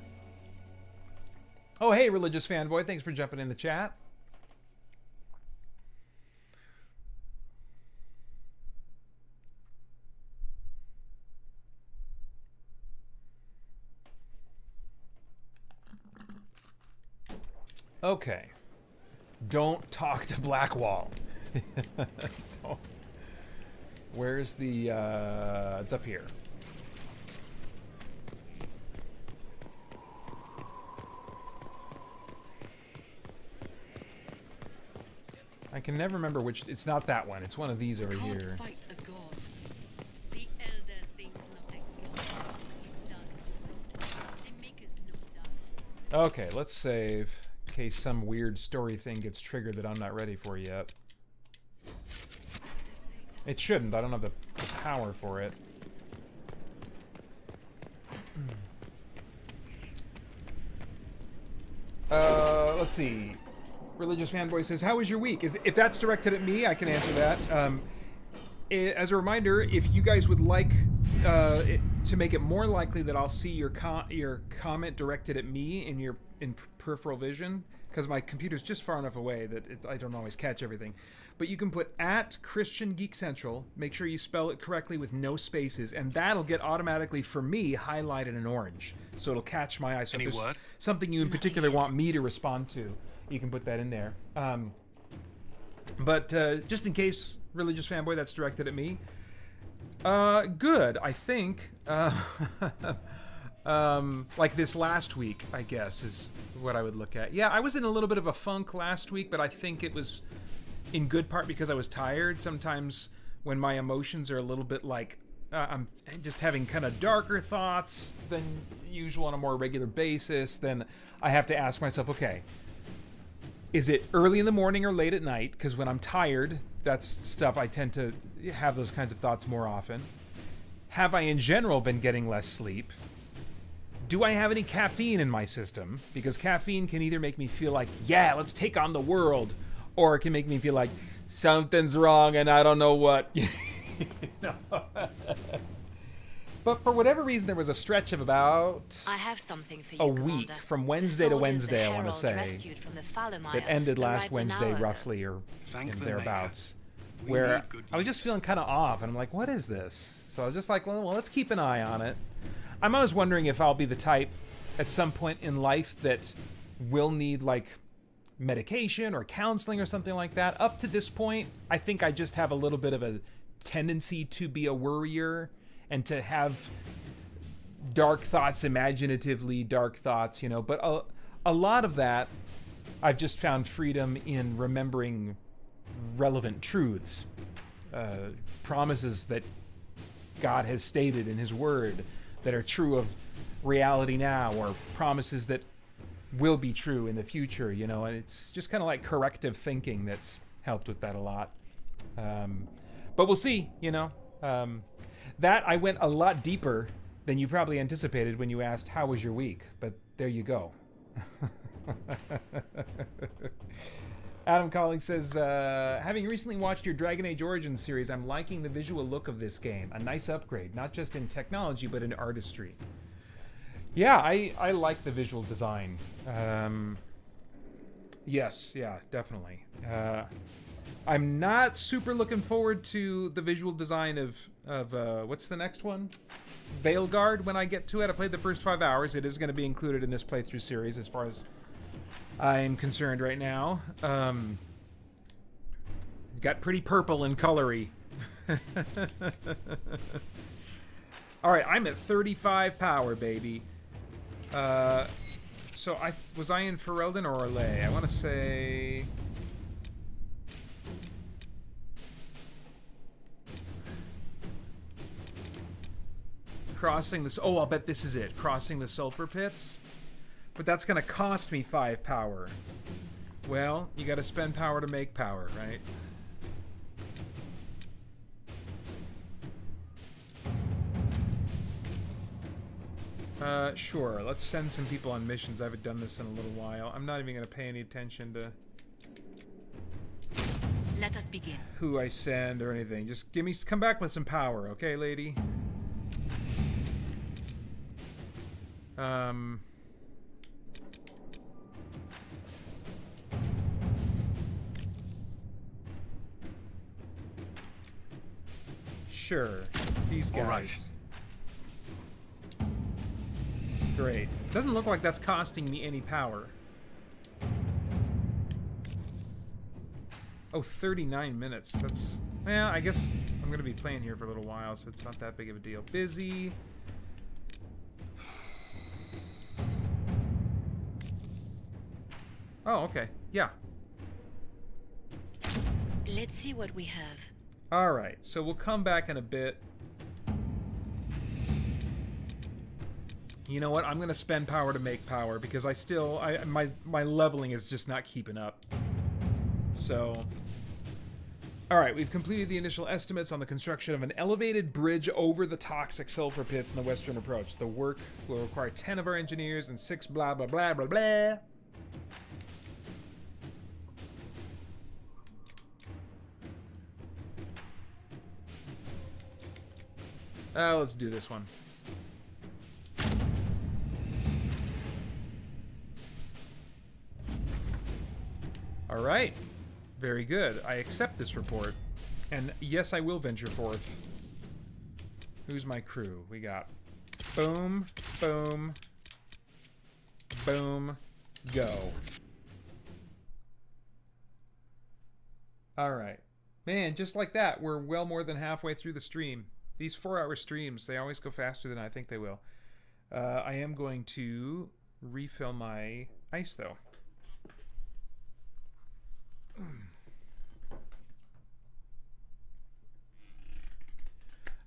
Oh, hey, Religious Fanboy. Thanks for jumping in the chat. Okay. Don't talk to Blackwall. Don't. Where's the... it's up here. I can never remember which... It's not that one. It's one of these over here. Fight a god. The elder thinks nothing. They make us no does. Okay, let's save in case some weird story thing gets triggered that I'm not ready for yet. It shouldn't. I don't have the power for it. Let's see. Religious Fanboy says, how was your week? If that's directed at me, I can answer that. As a reminder, if you guys would like to make it more likely that I'll see your comment directed at me in peripheral vision, because my computer's just far enough away that I don't always catch everything. But you can put at Christian Geek Central. Make sure you spell it correctly with no spaces, and that'll get automatically, for me, highlighted in orange. So it'll catch my eye. So if there's something you in particular want me to respond to, you can put that in there. But just in case, Religious Fanboy, that's directed at me. Good, I think. Like this last week, I guess, is what I would look at. Yeah, I was in a little bit of a funk last week, but I think it was in good part because I was tired. Sometimes when my emotions are a little bit like, I'm just having kind of darker thoughts than usual on a more regular basis, then I have to ask myself, okay, is it early in the morning or late at night? Because when I'm tired, that's stuff I tend to have those kinds of thoughts more often. Have I in general been getting less sleep? Do I have any caffeine in my system? Because caffeine can either make me feel like, yeah, let's take on the world, or it can make me feel like something's wrong and I don't know what. You know? But for whatever reason, there was a stretch of about I have something for you, a Commander. week from Wednesday to Wednesday, I want to say, that ended last Wednesday roughly, or thereabouts, where I was just feeling kind of off, and I'm like, what is this? So I was just like, well, let's keep an eye on it. I'm always wondering if I'll be the type at some point in life that will need like medication or counseling or something like that. Up to this point, I think I just have a little bit of a tendency to be a worrier and to have dark thoughts, imaginatively dark thoughts, you know. But a lot of that, I've just found freedom in remembering relevant truths, promises that God has stated in his word that are true of reality now, or promises that will be true in the future, you know. And it's just kind of like corrective thinking that's helped with that a lot. But we'll see, you know. That I went a lot deeper than you probably anticipated when you asked, how was your week? But there you go. Adam Calling says, having recently watched your Dragon Age Origins series, I'm liking the visual look of this game. A nice upgrade, not just in technology, but in artistry. Yeah, I like the visual design. Yes, yeah, definitely. I'm not super looking forward to the visual design of what's the next one? Veilguard, when I get to it. I played the first 5 hours. It is going to be included in this playthrough series as far as I'm concerned right now. Got pretty purple and colory. Alright, I'm at 35 power, baby. So was I in Ferelden or Orlais? I want to say... Crossing this... Oh, I'll bet this is it. Crossing the sulfur pits. But that's going to cost me 5 power. Well, you got to spend power to make power, right? Sure. Let's send some people on missions. I haven't done this in a little while. I'm not even going to pay any attention to... Let us begin. Who I send or anything. Just come back with some power, okay, lady? Sure. These guys. All right. Great. Doesn't look like that's costing me any power. Oh, 39 minutes. That's... Well, I guess I'm going to be playing here for a little while, so it's not that big of a deal. Busy. Oh, okay. Yeah. Let's see what we have. Alright, so we'll come back in a bit. You know what? I'm going to spend power to make power, because my leveling is just not keeping up. So... Alright, we've completed the initial estimates on the construction of an elevated bridge over the toxic sulfur pits in the western approach. The work will require 10 of our engineers and 6 blah blah blah blah blah. Let's do this one. All right. Very good. I accept this report. And yes, I will venture forth. Who's my crew? We got boom, boom, boom, go. All right. Man, just like that, we're well more than halfway through the stream. These 4-hour streams, they always go faster than I think they will. I am going to refill my ice, though.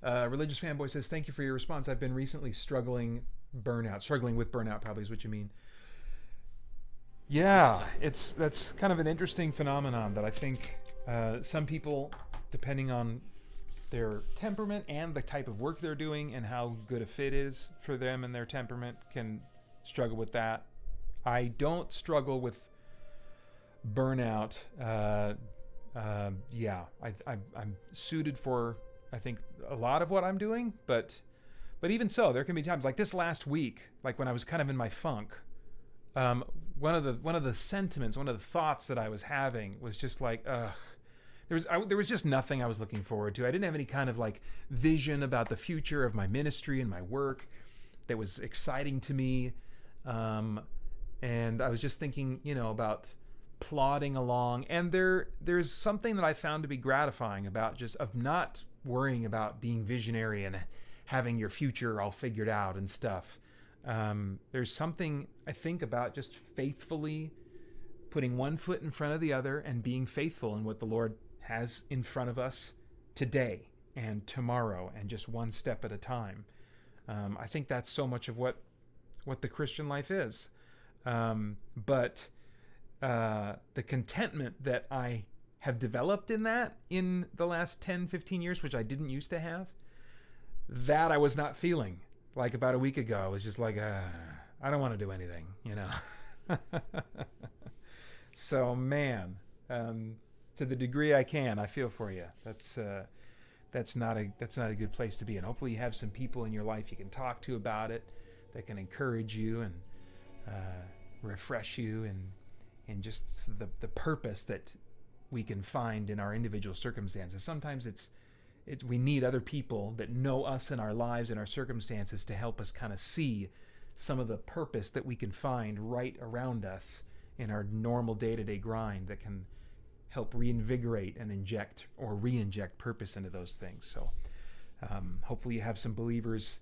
Religious Fanboy says, thank you for your response. I've been recently struggling with burnout probably is what you mean. Yeah, that's kind of an interesting phenomenon that I think some people, depending on their temperament and the type of work they're doing and how good a fit is for them and their temperament, can struggle with that. I don't struggle with burnout. Yeah, I'm suited for, I think, a lot of what I'm doing, but even so, there can be times like this last week, like when I was kind of in my funk. One of the sentiments, one of the thoughts that I was having was just like, ugh. There was just nothing I was looking forward to. I didn't have any kind of like vision about the future of my ministry and my work that was exciting to me. And I was just thinking, about plodding along. And there's something that I found to be gratifying about just of not worrying about being visionary and having your future all figured out and stuff. There's something I think about just faithfully putting one foot in front of the other and being faithful in what the Lord has in front of us today and tomorrow, and just one step at a time. I think that's so much of what the Christian life is. But the contentment that I have developed in that in the last 10, 15 years, which I didn't used to have, that I was not feeling. Like about a week ago, I was just like, I don't want to do anything, So, man, to the degree I can, I feel for you. That's not a good place to be. And hopefully you have some people in your life you can talk to about it, that can encourage you and refresh you, and just the purpose that we can find in our individual circumstances. Sometimes we need other people that know us and our lives and our circumstances to help us kind of see some of the purpose that we can find right around us in our normal day-to-day grind, that can help reinvigorate and inject or re-inject purpose into those things. So hopefully you have some believers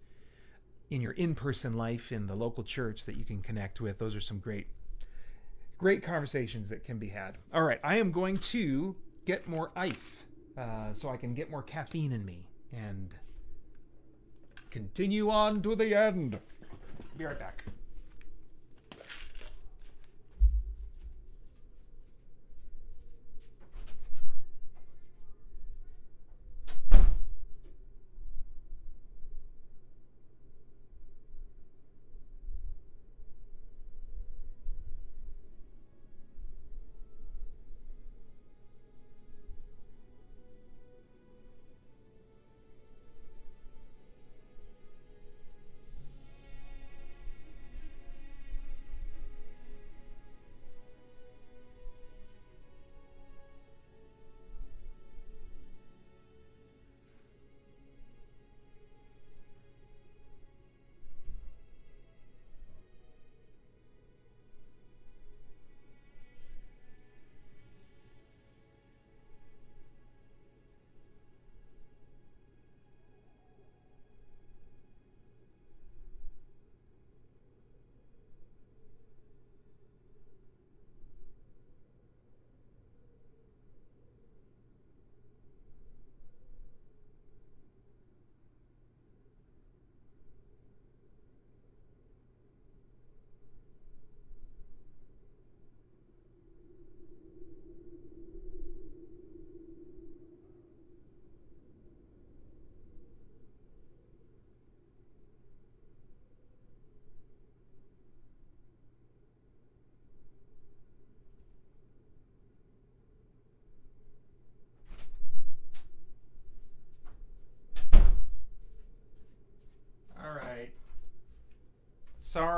in your in-person life in the local church that you can connect with. Those are some great conversations that can be had. All right, I am going to get more ice so I can get more caffeine in me and continue on to the end. Be right back.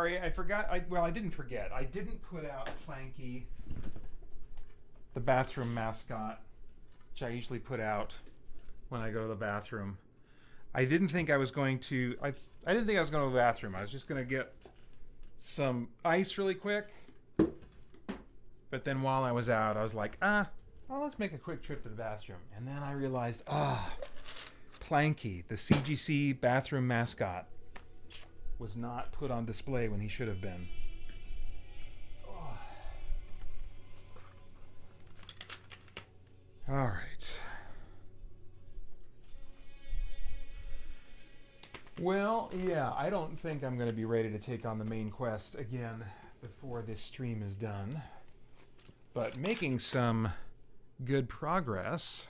sorry. I forgot. Well, I didn't forget. I didn't put out Clanky, the bathroom mascot, which I usually put out when I go to the bathroom. I didn't think I was going to. I didn't think I was going to the bathroom. I was just going to get some ice really quick. But then while I was out, I was like, well, let's make a quick trip to the bathroom. And then I realized, Planky, the CGC bathroom mascot, was not put on display when he should have been. All right. Well, yeah, I don't think I'm going to be ready to take on the main quest again before this stream is done. But making some good progress.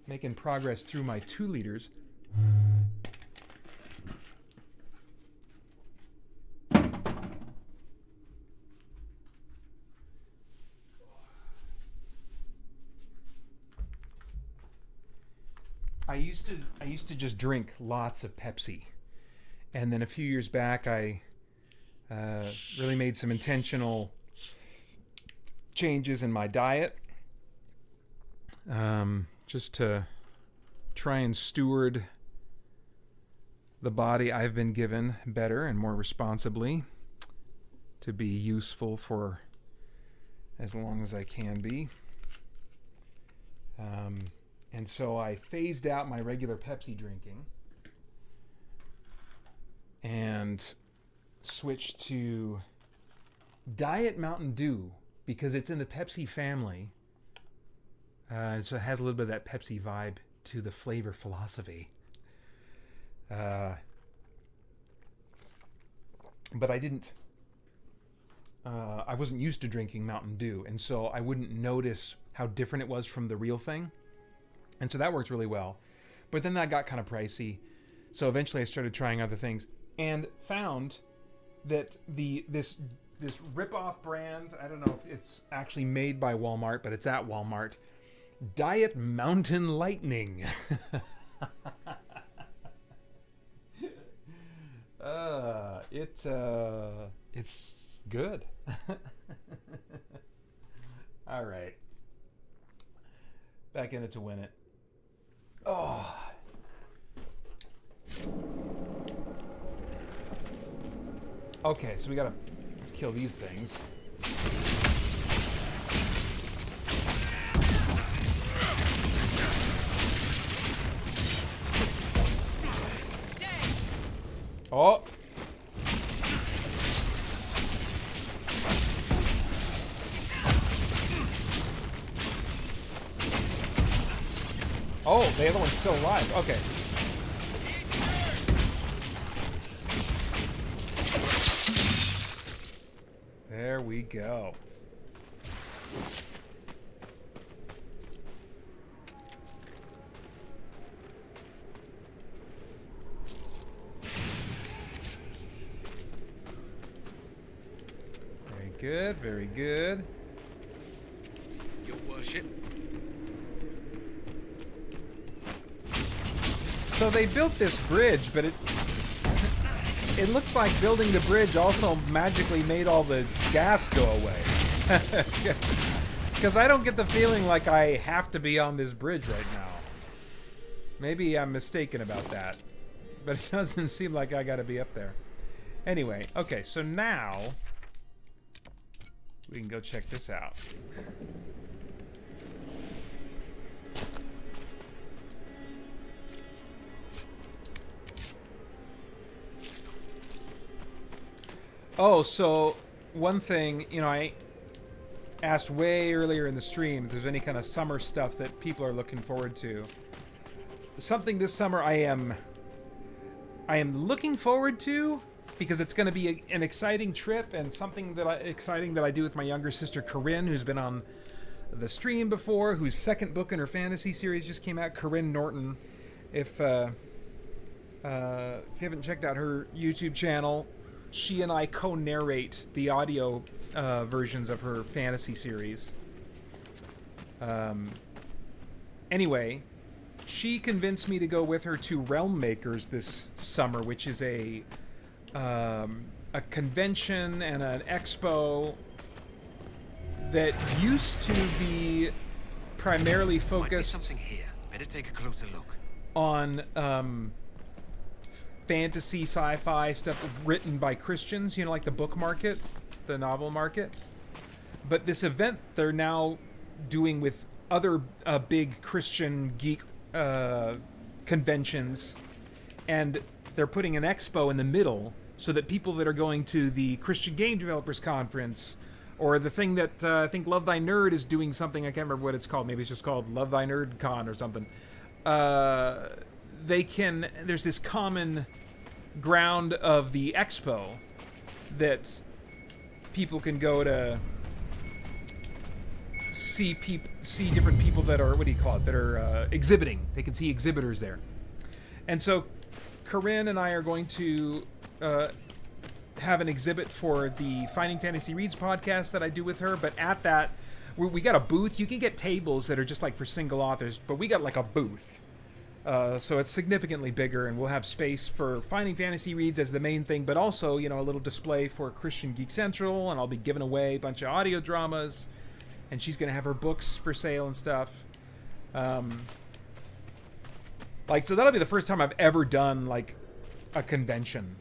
Making progress through my 2 liters. I used to just drink lots of Pepsi. And then a few years back I really made some intentional changes in my diet, just to try and steward the body I've been given better and more responsibly, to be useful for as long as I can be. And so I phased out my regular Pepsi drinking and switched to Diet Mountain Dew because it's in the Pepsi family. So it has a little bit of that Pepsi vibe to the flavor philosophy. But I didn't. I wasn't used to drinking Mountain Dew, and so I wouldn't notice how different it was from the real thing. And so that worked really well. But then that got kind of pricey. So eventually I started trying other things and found that this rip-off brand, I don't know if it's actually made by Walmart, but it's at Walmart, Diet Mountain Lightning. It's good. All right. Back in it to win it. Oh. Okay, so let's kill these things. Oh. Oh, the other one's still alive. Okay. There we go. Very good, very good. Your worship. So they built this bridge, but it looks like building the bridge also magically made all the gas go away. Because I don't get the feeling like I have to be on this bridge right now. Maybe I'm mistaken about that. But it doesn't seem like I gotta be up there. Anyway, okay, so now we can go check this out. Oh, so one thing, I asked way earlier in the stream if there's any kind of summer stuff that people are looking forward to. Something this summer I am looking forward to because it's going to be an exciting trip and something exciting that I do with my younger sister Corinne, who's been on the stream before, whose second book in her fantasy series just came out, Corinne Norton. If you haven't checked out her YouTube channel, she and I co-narrate the audio versions of her fantasy series. Anyway, she convinced me to go with her to Realm Makers this summer, which is a convention and an expo that used to be primarily focused Might be something here. Better take a closer look. on fantasy, sci-fi stuff written by Christians, you know, like the book market, the novel market. But this event they're now doing with other big Christian geek conventions, and they're putting an expo in the middle so that people that are going to the Christian Game Developers Conference, or the thing that I think Love Thy Nerd is doing something, I can't remember what it's called, maybe it's just called Love Thy Nerd Con or something, there's this common ground of the expo that people can go to see different people that are, what do you call it, that are exhibiting. They can see exhibitors there. And so Corinne and I are going to have an exhibit for the Finding Fantasy Reads podcast that I do with her, but at that, we got a booth. You can get tables that are just like for single authors, but we got like a booth. So it's significantly bigger, and we'll have space for Finding Fantasy Reads as the main thing, but also, you know, a little display for Christian Geek Central, and I'll be giving away a bunch of audio dramas, and she's going to have her books for sale and stuff. So that'll be the first time I've ever done, like, a convention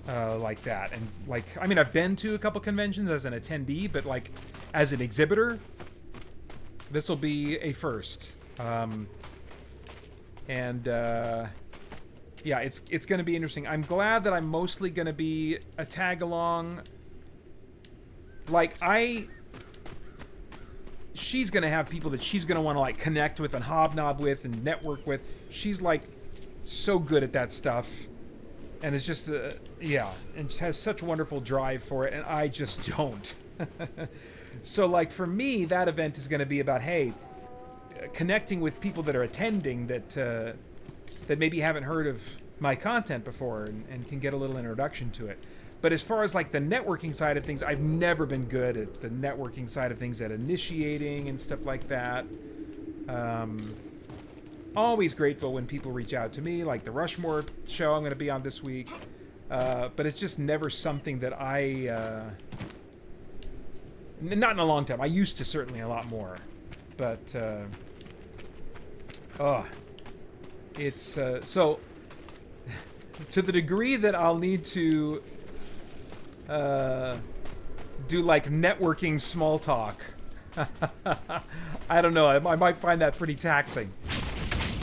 like that. And, like, I mean, I've been to a couple conventions as an attendee, but, like, as an exhibitor, this will be a first. Yeah, it's going to be interesting. I'm glad that I'm mostly going to be a tag-along. Like, she's going to have people that she's going to want to, like, connect with and hobnob with and network with. She's, like, so good at that stuff. And it's just, yeah, and she has such wonderful drive for it, and I just don't. So, like, for me, that event is going to be about, hey, connecting with people that are attending that maybe haven't heard of my content before and can get a little introduction to it. But as far as, like, the networking side of things, I've never been good at the networking side of things, at initiating and stuff like that. Always grateful when people reach out to me, like the Rushmore show I'm going to be on this week. But it's just never something that not in a long time. I used to, certainly a lot more. But, it's, so, to the degree that I'll need to do, like, networking small talk, I don't know, I might find that pretty taxing.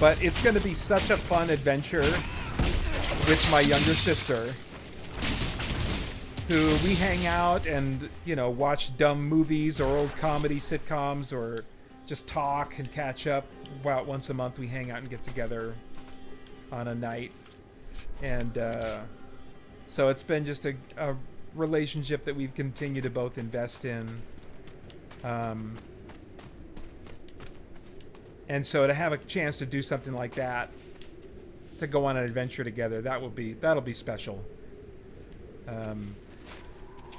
But it's going to be such a fun adventure with my younger sister, who we hang out and, you know, watch dumb movies or old comedy sitcoms, or just talk and catch up. About once a month we hang out and get together on a night. And so it's been just a relationship that we've continued to both invest in. And so to have a chance to do something like that, to go on an adventure together, that'll be special.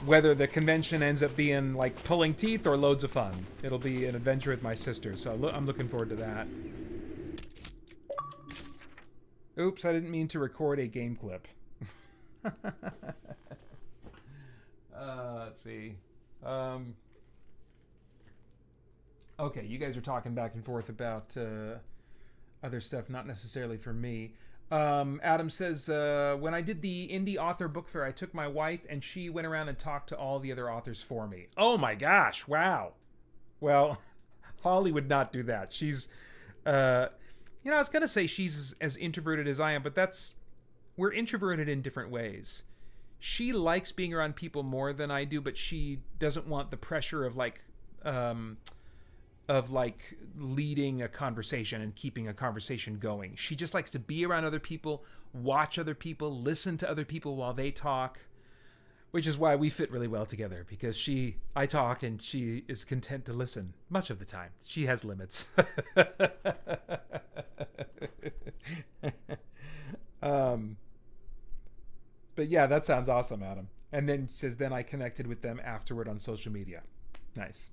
Whether the convention ends up being like pulling teeth or loads of fun, it'll be an adventure with my sister. So I'm looking forward to that. Oops, I didn't mean to record a game clip. Let's see. Okay, you guys are talking back and forth about other stuff, not necessarily for me. Adam says, when I did the indie author book fair, I took my wife and she went around and talked to all the other authors for me. Oh my gosh, wow. Well, Holly would not do that. She's, I was going to say she's as introverted as I am, but we're introverted in different ways. She likes being around people more than I do, but she doesn't want the pressure of leading a conversation and keeping a conversation going. She just likes to be around other people, watch other people, listen to other people while they talk, which is why we fit really well together, because I talk and she is content to listen much of the time. She has limits. But yeah, that sounds awesome, Adam. And then says, then I connected with them afterward on social media. Nice.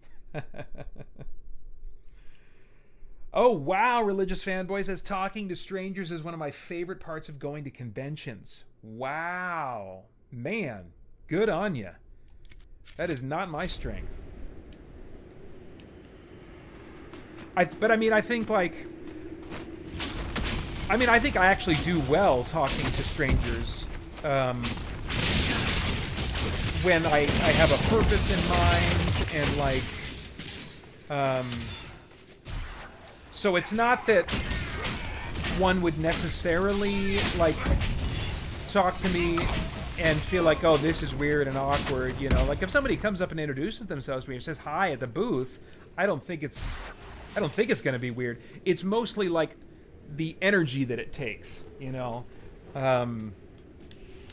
Oh, wow, Religious Fanboy says talking to strangers is one of my favorite parts of going to conventions. Wow. Man, good on ya. That is not my strength. I think I actually do well talking to strangers when I have a purpose in mind and like so it's not that one would necessarily like talk to me and feel like, oh, this is weird and awkward, you know. Like if somebody comes up and introduces themselves to me and says hi at the booth, I don't think it's going to be weird. It's mostly like the energy that it takes, you know.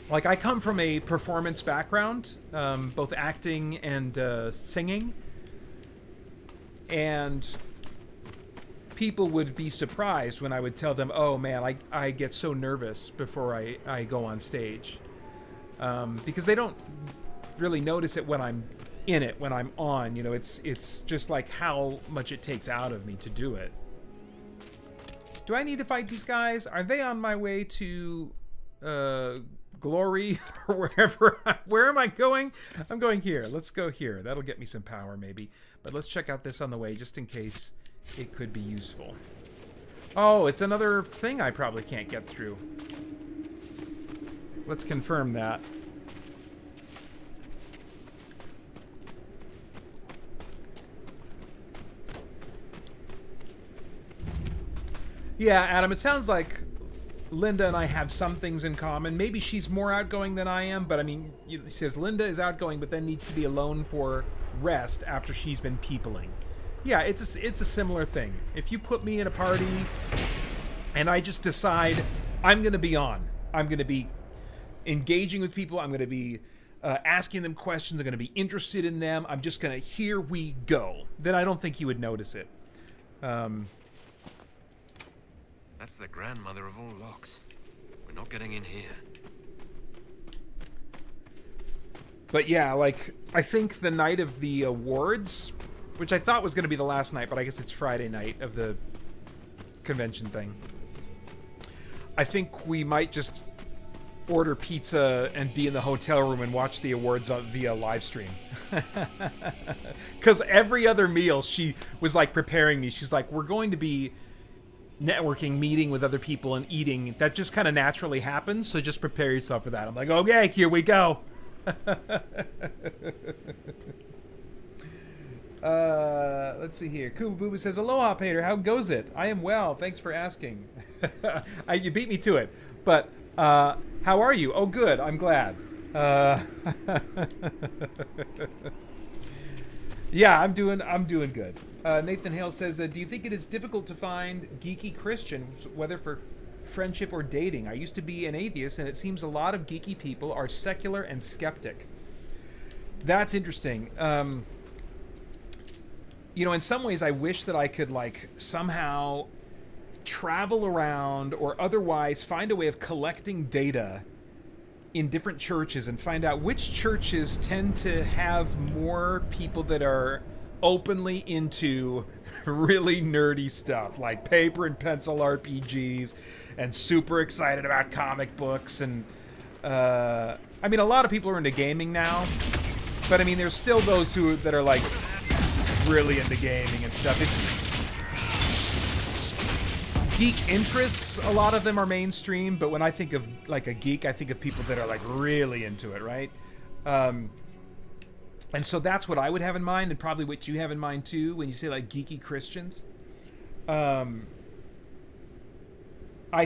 Like I come from a performance background, both acting and singing, and people would be surprised when I would tell them, oh man, I get so nervous before I go on stage, because they don't really notice it when I'm in it, when I'm on, you know. It's just like how much it takes out of me to do it. Do I need to fight these guys? Are they on my way to glory or wherever? Where am I going? I'm going here. Let's go here. That'll get me some power maybe. But let's check out this on the way just in case it could be useful. Oh, it's another thing I probably can't get through. Let's confirm that. Yeah, Adam, it sounds like Linda and I have some things in common. Maybe she's more outgoing than I am, but I mean, it says Linda is outgoing but then needs to be alone for rest after she's been peopling. Yeah, it's a similar thing. If you put me in a party and I just decide I'm going to be on, I'm going to be engaging with people, I'm going to be asking them questions, I'm going to be interested in them, I'm just going to, here we go, then I don't think you would notice it. That's the grandmother of all locks. We're not getting in here. But yeah, like, I think the night of the awards, which I thought was going to be the last night, but I guess it's Friday night of the convention thing. I think we might just order pizza and be in the hotel room and watch the awards via live stream. Because every other meal, she was like preparing me. She's like, we're going to be networking, meeting with other people and eating. That just kind of naturally happens, so just prepare yourself for that. I'm like, okay, here we go. Let's see here. Kuba Booba says, aloha, Pater, how goes it? I am well, thanks for asking. You beat me to it. But how are you? Oh, good, I'm glad. Yeah, I'm doing good. Nathan Hale says, do you think it is difficult to find geeky Christians, whether for friendship or dating? I used to be an atheist, and it seems a lot of geeky people are secular and skeptic. That's interesting. You know, in some ways, I wish that I could, like, somehow travel around or otherwise find a way of collecting data in different churches and find out which churches tend to have more people that are openly into really nerdy stuff like paper and pencil RPGs and super excited about comic books. And I mean, a lot of people are into gaming now, but I mean, there's still those that are like really into gaming and stuff. It's geek interests, a lot of them are mainstream, but when I think of like a geek, I think of people that are like really into it, right? And so that's what I would have in mind, and probably what you have in mind too when you say like geeky Christians. I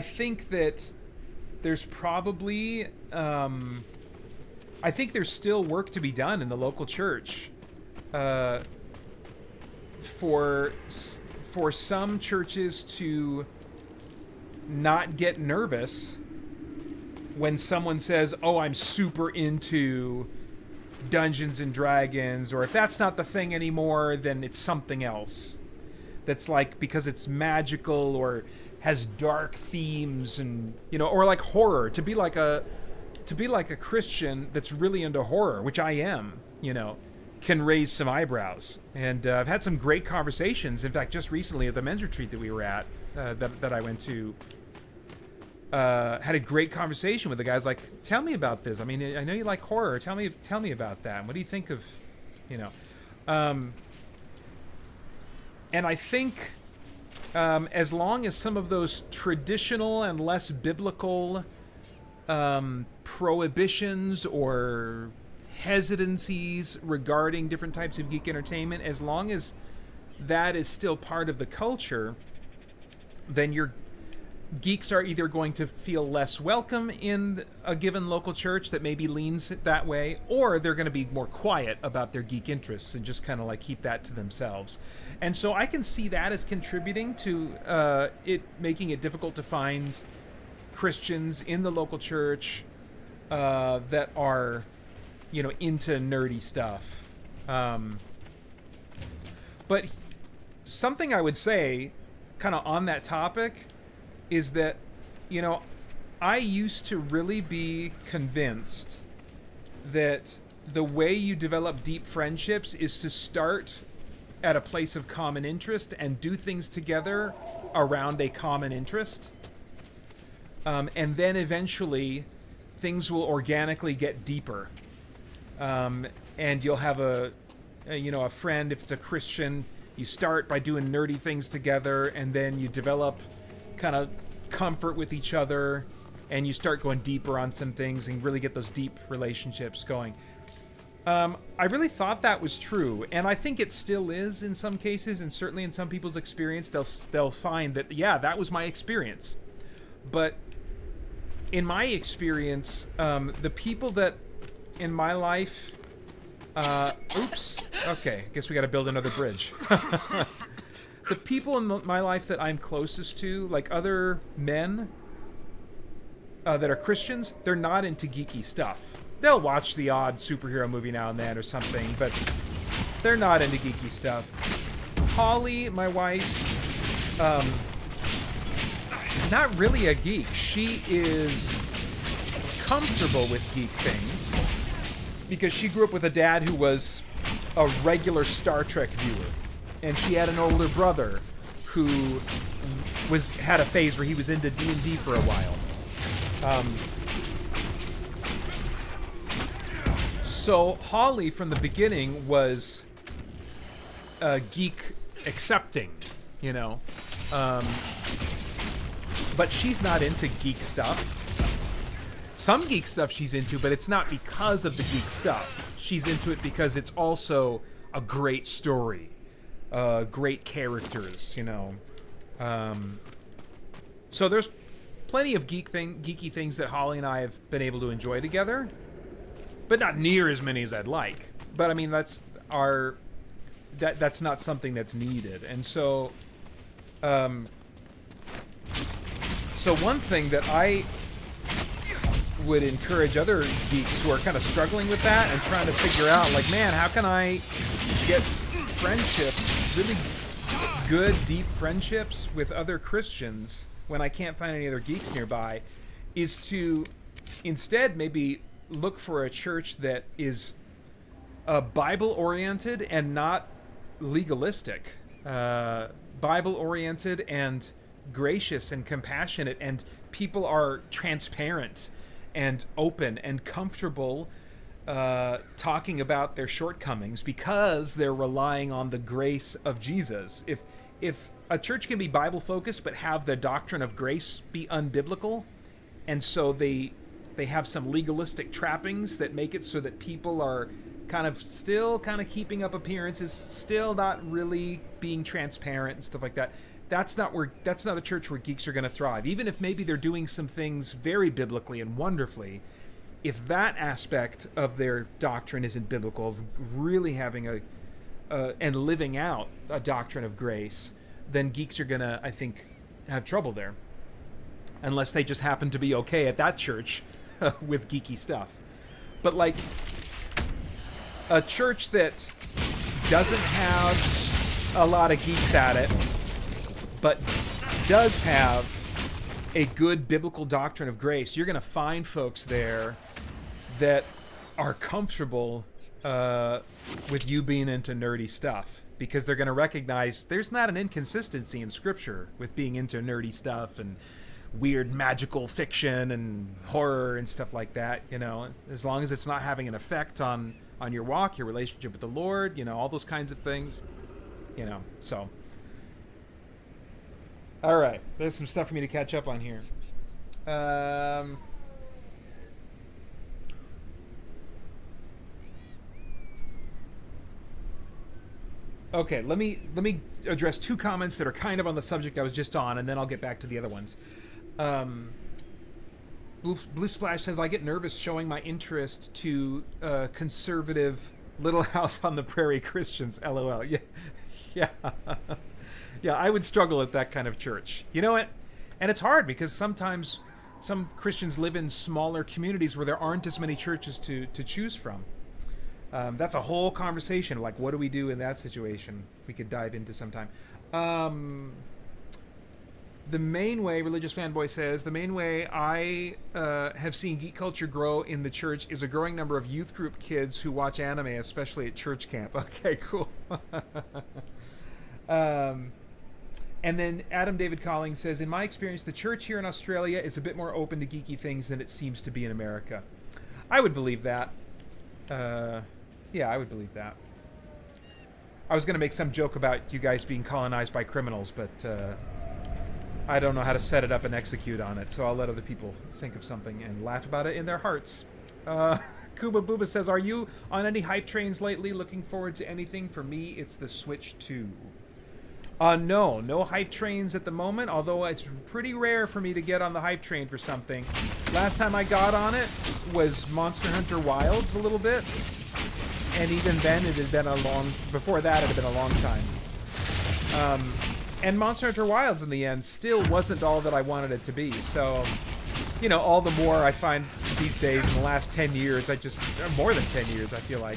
think that there's probably I think there's still work to be done in the local church for some churches to not get nervous when someone says, oh, I'm super into Dungeons and Dragons, or if that's not the thing anymore, then it's something else that's like, because it's magical or has dark themes, and you know, or like horror. To be like a Christian that's really into horror, which I am, you know, can raise some eyebrows. And I've had some great conversations. In fact, just recently at the men's retreat that we were at, that I went to, had a great conversation with the guys. Like, tell me about this. I mean, I know you like horror. Tell me about that. What do you think of, you know? And I think as long as some of those traditional and less biblical prohibitions or hesitancies regarding different types of geek entertainment, as long as that is still part of the culture, then your geeks are either going to feel less welcome in a given local church that maybe leans that way, or they're going to be more quiet about their geek interests and just kind of like keep that to themselves. And so I can see that as contributing to it making it difficult to find Christians in the local church that are, you know, into nerdy stuff. But something I would say kind of on that topic is that, you know, I used to really be convinced that the way you develop deep friendships is to start at a place of common interest and do things together around a common interest. And then eventually things will organically get deeper. And you'll have a friend, if it's a Christian, you start by doing nerdy things together, and then you develop kind of comfort with each other, and you start going deeper on some things and really get those deep relationships going. I really thought that was true, and I think it still is in some cases, and certainly in some people's experience, they'll find that, yeah, that was my experience. But in my experience, the people that in my life, oops, okay, I guess we got to build another bridge. The people in my life that I'm closest to, like other men that are Christians, they're not into geeky stuff. They'll watch the odd superhero movie now and then or something, but they're not into geeky stuff. Holly, my wife, not really a geek. She is comfortable with geek things because she grew up with a dad who was a regular Star Trek viewer. And she had an older brother who had a phase where he was into D&D for a while. So Holly, from the beginning, was geek accepting, you know. But she's not into geek stuff. Some geek stuff she's into, but it's not because of the geek stuff. She's into it because it's also a great story. Great characters, you know. So there's plenty of geeky things that Holly and I have been able to enjoy together, but not near as many as I'd like. But I mean, that's not something that's needed. And so, so one thing that I would encourage other geeks who are kind of struggling with that and trying to figure out, like, man, how can I get friendships, really good, deep friendships with other Christians when I can't find any other geeks nearby, is to instead maybe look for a church that is Bible-oriented and not legalistic. Bible-oriented and gracious and compassionate, and people are transparent and open and comfortable talking about their shortcomings because they're relying on the grace of Jesus. If a church can be Bible focused but have the doctrine of grace be unbiblical, and so they have some legalistic trappings that make it so that people are still keeping up appearances, still not really being transparent and stuff like that, that's not a church where geeks are going to thrive. Even if maybe they're doing some things very biblically and wonderfully, if that aspect of their doctrine isn't biblical, of really having and living out a doctrine of grace, then geeks are gonna, I think, have trouble there, unless they just happen to be okay at that church with geeky stuff. But like a church that doesn't have a lot of geeks at it, but does have a good biblical doctrine of grace, you're going to find folks there that are comfortable with you being into nerdy stuff, because they're going to recognize there's not an inconsistency in Scripture with being into nerdy stuff and weird magical fiction and horror and stuff like that. You know, as long as it's not having an effect on your walk, your relationship with the Lord, you know, all those kinds of things. You know, so. All right, there's some stuff for me to catch up on here. Okay, let me address two comments that are kind of on the subject I was just on, and then I'll get back to the other ones. Blue Splash says, I get nervous showing my interest to conservative Little House on the Prairie Christians. LOL. Yeah, yeah, yeah. I would struggle at that kind of church. You know what? And it's hard because sometimes some Christians live in smaller communities where there aren't as many churches to choose from. That's a whole conversation. Like, what do we do in that situation? We could dive into sometime. The main way, Religious Fanboy says, the main way I have seen geek culture grow in the church is a growing number of youth group kids who watch anime, especially at church camp. Okay, cool. And then Adam David Collings says, in my experience, the church here in Australia is a bit more open to geeky things than it seems to be in America. I would believe that. Yeah, I would believe that. I was going to make some joke about you guys being colonized by criminals, but I don't know how to set it up and execute on it, so I'll let other people think of something and laugh about it in their hearts. Kuba Booba says, are you on any hype trains lately? Looking forward to anything? For me, it's the Switch 2. No hype trains at the moment, although it's pretty rare for me to get on the hype train for something. Last time I got on it was Monster Hunter Wilds a little bit. And even then, it had been before that, it had been a long time. And Monster Hunter Wilds, in the end, still wasn't all that I wanted it to be. So, you know, all the more I find these days, in the last 10 years, more than 10 years, I feel like,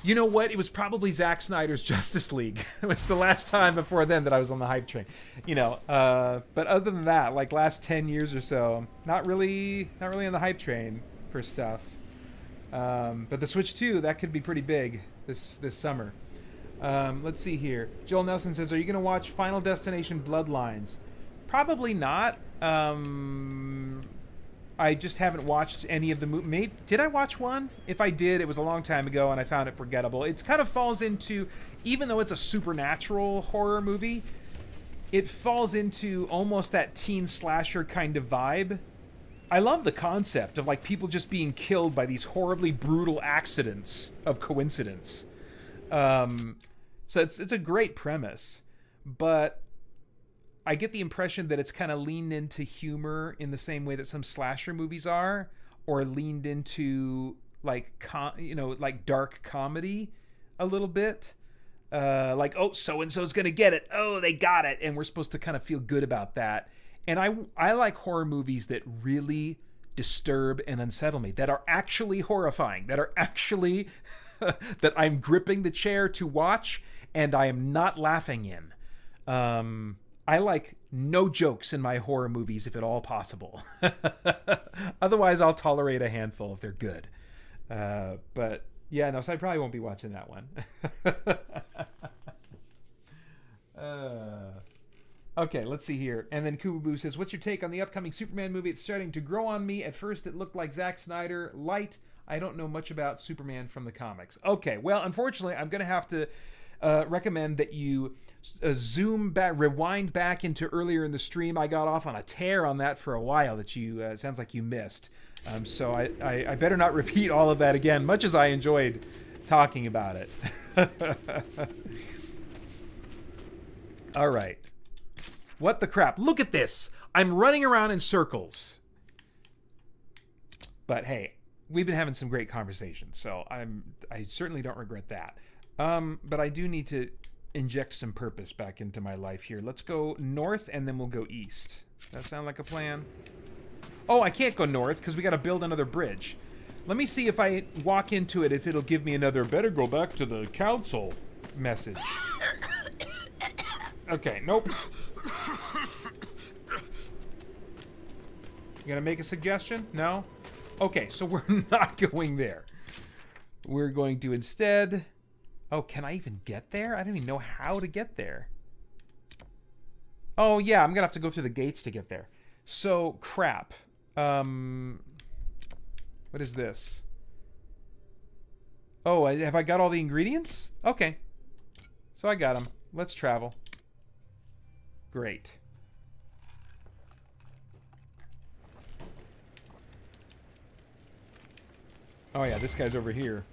you know what? It was probably Zack Snyder's Justice League. It was the last time before then that I was on the hype train. You know, but other than that, like last 10 years or so, not really on the hype train for stuff. But the Switch 2, that could be pretty big this summer. Let's see here. Joel Nelson says, are you going to watch Final Destination Bloodlines? Probably not. I just haven't watched any of the movies. Did I watch one? If I did, it was a long time ago, and I found it forgettable. It kind of falls into, even though it's a supernatural horror movie, it falls into almost that teen slasher kind of vibe. I love the concept of like people just being killed by these horribly brutal accidents of coincidence. So it's a great premise, but I get the impression that it's kind of leaned into humor in the same way that some slasher movies are, or leaned into like like dark comedy a little bit. Like, oh, so and so's gonna get it. Oh, they got it, and we're supposed to kind of feel good about that. And I like horror movies that really disturb and unsettle me, that are actually horrifying, that are actually that I'm gripping the chair to watch and I am not laughing in. I like no jokes in my horror movies if at all possible. Otherwise, I'll tolerate a handful if they're good. But yeah, no, so I probably won't be watching that one. Okay, let's see here. And then Kubaboo says, what's your take on the upcoming Superman movie? It's starting to grow on me. At first, it looked like Zack Snyder light. I don't know much about Superman from the comics. Okay, well, unfortunately, I'm going to have to recommend that you rewind back into earlier in the stream. I got off on a tear on that for a while that you sounds like you missed. So I better not repeat all of that again, much as I enjoyed talking about it. All right. What the crap? Look at this. I'm running around in circles. But hey, we've been having some great conversations, so I certainly don't regret that. But I do need to inject some purpose back into my life here. Let's go north and then we'll go east. That sound like a plan? Oh, I can't go north because we got to build another bridge. Let me see if I walk into it, if it'll give me another better go back to the council message. Okay, nope. You gonna make a suggestion? No? Okay, so we're not going there. We're going to instead... Oh, can I even get there? I don't even know how to get there. Oh, yeah, I'm going to have to go through the gates to get there. So, crap. What is this? Oh, have I got all the ingredients? Okay. So I got them. Let's travel. Great. Oh yeah, this guy's over here.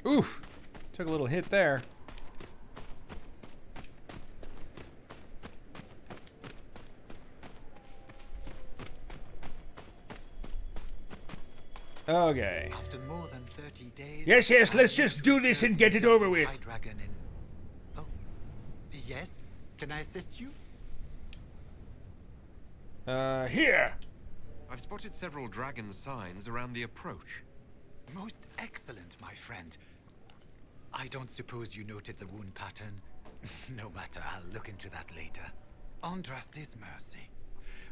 Oof! Took a little hit there. Okay. After more than 30 days... Yes, let's just do this and get it over with. Dragon in... Oh. Yes? Can I assist you? Here. I've spotted several dragon signs around the approach. Most excellent, my friend. I don't suppose you noted the wound pattern. No matter, I'll look into that later. Andraste's mercy.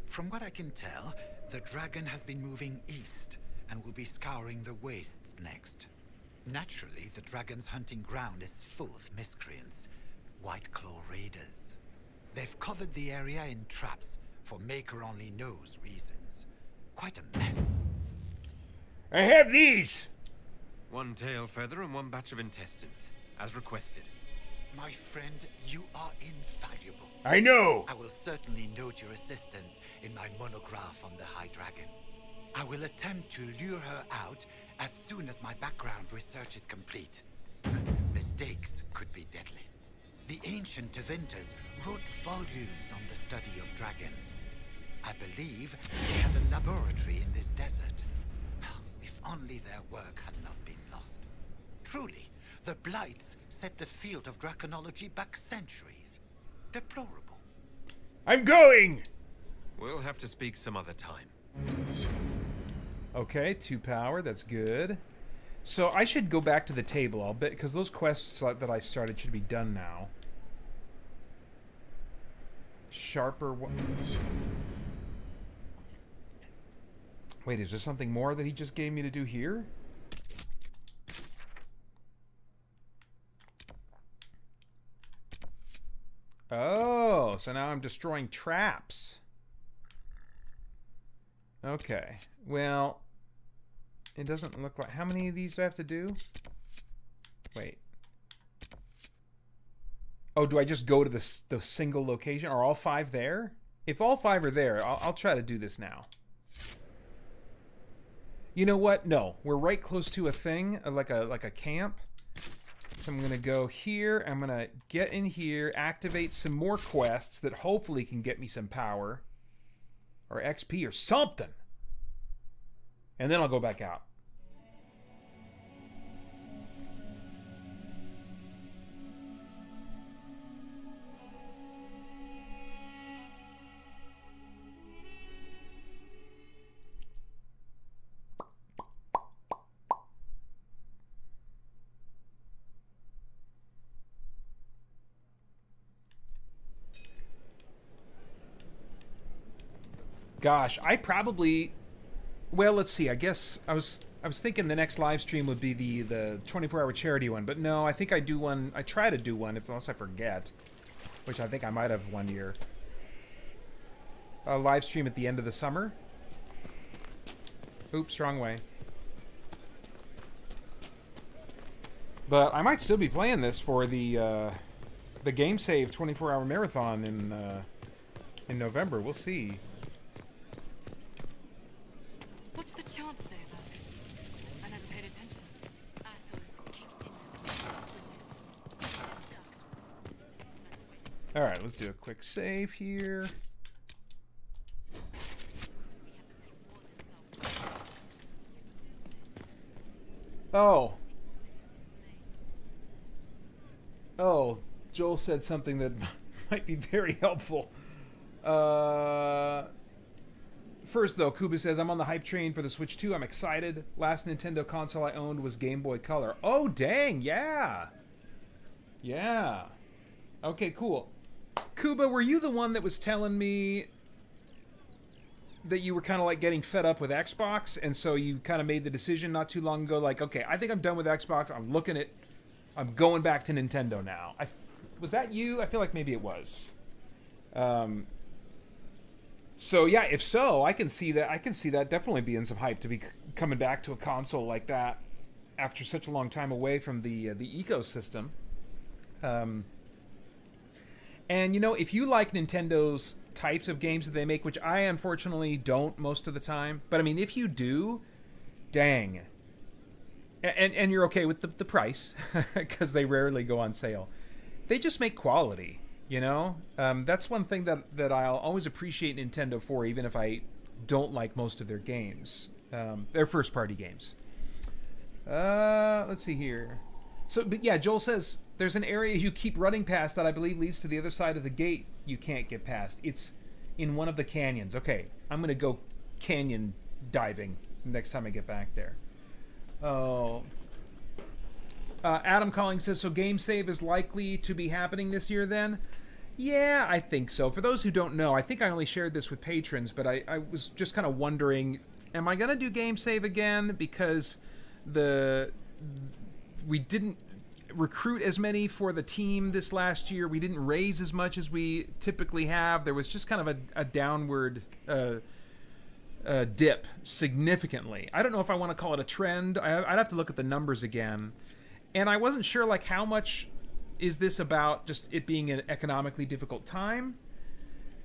From what I can tell, the dragon has been moving east and will be scouring the wastes next. Naturally, the dragon's hunting ground is full of miscreants, White Claw raiders. They've covered the area in traps for Maker only knows reasons. Quite a mess. I have these. One tail feather and one batch of intestines, as requested. My friend, you are invaluable. I know. I will certainly note your assistance in my monograph on the High Dragon. I will attempt to lure her out as soon as my background research is complete. Mistakes could be deadly. The ancient Tevinters wrote volumes on the study of dragons. I believe they had a laboratory in this desert. If only their work had not been lost. Truly, the Blights set the field of draconology back centuries. Deplorable. I'm going. We'll have to speak some other time. Okay, 2 power, that's good. So I should go back to the table, I'll bet, because those quests that I started should be done now. Sharper one. Wait, is there something more that he just gave me to do here? Oh, so now I'm destroying traps. Okay, well, it doesn't look like... How many of these do I have to do? Wait. Oh, do I just go to the single location? Are all 5 there? If all 5 are there, I'll try to do this now. You know what? No, we're right close to a thing, like a camp. So I'm gonna go here. I'm gonna get in here, activate some more quests that hopefully can get me some power or XP or something, and then I'll go back out. Gosh, I probably... Well, let's see. I guess I was thinking the next live stream would be the 24-hour charity one, but no, I think I do one. I try to do one, unless I forget, which I think I might have one year. A live stream at the end of the summer. Oops, wrong way. But I might still be playing this for the Game Save 24-hour marathon in November. We'll see. What's the chant say about this? I never paid attention. Assholes kicked in the mix. Alright, let's do a quick save here. Oh. Oh, Joel said something that might be very helpful. First, though, Kuba says, I'm on the hype train for the Switch 2. I'm excited. Last Nintendo console I owned was Game Boy Color. Oh, dang, yeah. Yeah. Okay, cool. Kuba, were you the one that was telling me that you were kind of like getting fed up with Xbox, and so you kind of made the decision not too long ago, like, okay, I think I'm done with Xbox. I'm going back to Nintendo now. Was that you? I feel like maybe it was. So yeah, if so, I can see that. I can see that definitely being some hype to be coming back to a console like that after such a long time away from the ecosystem. And you know, if you like Nintendo's types of games that they make, which I unfortunately don't most of the time, but I mean, if you do, dang, and you're okay with the price because they rarely go on sale, they just make quality. You know, that's one thing that I'll always appreciate Nintendo for, even if I don't like most of their games, their first party games. Let's see here. So, but yeah, Joel says there's an area you keep running past that I believe leads to the other side of the gate you can't get past. It's in one of the canyons. Okay, I'm going to go canyon diving next time I get back there. Oh. Adam Calling says, so Game Save is likely to be happening this year then? Yeah, I think so. For those who don't know, I think I only shared this with patrons, but I was just kind of wondering, am I going to do Game Save again? Because we didn't recruit as many for the team this last year. We didn't raise as much as we typically have. There was just kind of a downward dip significantly. I don't know if I want to call it a trend. I'd have to look at the numbers again. And I wasn't sure, like, how much is this about just it being an economically difficult time?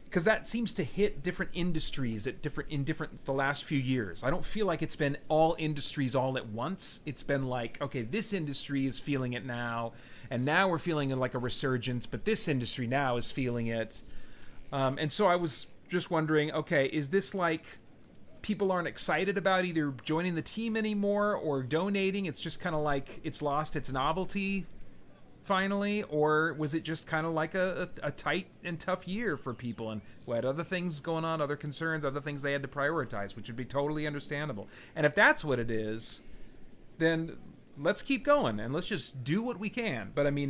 Because that seems to hit different industries in different the last few years. I don't feel like it's been all industries all at once. It's been like, okay, this industry is feeling it now, and now we're feeling like a resurgence, but this industry now is feeling it. And so I was just wondering, okay, is this like people aren't excited about either joining the team anymore or donating? It's just kind of like it's lost its novelty finally, or was it just kind of like a tight and tough year for people and we had other things going on, other concerns, other things they had to prioritize, which would be totally understandable. And if that's what it is, then let's keep going and let's just do what we can. But I mean,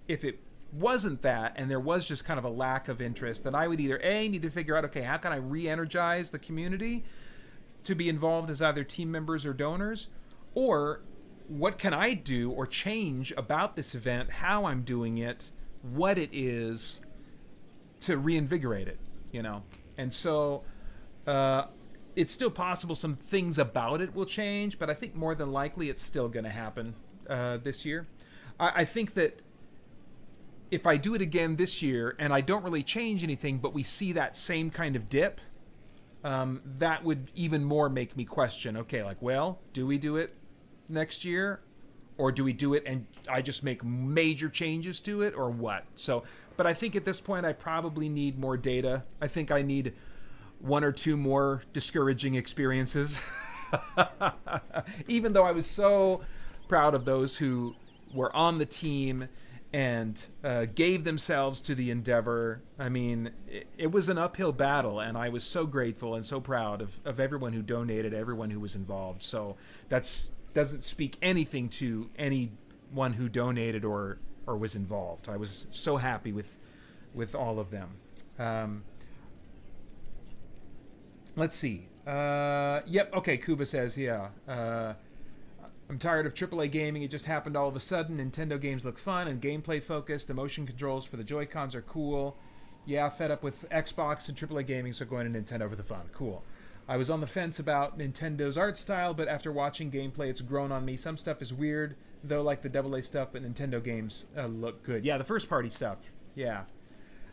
if it wasn't that and there was just kind of a lack of interest, then I would either need to figure out, okay, how can I re-energize the community to be involved as either team members or donors, or what can I do or change about this event, how I'm doing it, what it is, to reinvigorate it, you know? And so it's still possible some things about it will change, but I think more than likely it's still going to happen this year. I think that if I do it again this year and I don't really change anything, but we see that same kind of dip, that would even more make me question, okay, like, well, do we do it next year, or do we do it and I just make major changes to it, or what? So, but I think at this point I probably need more data. I think I need one or two more discouraging experiences. Even though I was so proud of those who were on the team and gave themselves to the endeavor. I mean, it was an uphill battle, and I was so grateful and so proud of everyone who donated, everyone who was involved. So that's doesn't speak anything to anyone who donated or was involved. I was so happy with all of them. Let's see. Yep, okay, Kuba says, yeah. I'm tired of AAA gaming. It just happened all of a sudden. Nintendo games look fun and gameplay focused. The motion controls for the Joy-Cons are cool. Yeah, fed up with Xbox and AAA gaming, so going to Nintendo for the fun. Cool. I was on the fence about Nintendo's art style, but after watching gameplay, it's grown on me. Some stuff is weird, though, like the AA stuff, but Nintendo games look good. Yeah, the first-party stuff. Yeah.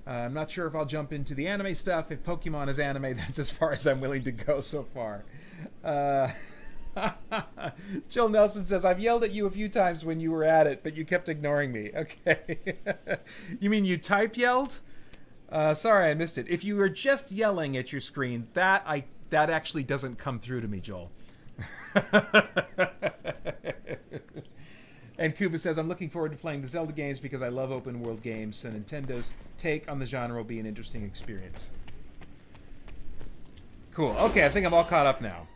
I'm not sure if I'll jump into the anime stuff. If Pokemon is anime, that's as far as I'm willing to go so far. Jill Nelson says, I've yelled at you a few times when you were at it, but you kept ignoring me. Okay. You mean you type yelled? Sorry, I missed it. If you were just yelling at your screen, that actually doesn't come through to me, Joel. And Kuba says, I'm looking forward to playing the Zelda games because I love open world games, so Nintendo's take on the genre will be an interesting experience. Cool. Okay, I think I'm all caught up now.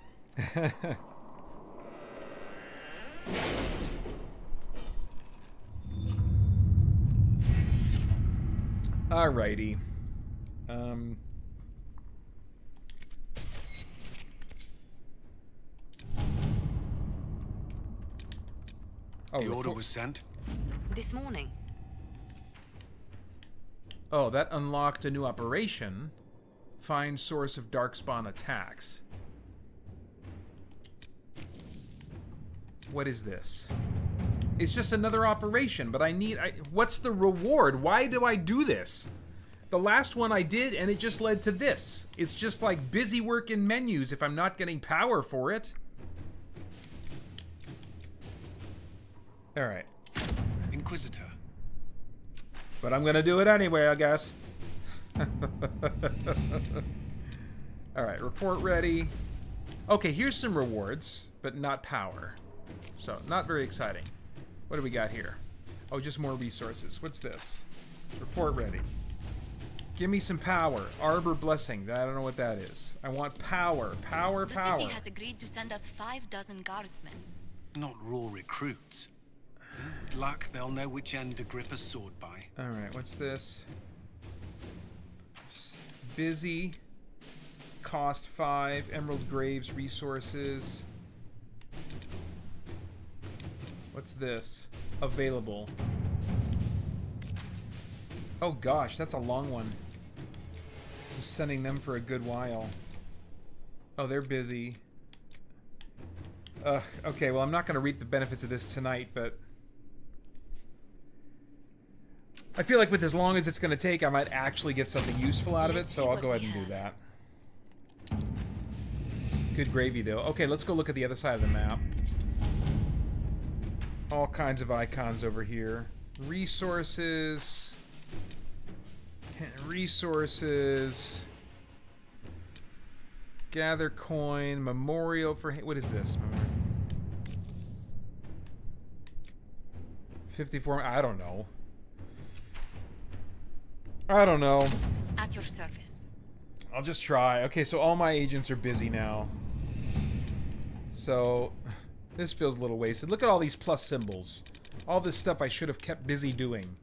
Alrighty. The order was sent? This morning. Oh, that unlocked a new operation. Find source of Darkspawn attacks. What is this? It's just another operation, but what's the reward? Why do I do this? The last one I did, and it just led to this. It's just like busy work in menus if I'm not getting power for it. Alright. Inquisitor. But I'm gonna do it anyway, I guess. Alright, report ready. Okay, here's some rewards, but not power. So, not very exciting. What do we got here? Oh, just more resources. What's this? Report ready. Give me some power. Arbor Blessing. I don't know what that is. I want power. Power, power. The city has agreed to send us 5 dozen guardsmen. Not raw recruits. Good luck, they'll know which end to grip a sword by. Alright, what's this? Busy. Cost 5. Emerald Graves resources. What's this? Available. Oh gosh, that's a long one. I'm sending them for a good while. Oh, they're busy. Ugh, okay, well I'm not going to reap the benefits of this tonight, but... I feel like with as long as it's going to take, I might actually get something useful out of it, so I'll go ahead and do that. Good gravy, though. Okay, let's go look at the other side of the map. All kinds of icons over here. Resources. Resources. Gather coin. Memorial for... What is this? 54... I don't know. I don't know. At your service. I'll just try. Okay, so all my agents are busy now. So... This feels a little wasted. Look at all these plus symbols. All this stuff I should have kept busy doing.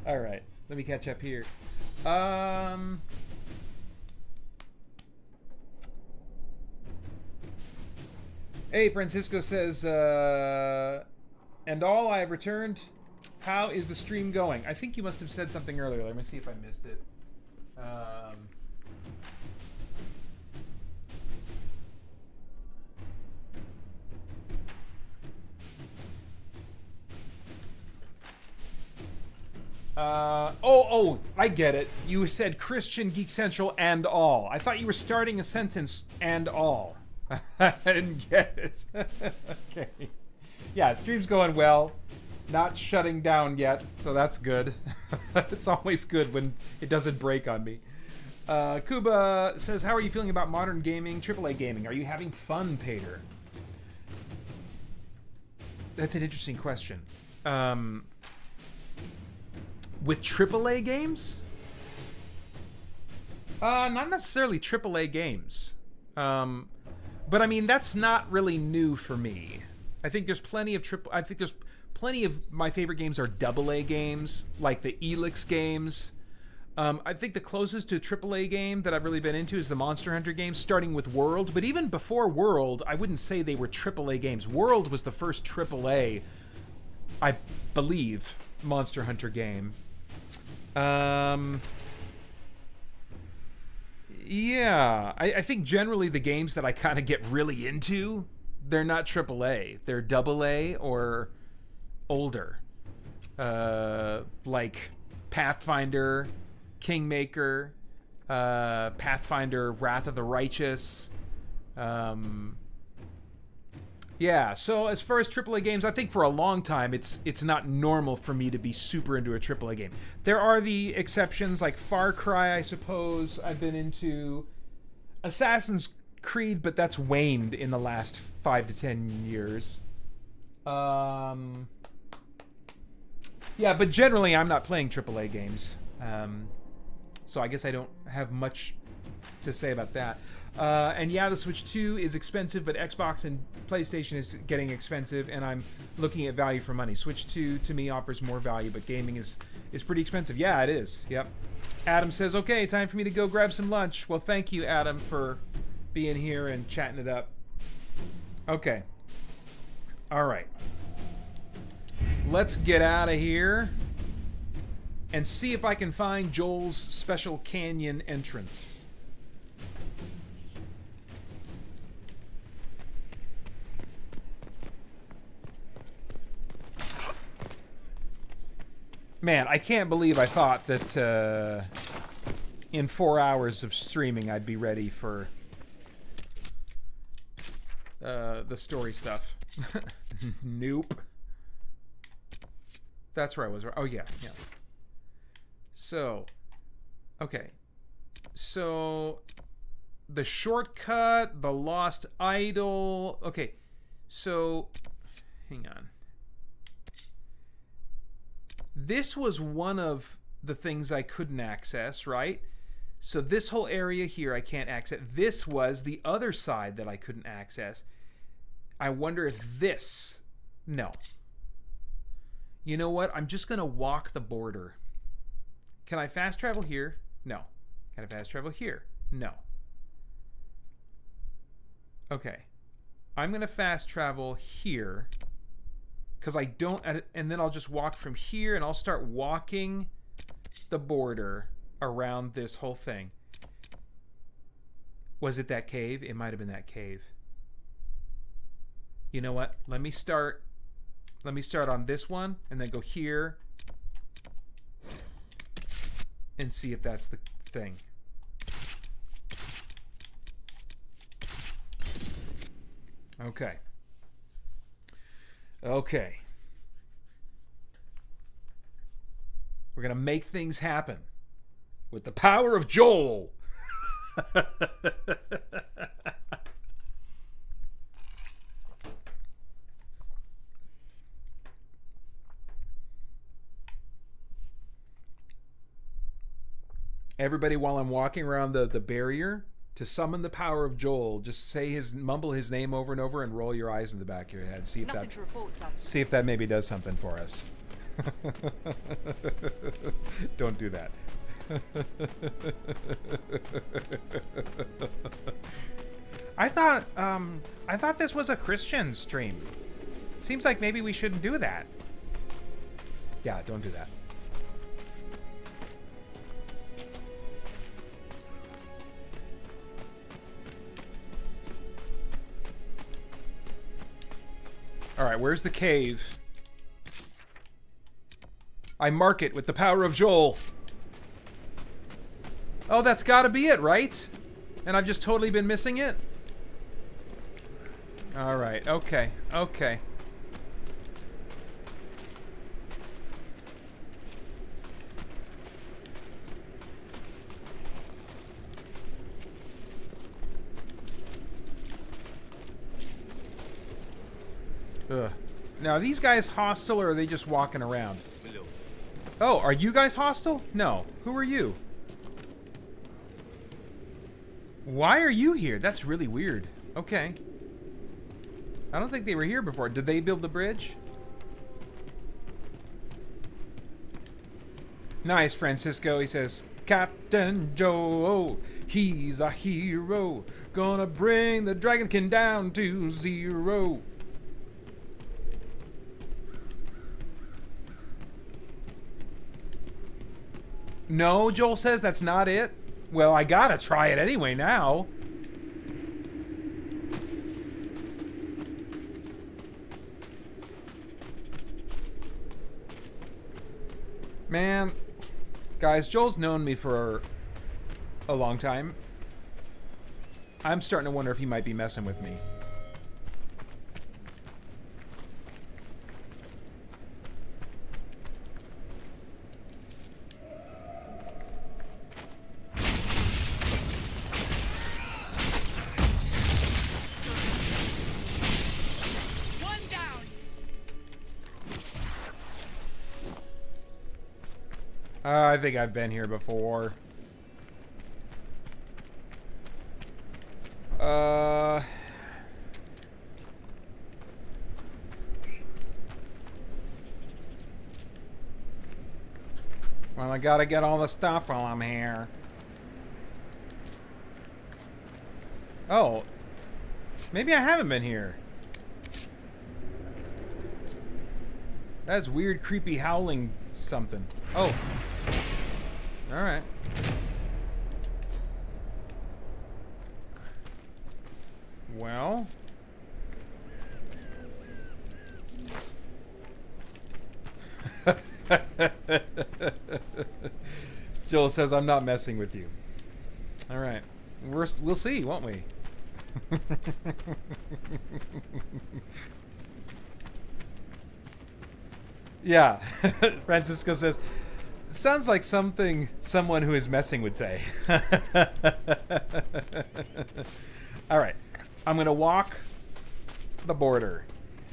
Alright, let me catch up here. Hey, Francisco says, and all I have returned. How is the stream going? I think you must have said something earlier. Let me see if I missed it. Oh, I get it. You said Christian Geek Central and all. I thought you were starting a sentence and all. I didn't get it. Okay. Yeah, stream's going well. Not shutting down yet, so that's good. It's always good when it doesn't break on me. Kuba says, how are you feeling about modern gaming, AAA gaming? Are you having fun, Pater? That's an interesting question. With AAA games? Not necessarily AAA games. But I mean, that's not really new for me. I think there's plenty of plenty of my favorite games are AA games, like the Elix games. I think the closest to AAA game that I've really been into is the Monster Hunter games, starting with World. But even before World, I wouldn't say they were AAA games. World was the first AAA, I believe, Monster Hunter game. Yeah, I think generally the games that I kind of get really into, they're not AAA. They're AA or older. Like Pathfinder, Kingmaker, Pathfinder Wrath of the Righteous. Yeah, so as far as AAA games, I think for a long time it's not normal for me to be super into a AAA game. There are the exceptions, like Far Cry, I suppose. I've been into Assassin's Creed, but that's waned in the last 5 to 10 years. Yeah, but generally I'm not playing AAA games. So I guess I don't have much to say about that. And yeah, the Switch 2 is expensive, but Xbox and PlayStation is getting expensive, and I'm looking at value for money. Switch 2 to me offers more value, but gaming is is pretty expensive. Yeah, it is. Yep. Adam says, okay, time for me to go grab some lunch. Well, thank you, Adam, for being here and chatting it up. Okay. All right. Let's get out of here and see if I can find Joel's special canyon entrance. Man, I can't believe I thought that in 4 hours of streaming I'd be ready for the story stuff. Nope. That's where I was. Oh, yeah, yeah. So, okay. So, the shortcut, the lost idol. Okay, so, hang on. This was one of the things I couldn't access, right? So this whole area here I can't access. This was the other side that I couldn't access. I wonder if this... No. You know what? I'm just going to walk the border. Can I fast travel here? No. Can I fast travel here? No. Okay. I'm going to fast travel here. Because I don't, and then I'll just walk from here and I'll start walking the border around this whole thing. Was it that cave? It might have been that cave. You know what? Let me start on this one and then go here and see if that's the thing. Okay. Okay. We're going to make things happen with the power of Joel. Everybody, while I'm walking around the barrier, to summon the power of Joel, just mumble his name over and over and roll your eyes in the back of your head. See if that maybe does something for us. Don't do that. I thought this was a Christian stream. Seems like maybe we shouldn't do that. Yeah, don't do that. Alright, where's the cave? I mark it with the power of Joel. Oh, that's gotta be it, right? And I've just totally been missing it? Alright, okay, okay. Ugh. Now, are these guys hostile or are they just walking around? Hello. Oh, are you guys hostile? No. Who are you? Why are you here? That's really weird. Okay. I don't think they were here before. Did they build the bridge? Nice, Francisco. He says, Captain Joe, he's a hero. Gonna bring the Dragonkin down to 0. No, Joel says that's not it. Well, I gotta try it anyway now. Man, guys, Joel's known me for a long time. I'm starting to wonder if he might be messing with me. I think I've been here before. Well, I gotta get all the stuff while I'm here. Oh. Maybe I haven't been here. That's weird, creepy howling something. Oh. Alright. Well. Joel says, I'm not messing with you. Alright. We'll see, won't we? Yeah. Francisco says, sounds like something someone who is messing would say. Alright. I'm going to walk the border.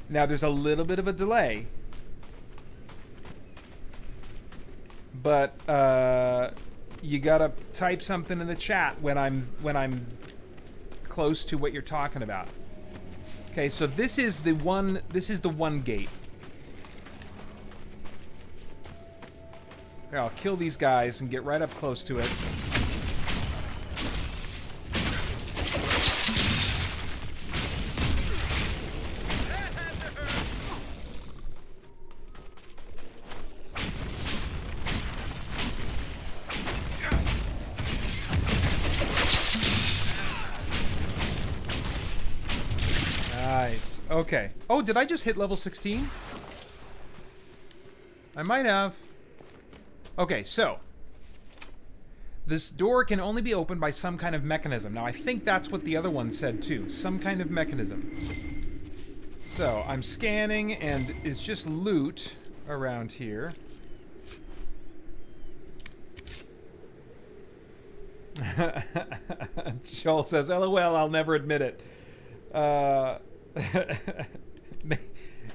Now, there's a little bit of a delay. But you gotta type something in the chat when I'm close to what you're talking about. Okay, so this is the one gate. Here, I'll kill these guys and get right up close to it. Nice. Okay. Oh, did I just hit level 16? I might have. Okay, so this door can only be opened by some kind of mechanism. Now, I think that's what the other one said too. Some kind of mechanism. So, I'm scanning, and it's just loot around here. Joel says, LOL, I'll never admit it.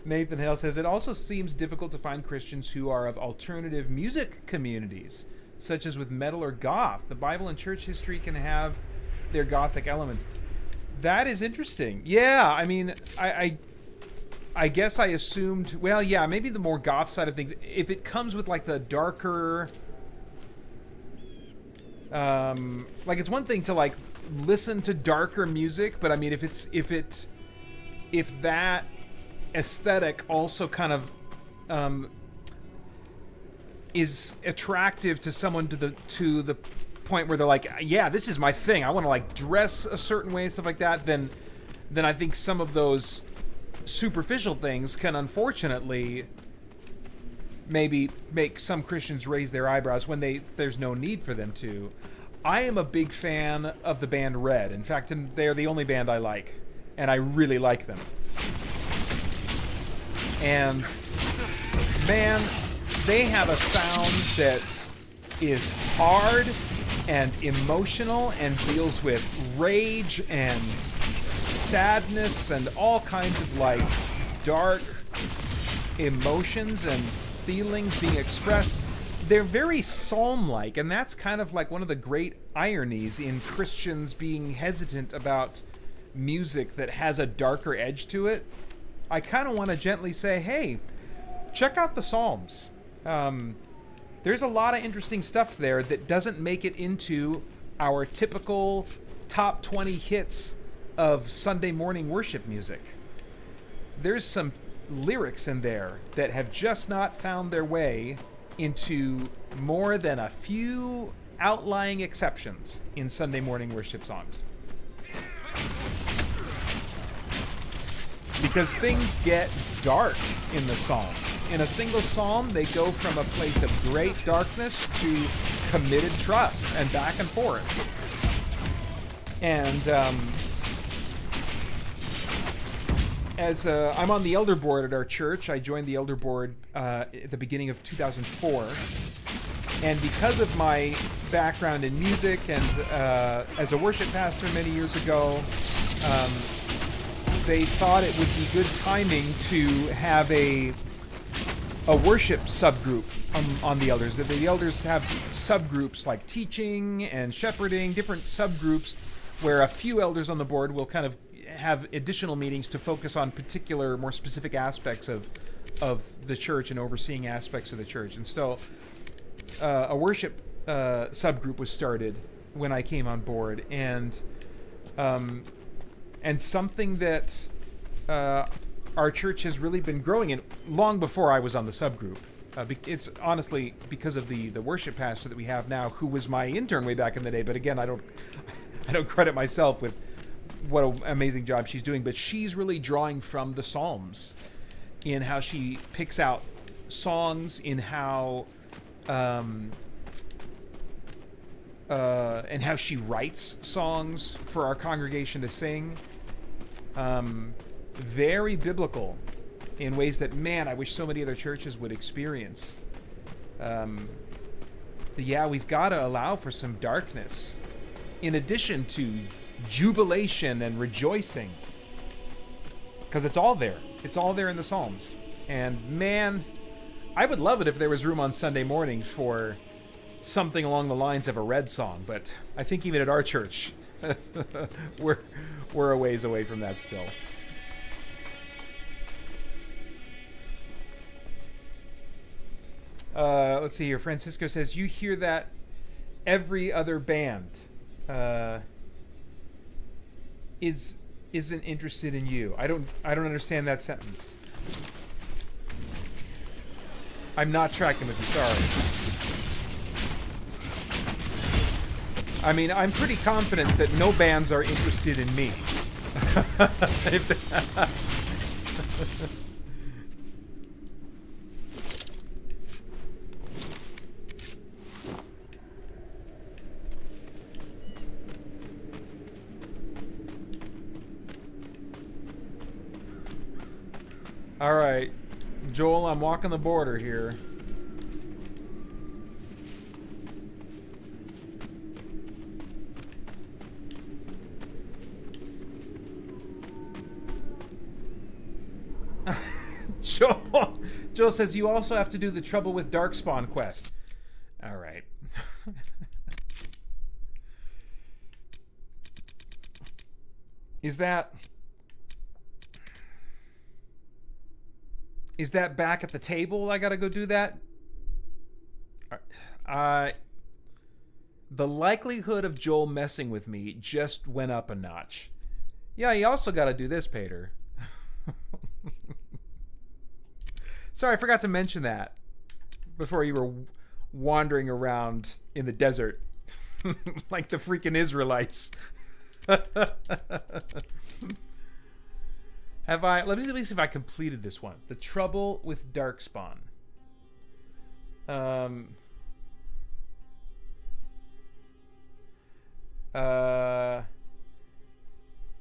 Nathan Hale says, it also seems difficult to find Christians who are of alternative music communities, such as with metal or goth. The Bible and church history can have their gothic elements. That is interesting. Yeah, I mean, I guess I assumed, well, yeah, maybe the more goth side of things, if it comes with like the darker, like it's one thing to like listen to darker music, but I mean, if that aesthetic also kind of is attractive to someone to the point where they're like, yeah, this is my thing, I want to like dress a certain way and stuff like that, then I think some of those superficial things can unfortunately maybe make some Christians raise their eyebrows when there's no need for them to. I am a big fan of the band Red. In fact, they're the only band I like, and I really like them. And man, they have a sound that is hard and emotional and deals with rage and sadness and all kinds of like dark emotions and feelings being expressed. They're very psalm-like, and that's kind of like one of the great ironies in Christians being hesitant about music that has a darker edge to it. I kind of want to gently say, hey, check out the Psalms. There's a lot of interesting stuff there that doesn't make it into our typical top 20 hits of Sunday morning worship music. There's some lyrics in there that have just not found their way into more than a few outlying exceptions in Sunday morning worship songs. Because things get dark in the Psalms. In a single psalm, they go from a place of great darkness to committed trust and back and forth. And as I'm on the elder board at our church, I joined the elder board at the beginning of 2004. And because of my background in music and as a worship pastor many years ago, they thought it would be good timing to have a worship subgroup on the elders. That the elders have subgroups like teaching and shepherding, different subgroups where a few elders on the board will kind of have additional meetings to focus on particular, more specific aspects of the church and overseeing aspects of the church. And so a worship subgroup was started when I came on board, and something that our church has really been growing in long before I was on the subgroup. It's honestly because of the worship pastor that we have now, who was my intern way back in the day. But again, I don't credit myself with what an amazing job she's doing. But she's really drawing from the Psalms in how she picks out songs, in how and how she writes songs for our congregation to sing. Very biblical in ways that, man, I wish so many other churches would experience. Yeah, we've got to allow for some darkness in addition to jubilation and rejoicing, because it's all there. It's all there in the Psalms. And man, I would love it if there was room on Sunday mornings for something along the lines of a Red song, but I think even at our church, we're a ways away from that still. Let's see here. Francisco says, you hear that every other band isn't interested in you. I don't understand that sentence. I'm not tracking with you, sorry. I mean, I'm pretty confident that no bands are interested in me. All right, Joel, I'm walking the border here. Joel says you also have to do the Trouble with Darkspawn quest. All right. Is that back at the table? I gotta go do that? The likelihood of Joel messing with me just went up a notch. Yeah, you also gotta do this, Pater. Sorry, I forgot to mention that before you were wandering around in the desert like the freaking Israelites. Have I... Let me see if I completed this one. The Trouble with Darkspawn.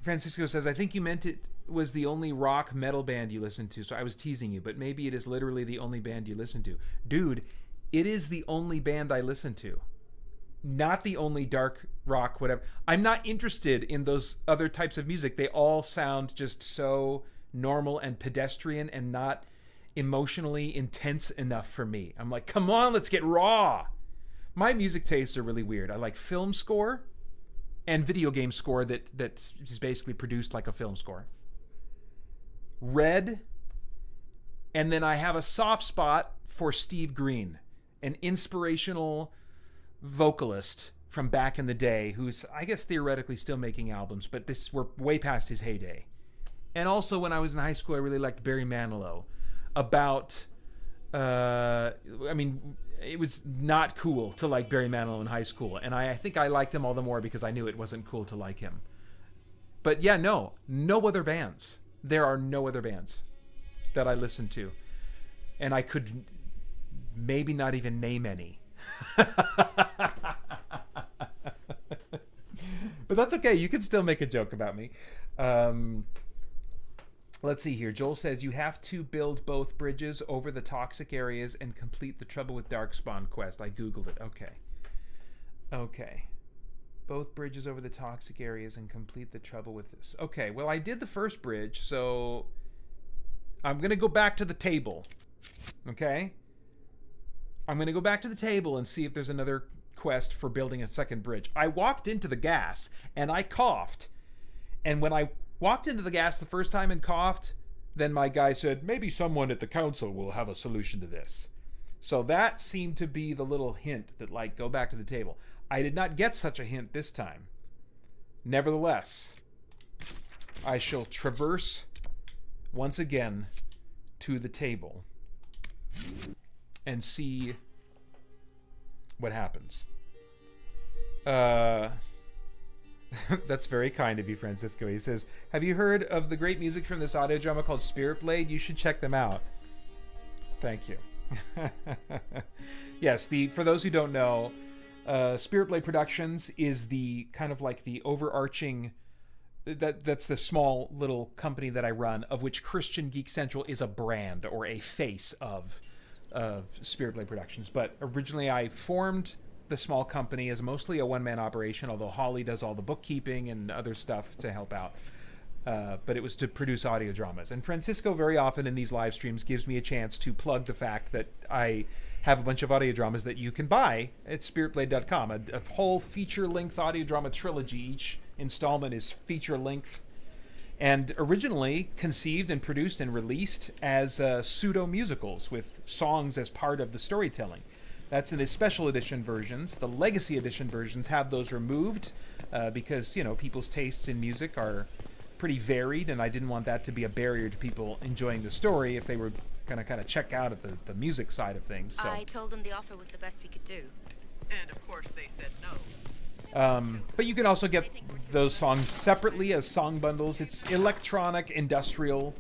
Francisco says, I think you meant it was the only rock metal band you listened to, so I was teasing you, but maybe it is literally the only band you listen to. Dude, it is the only band I listen to. Not the only dark rock, whatever. I'm not interested in those other types of music. They all sound just so normal and pedestrian and not emotionally intense enough for me. I'm like, come on, let's get raw. My music tastes are really weird. I like film score and video game score that is basically produced like a film score. Red, and then I have a soft spot for Steve Green, an inspirational vocalist from back in the day who's, I guess, theoretically still making albums, but we're way past his heyday. And also when I was in high school, I really liked Barry Manilow. I mean, it was not cool to like Barry Manilow in high school, and I think I liked him all the more because I knew it wasn't cool to like him. But yeah, no other bands. There are no other bands that I listen to, and I could maybe not even name any. But that's okay. You can still make a joke about me. Let's see here. Joel says you have to build both bridges over the toxic areas and complete the Trouble with Darkspawn quest. I googled it. Okay. Both bridges over the toxic areas and complete the Trouble with this. Okay, well, I did the first bridge, so I'm going to go back to the table. Okay? I'm going to go back to the table and see if there's another quest for building a second bridge. I walked into the gas, and I coughed. And when I walked into the gas the first time and coughed, then my guy said, maybe someone at the council will have a solution to this. So that seemed to be the little hint that, like, go back to the table. I did not get such a hint this time. Nevertheless, I shall traverse once again to the table and see what happens. That's very kind of you, Francisco. He says, have you heard of the great music from this audio drama called Spirit Blade? You should check them out. Thank you. Yes, for those who don't know, Spirit Blade Productions is the kind of like the overarching, that's the small little company that I run, of which Christian Geek Central is a brand or a face of Spirit Blade Productions. But originally I formed the small company as mostly a one-man operation, although Holly does all the bookkeeping and other stuff to help out. But it was to produce audio dramas. And Francisco very often in these live streams gives me a chance to plug the fact that I have a bunch of audio dramas that you can buy at spiritblade.com. A whole feature-length audio drama trilogy. Each installment is feature-length. And originally conceived and produced and released as pseudo-musicals with songs as part of the storytelling. That's in the special edition versions. The legacy edition versions have those removed because, you know, people's tastes in music are pretty varied, and I didn't want that to be a barrier to people enjoying the story if they were going to kind of check out at the music side of things. So. I told them the offer was the best we could do. And of course they said no. But you can also get those songs separately as song bundles. It's electronic, industrial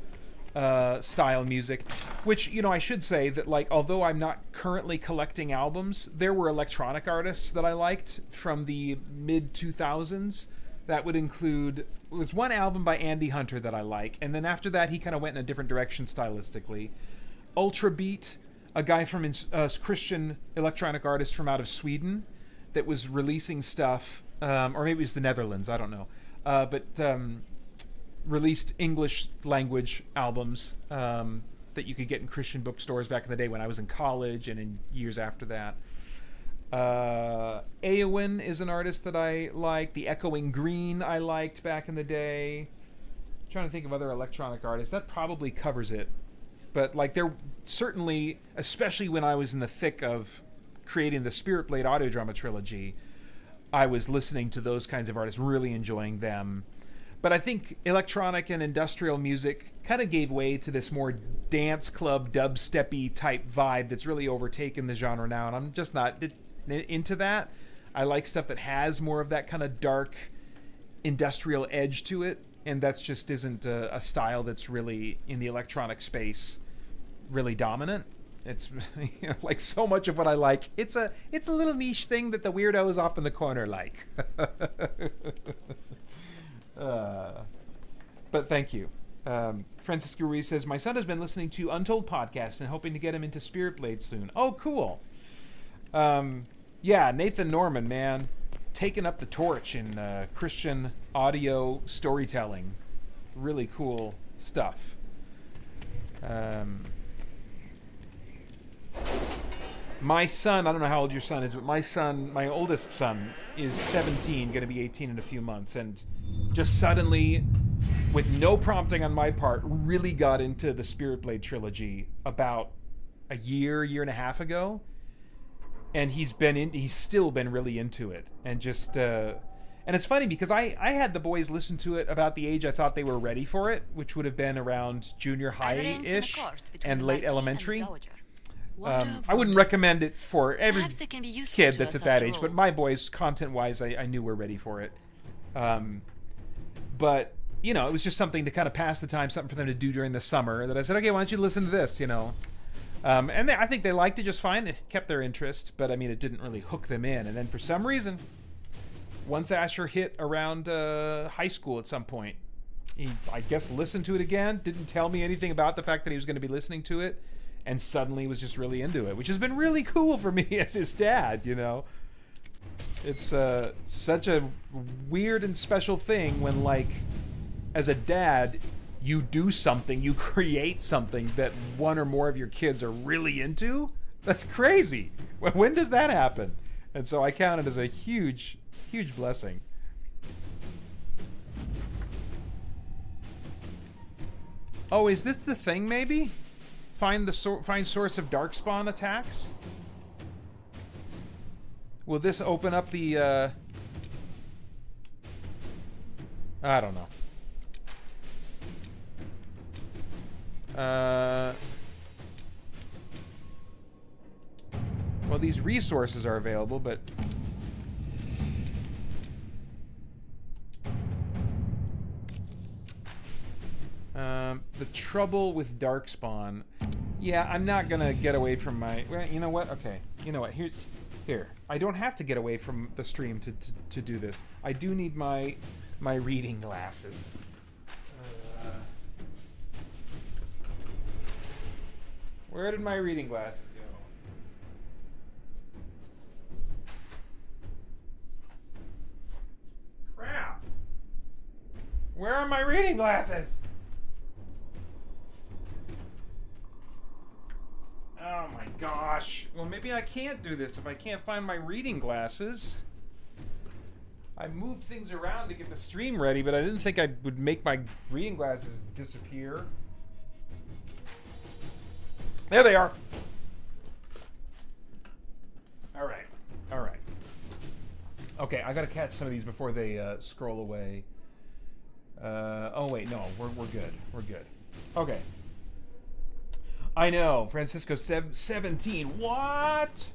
style music, which, you know, I should say that, like, although I'm not currently collecting albums, there were electronic artists that I liked from the mid-2000s. That would include, there's one album by Andy Hunter that I like, and then after that he kind of went in a different direction stylistically. Ultra Beat, a guy from Christian electronic artist from out of Sweden that was releasing stuff, or maybe it was the Netherlands, I don't know, but released English language albums that you could get in Christian bookstores back in the day when I was in college and in years after that. Eowyn is an artist that I like. The Echoing Green I liked back in the day. I'm trying to think of other electronic artists. That probably covers it. But like, there certainly, especially when I was in the thick of creating the Spirit Blade audio drama trilogy, I was listening to those kinds of artists, really enjoying them. But I think electronic and industrial music kind of gave way to this more dance club, dubsteppy type vibe that's really overtaken the genre now, and I'm just not into that. I like stuff that has more of that kind of dark industrial edge to it, and that's just isn't a style that's really in the electronic space really dominant. It's, you know, like so much of what I like, it's a little niche thing that the weirdos off in the corner like. But thank you. Francisco Ruiz says, my son has been listening to Untold podcasts and hoping to get him into Spirit Blade soon. Oh, cool. Yeah, Nathan Norman, man, taking up the torch in Christian audio storytelling. Really cool stuff. My son, I don't know how old your son is, but my oldest son is 17, going to be 18 in a few months, and just suddenly, with no prompting on my part, really got into the Spirit Blade trilogy about a year and a half ago. And he's still been really into it, and just and it's funny because I had the boys listen to it about the age I thought they were ready for it, which would have been around junior high-ish and late elementary. I wouldn't recommend it for every kid that's at that age, but my boys, content-wise, I knew were ready for it. But you know, it was just something to kind of pass the time, something for them to do during the summer. That I said, okay, why don't you listen to this? You know. And I think they liked it just fine. It kept their interest, but I mean, it didn't really hook them in. And then for some reason, once Asher hit around high school at some point, he, I guess, listened to it again, didn't tell me anything about the fact that he was going to be listening to it, and suddenly was just really into it, which has been really cool for me as his dad, you know? It's such a weird and special thing when, like, as a dad, you do something, you create something that one or more of your kids are really into. That's crazy. When does that happen? And so I count it as a huge, huge blessing. Oh, is this the thing maybe? Find the find source of darkspawn attacks. Will this open up the? I don't know. Well, these resources are available, but the trouble with darkspawn. Yeah, I'm not gonna get away from my. Well, you know what? Okay, you know what? Here. I don't have to get away from the stream to do this. I do need my reading glasses. Where did my reading glasses go? Crap! Where are my reading glasses? Oh my gosh. Well, maybe I can't do this if I can't find my reading glasses. I moved things around to get the stream ready, but I didn't think I would make my reading glasses disappear. There they are. All right. All right. Okay, I gotta catch some of these before they scroll away. Oh wait, no, we're good. We're good. Okay. I know, Francisco 17. What?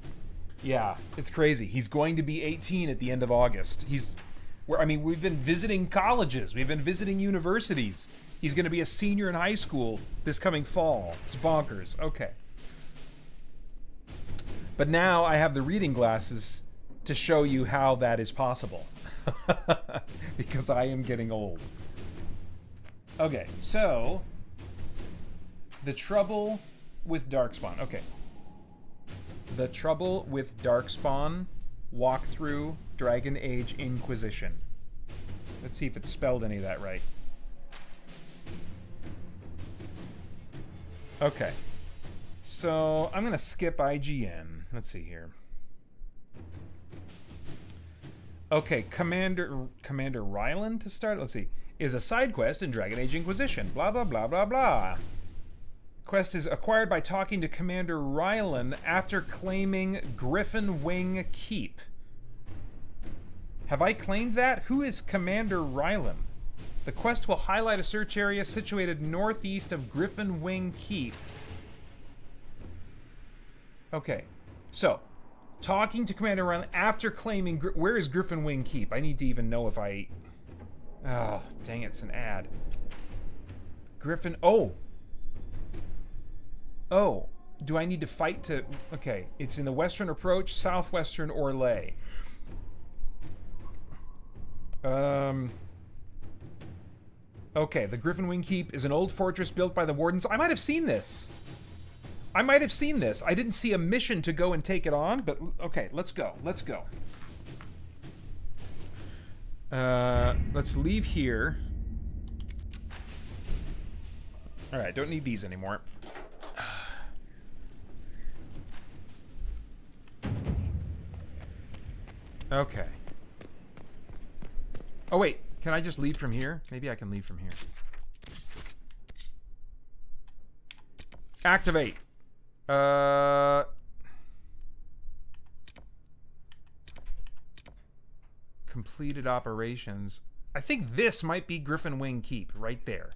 Yeah, it's crazy. He's going to be 18 at the end of August. We've been visiting colleges. We've been visiting universities. He's going to be a senior in high school this coming fall. It's bonkers. Okay. But now I have the reading glasses to show you how that is possible. Because I am getting old. Okay, so the trouble with darkspawn. Okay. The trouble with darkspawn walkthrough Dragon Age Inquisition. Let's see if it's spelled any of that right. Okay. So I'm gonna skip IGN. Let's see here. Okay, Commander Ryland to start. Let's see. Is a side quest in Dragon Age Inquisition. Blah blah blah blah blah. Quest is acquired by talking to Commander Ryland after claiming Griffin Wing Keep. Have I claimed that? Who is Commander Ryland? The quest will highlight a search area situated northeast of Griffin Wing Keep. Okay, so talking to Commander Ryland after claiming... Where is Griffin Wing Keep? I need to even know if I... Oh, dang it, it's an ad. Griffin... Oh! Oh, do I need to fight to... Okay, it's in the western approach, southwestern Orlais. Okay, the Griffin Wing Keep is an old fortress built by the Wardens. I might have seen this. I didn't see a mission to go and take it on, but okay, let's go. Let's go. Let's leave here. All right, don't need these anymore. Okay. Oh, wait. Can I just leave from here? Maybe I can leave from here. Activate. Completed operations. I think this might be Griffin Wing Keep right there.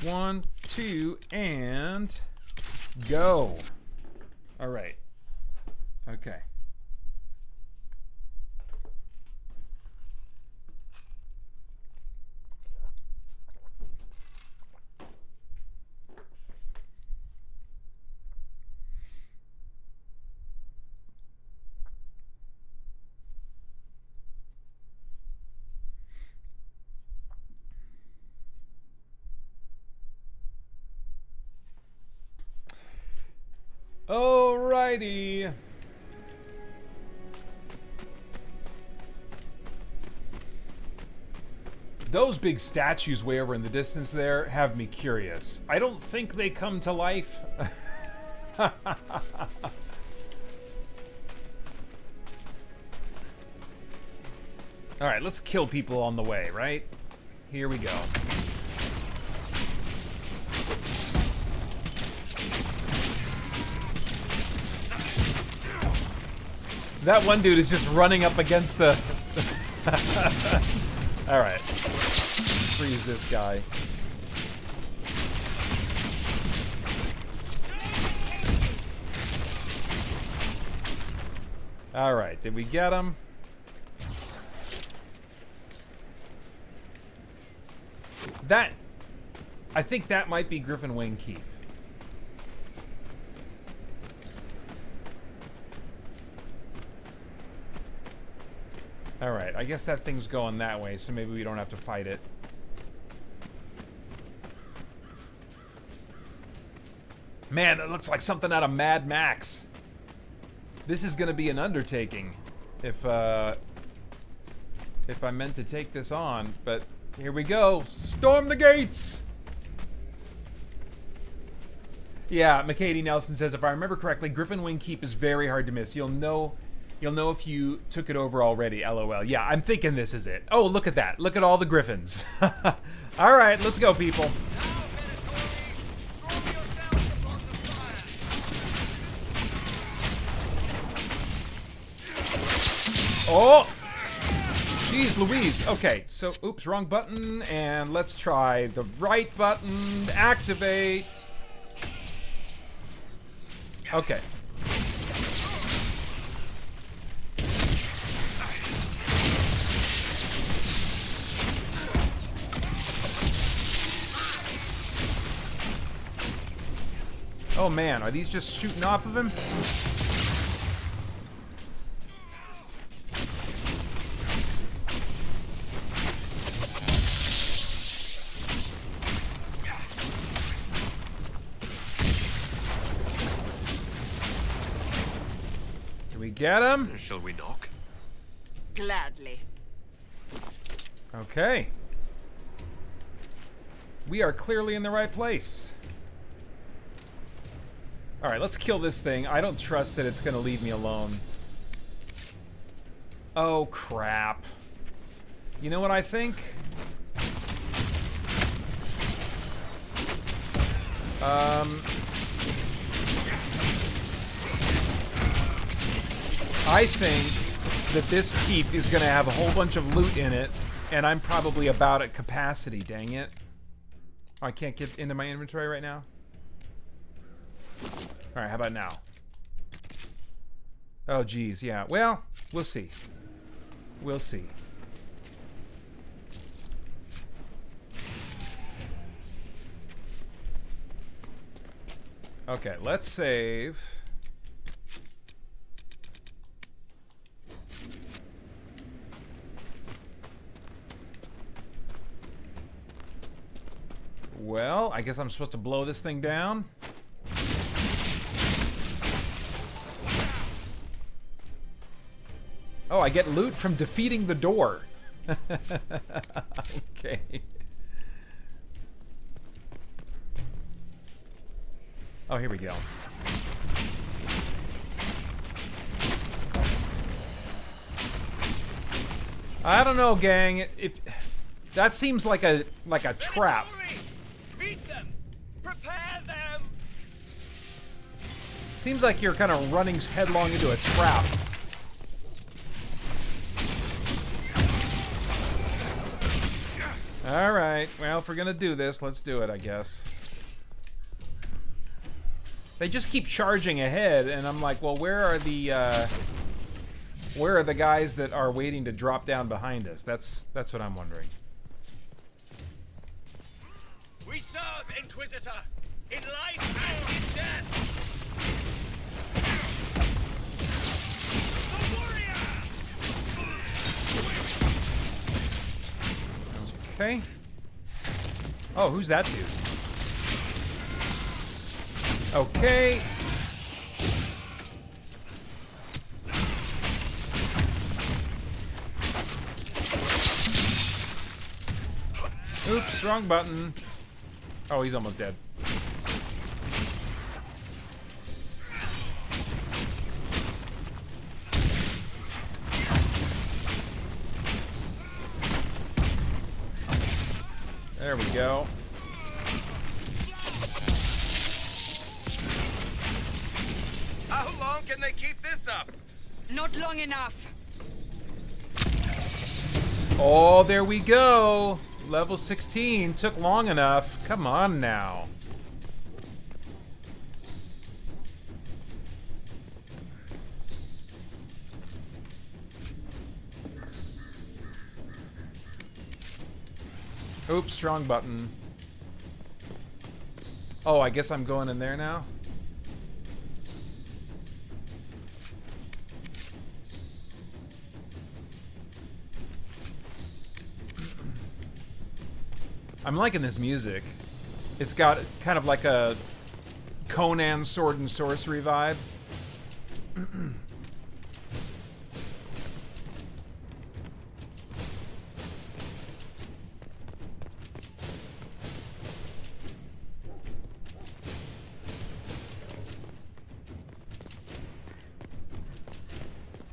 One, two, and go. All right. Okay. Alrighty. Those big statues way over in the distance there have me curious. I don't think they come to life. Alright, let's kill people on the way, right? Here we go. That one dude is just running up against the... Alright. Freeze this guy. Alright, did we get him? That... I think that might be Griffin Wing Keep. Alright, I guess that thing's going that way, so maybe we don't have to fight it. Man, that looks like something out of Mad Max. This is gonna be an undertaking if I meant to take this on, but here we go. Storm the gates! Yeah, McCady Nelson says, if I remember correctly, Griffin Wing Keep is very hard to miss. You'll know if you took it over already, LOL. Yeah, I'm thinking this is it. Oh, look at that. Look at all the griffins. All right, let's go, people. Oh! Jeez Louise. Okay, so, oops, wrong button. And let's try the right button. Activate. Okay. Oh man, are these just shooting off of him? Can we get him? Shall we knock? Gladly. Okay. We are clearly in the right place. Alright, let's kill this thing. I don't trust that it's gonna leave me alone. Oh, crap. You know what I think? I think that this keep is gonna have a whole bunch of loot in it, and I'm probably about at capacity, dang it. Oh, I can't get into my inventory right now? Alright, how about now? Oh, geez, yeah. Well, we'll see. We'll see. Okay, let's save. Well, I guess I'm supposed to blow this thing down. Oh, I get loot from defeating the door. Okay. Oh, here we go. I don't know, gang. If that seems like a trap. Beat them! Prepare them! Seems like you're kind of running headlong into a trap. Alright, well, if we're gonna do this, let's do it, I guess. They just keep charging ahead, and I'm like, well, where are the guys that are waiting to drop down behind us? That's what I'm wondering. We serve, Inquisitor, in life and in death! The warrior! Okay. Oh, who's that dude? Okay. Oops, wrong button. Oh, he's almost dead. There we go. How long can they keep this up? Not long enough. Oh, there we go. Level 16 took long enough. Come on now. Oops, wrong button. Oh, I guess I'm going in there now. I'm liking this music. It's got kind of like a Conan Sword and Sorcery vibe.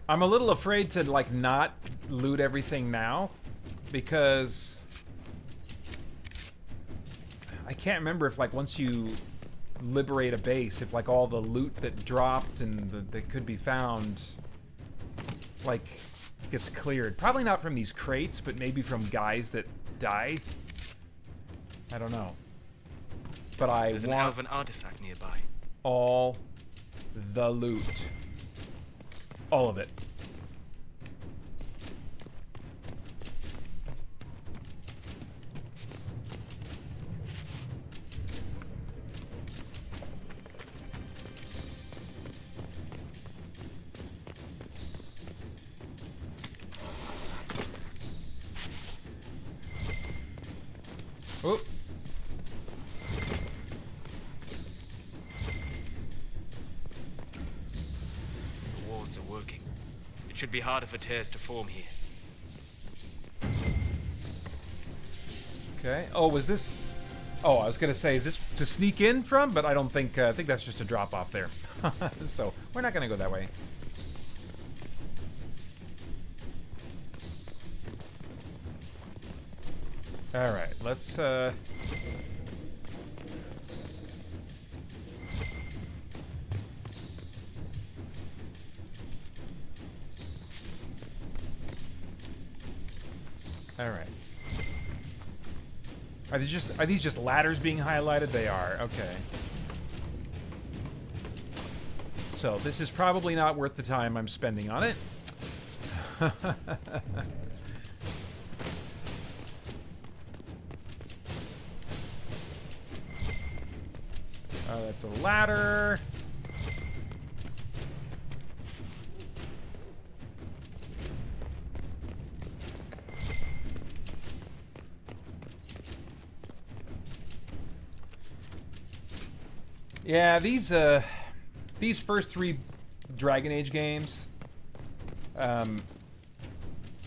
I'm a little afraid to like not loot everything now because I can't remember if like once you liberate a base, if like all the loot that dropped and that could be found like gets cleared. Probably not from these crates, but maybe from guys that die. I don't know. But I There's an want elven artifact nearby. all the loot. All of it. Oh. The wards are working. It should be harder for tears to form here. Okay. Oh, was this... Oh, I was gonna say, is this to sneak in from? But I don't think... I think that's just a drop off there. So, we're not gonna go that way. Alright, let's... Alright. Are these just ladders being highlighted? They are. Okay. So, this is probably not worth the time I'm spending on it. That's a ladder. Yeah, these first 3 Dragon Age games, I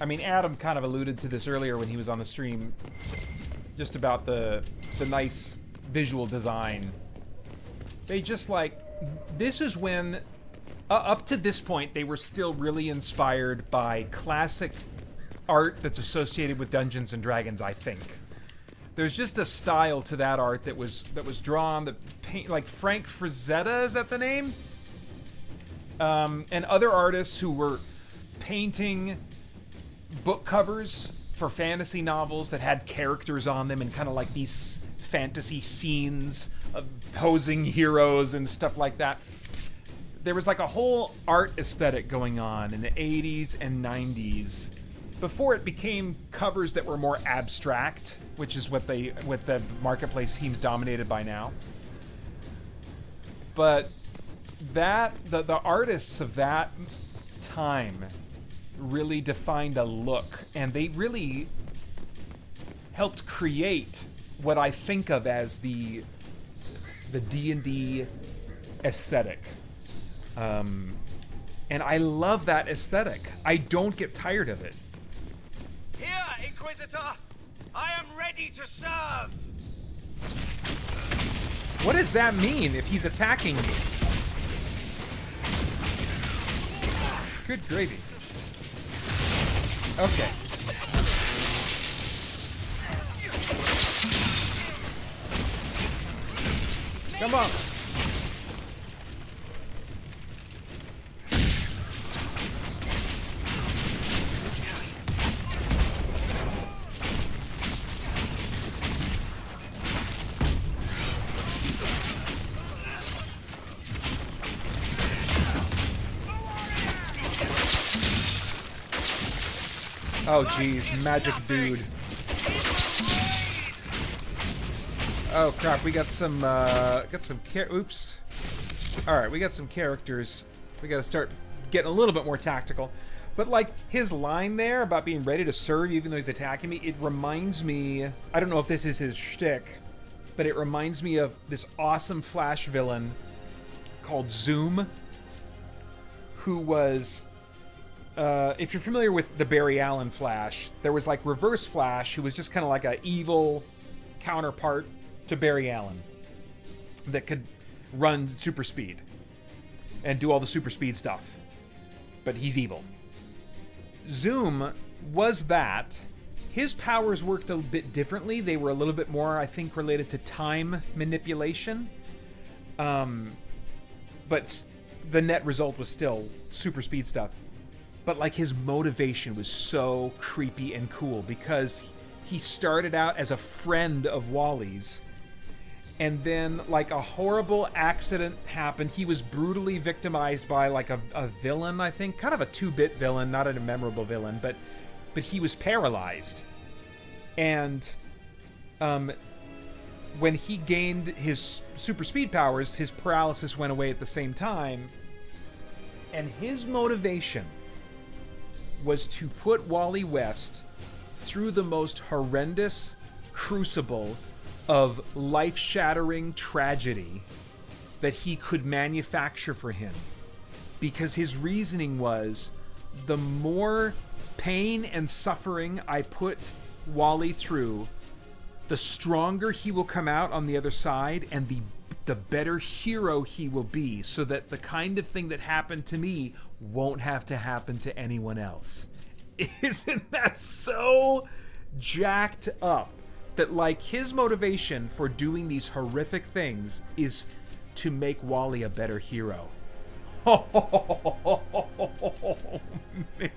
mean, Adam kind of alluded to this earlier when he was on the stream, just about the nice visual design. They just like, this is when, up to this point, they were still really inspired by classic art that's associated with Dungeons and Dragons, I think. There's just a style to that art that was drawn, that paint, like Frank Frazetta, is that the name? And other artists who were painting book covers for fantasy novels that had characters on them and kind of like these fantasy scenes of posing heroes and stuff like that. There was like a whole art aesthetic going on in the 80s and 90s before it became covers that were more abstract, which is what the marketplace seems dominated by now. But that the artists of that time really defined a look, and they really helped create what I think of as the D&D aesthetic. And I love that aesthetic. I don't get tired of it. Here, Inquisitor! I am ready to serve! What does that mean if he's attacking me? Good gravy. Okay. Come on. Oh geez, magic dude. Oh crap, we got some oops. Alright, we got some characters. We gotta start getting a little bit more tactical. But like his line there about being ready to serve even though he's attacking me, it reminds me, I don't know if this is his shtick, but it reminds me of this awesome Flash villain called Zoom, who was, if you're familiar with the Barry Allen Flash, there was like Reverse Flash, who was just kind of like a evil counterpart to Barry Allen that could run super speed and do all the super speed stuff. But he's evil. Zoom was that. His powers worked a bit differently. They were a little bit more, I think, related to time manipulation. But the net result was still super speed stuff. But like his motivation was so creepy and cool because he started out as a friend of Wally's. And then, like, a horrible accident happened. He was brutally victimized by, like, a villain, I think. Kind of a 2-bit villain, not a memorable villain. But he was paralyzed. And when he gained his super speed powers, his paralysis went away at the same time. And his motivation was to put Wally West through the most horrendous crucible of life-shattering tragedy that he could manufacture for him. Because his reasoning was, the more pain and suffering I put Wally through, the stronger he will come out on the other side, and the better hero he will be, so that the kind of thing that happened to me won't have to happen to anyone else. Isn't that so jacked up? That, like, his motivation for doing these horrific things is to make Wally a better hero. Oh, man.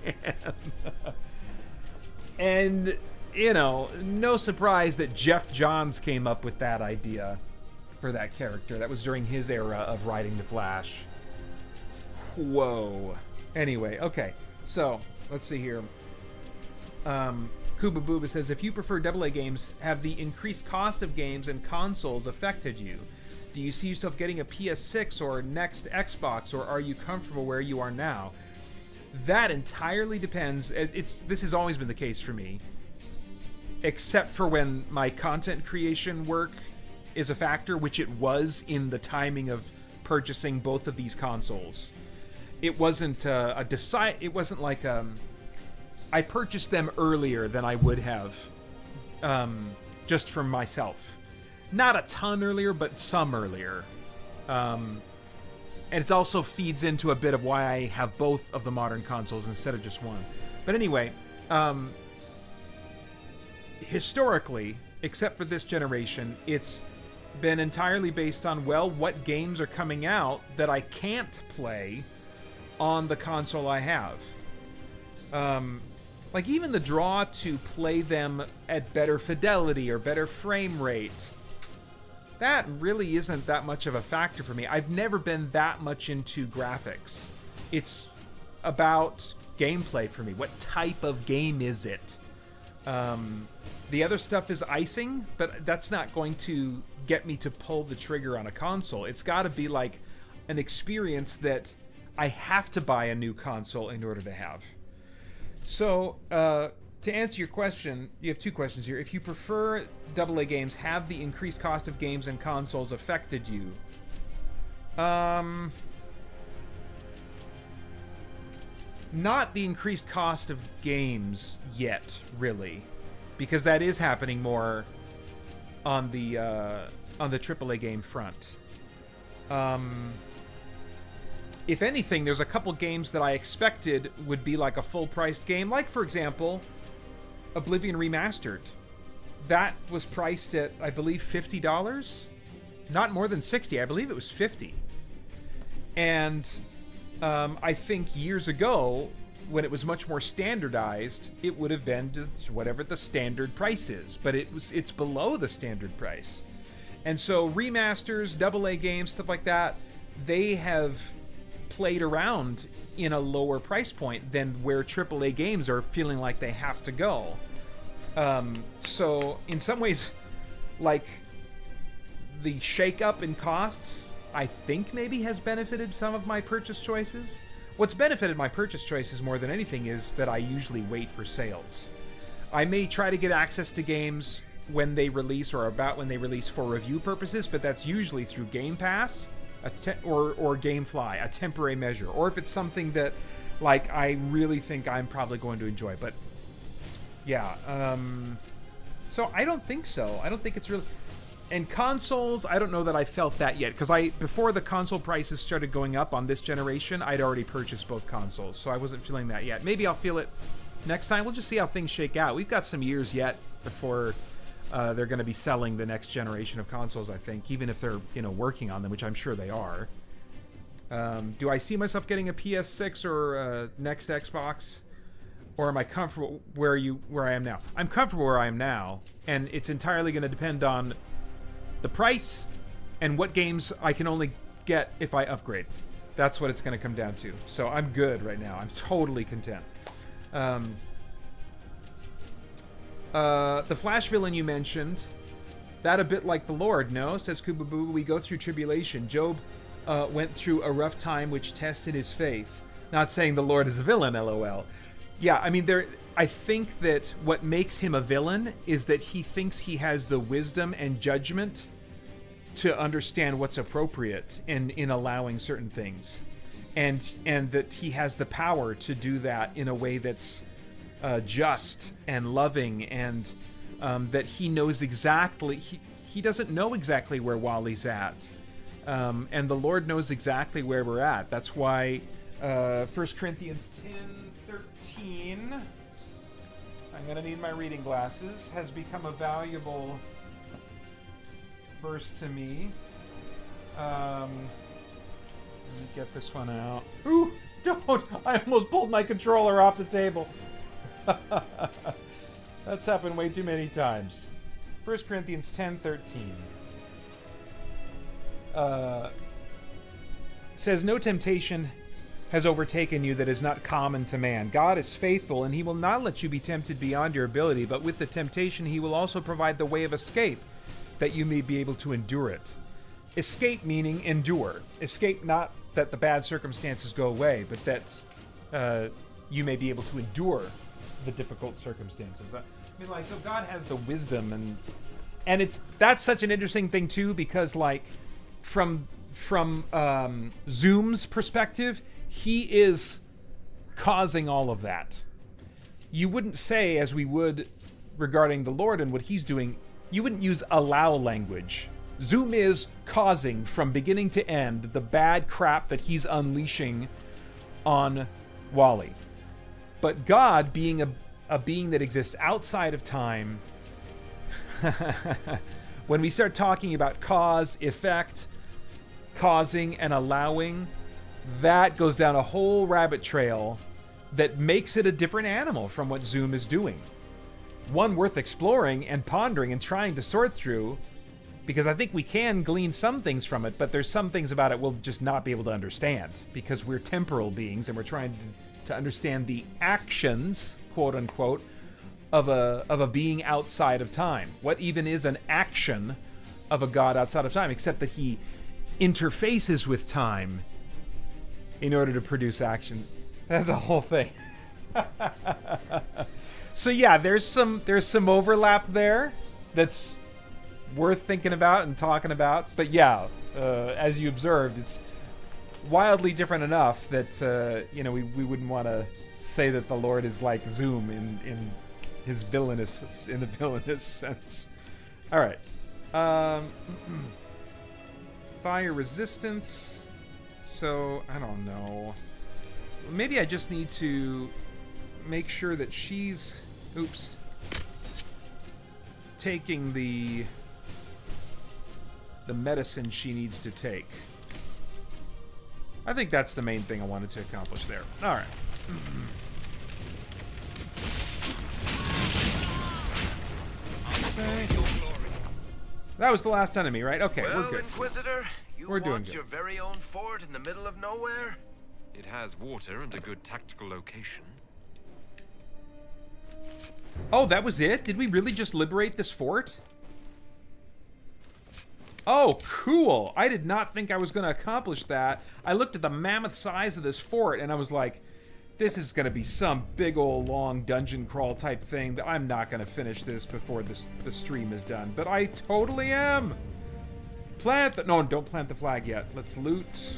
And, you know, no surprise that Jeff Johns came up with that idea for that character. That was during his era of writing The Flash. Whoa. Anyway, okay. So, let's see here. Kuba Booba says, if you prefer AA games, have the increased cost of games and consoles affected you? Do you see yourself getting a PS6 or next Xbox, or are you comfortable where you are now? That entirely depends. This has always been the case for me, except for when my content creation work is a factor, which it was in the timing of purchasing both of these consoles. It wasn't it wasn't like I purchased them earlier than I would have, just for myself. Not a ton earlier, but some earlier. And it also feeds into a bit of why I have both of the modern consoles instead of just one. But anyway, historically, except for this generation, it's been entirely based on, well, what games are coming out that I can't play on the console I have. Like, even the draw to play them at better fidelity or better frame rate, that really isn't that much of a factor for me. I've never been that much into graphics. It's about gameplay for me. What type of game is it? The other stuff is icing, but that's not going to get me to pull the trigger on a console. It's got to be like an experience that I have to buy a new console in order to have. So, to answer your question, you have two questions here. If you prefer AA games, have the increased cost of games and consoles affected you? Not the increased cost of games yet, really, because that is happening more on the AAA game front. If anything, there's a couple games that I expected would be like a full-priced game. Like, for example, Oblivion Remastered. That was priced at, I believe, $50? Not more than $60. I believe it was $50. And I think years ago, when it was much more standardized, it would have been whatever the standard price is. But it's below the standard price. And so remasters, AA games, stuff like that, they have played around in a lower price point than where AAA games are feeling like they have to go. So in some ways, like, the shake-up in costs, I think maybe has benefited some of my purchase choices. What's benefited my purchase choices more than anything is that I usually wait for sales. I may try to get access to games when they release or about when they release for review purposes, but that's usually through Game Pass or GameFly, a temporary measure. Or if it's something that, like, I really think I'm probably going to enjoy. But, yeah. So I don't think so. I don't think it's really... And consoles, I don't know that I felt that yet, because before the console prices started going up on this generation, I'd already purchased both consoles, so I wasn't feeling that yet. Maybe I'll feel it next time. We'll just see how things shake out. We've got some years yet before they're going to be selling the next generation of consoles, I think, even if they're, working on them, which I'm sure they are. Do I see myself getting a PS6 or a next Xbox? Or am I comfortable where I am now? I'm comfortable where I am now, and it's entirely going to depend on the price and what games I can only get if I upgrade. That's what it's going to come down to. So I'm good right now. I'm totally content. The Flash villain you mentioned, that a bit like the Lord, no? Says Kubabu, we go through tribulation. Job went through a rough time which tested his faith. Not saying the Lord is a villain, LOL. Yeah, I mean, I think that what makes him a villain is that he thinks he has the wisdom and judgment to understand what's appropriate in allowing certain things, and that he has the power to do that in a way that's just and loving, and that he knows exactly, he doesn't know exactly where Wally's at, and the Lord knows exactly where we're at. That's why 1 Corinthians 10:13, I'm going to need my reading glasses, has become a valuable verse to me. Let me get this one out. Ooh, don't! I almost pulled my controller off the table. That's happened way too many times. 1 Corinthians 10:13 says, no temptation has overtaken you that is not common to man. God is faithful, and he will not let you be tempted beyond your ability, but with the temptation he will also provide the way of escape, that you may be able to endure it. Escape meaning endure. Escape not that the bad circumstances go away, but that you may be able to endure the difficult circumstances. I mean, like, so God has the wisdom, and that's such an interesting thing too, because, like, from Zoom's perspective, he is causing all of that. You wouldn't say, as we would regarding the Lord and what he's doing, you wouldn't use allow language. Zoom is causing from beginning to end the bad crap that he's unleashing on Wally. But God, being a being that exists outside of time, when we start talking about cause, effect, causing, and allowing, that goes down a whole rabbit trail that makes it a different animal from what Zoom is doing. One worth exploring and pondering and trying to sort through, because I think we can glean some things from it, but there's some things about it we'll just not be able to understand, because we're temporal beings and we're trying to understand the actions, quote unquote, of a being outside of time. What even is an action of a god outside of time, except that he interfaces with time in order to produce actions. That's a whole thing. So yeah, there's some overlap there that's worth thinking about and talking about. But yeah, as you observed, it's wildly different enough that we wouldn't want to say that the Lord is like Zoom in the villainous sense. All right. Fire resistance. So I don't know. Maybe I just need to make sure that she's taking the medicine she needs to take. I think that's the main thing I wanted to accomplish there. All right. Okay. That was the last enemy, right? Okay, well, we're good. Inquisitor, you we're doing want good. Your very own fort in the middle of nowhere? It has water and a good tactical location. Oh, that was it? Did we really just liberate this fort? Oh, cool. I did not think I was going to accomplish that. I looked at the mammoth size of this fort and I was like, this is going to be some big old long dungeon crawl type thing. I'm not going to finish this before the stream is done. But I totally am. Plant the... No, don't plant the flag yet. Let's loot.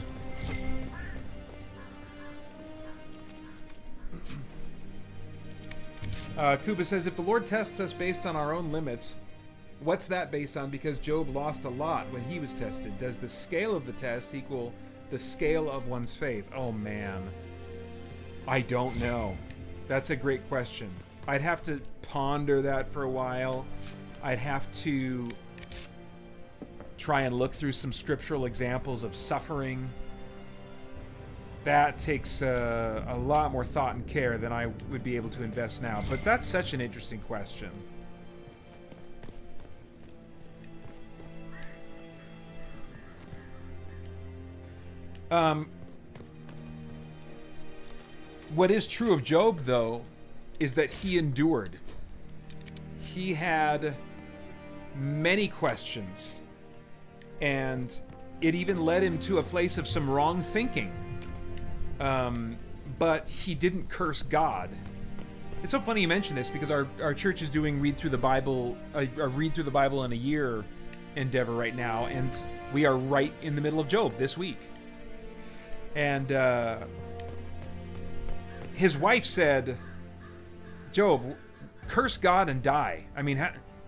Kuba says, if the Lord tests us based on our own limits, what's that based on? Because Job lost a lot when he was tested. Does the scale of the test equal the scale of one's faith? Oh, man. I don't know. That's a great question. I'd have to ponder that for a while. I'd have to try and look through some scriptural examples of suffering. That takes a lot more thought and care than I would be able to invest now. But that's such an interesting question. What is true of Job, though, is that he endured. He had many questions, and it even led him to a place of some wrong thinking. But he didn't curse God. It's so funny you mention this because our church is doing read through the Bible in a year endeavor right now, and we are right in the middle of Job this week. And his wife said, Job, curse God and die. I mean,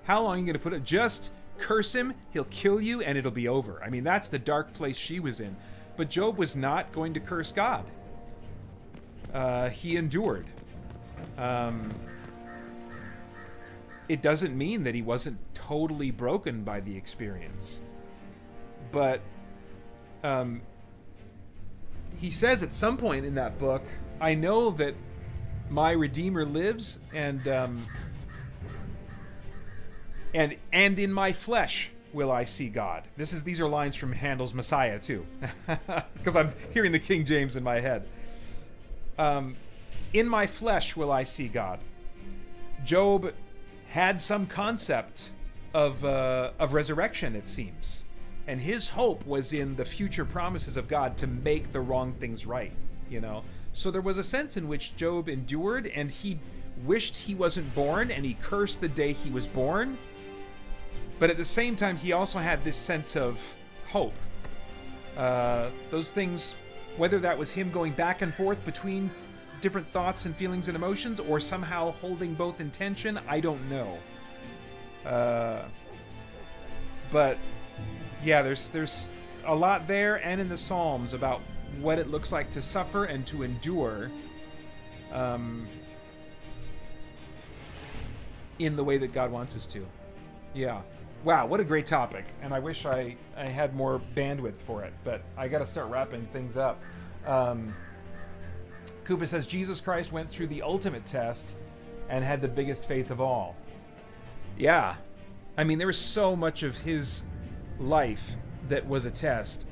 how long are you going to put it? Just curse him, he'll kill you, and it'll be over. I mean, that's the dark place she was in. But Job was not going to curse God. He endured. It doesn't mean that he wasn't totally broken by the experience. But he says at some point in that book, I know that my Redeemer lives, and in my flesh will I see God. These are lines from Handel's Messiah too, because I'm hearing the King James in my head. In my flesh will I see God. Job had some concept of resurrection, it seems, and his hope was in the future promises of God to make the wrong things right. You know, so there was a sense in which Job endured, and he wished he wasn't born, and he cursed the day he was born. But at the same time, he also had this sense of hope. Those things, whether that was him going back and forth between different thoughts and feelings and emotions, or somehow holding both in tension, I don't know. But yeah, there's a lot there, and in the Psalms about what it looks like to suffer and to endure in the way that God wants us to. Yeah. Wow, what a great topic. And I wish I had more bandwidth for it, but I got to start wrapping things up. Kuba says, Jesus Christ went through the ultimate test and had the biggest faith of all. Yeah. I mean, there was so much of his life that was a test.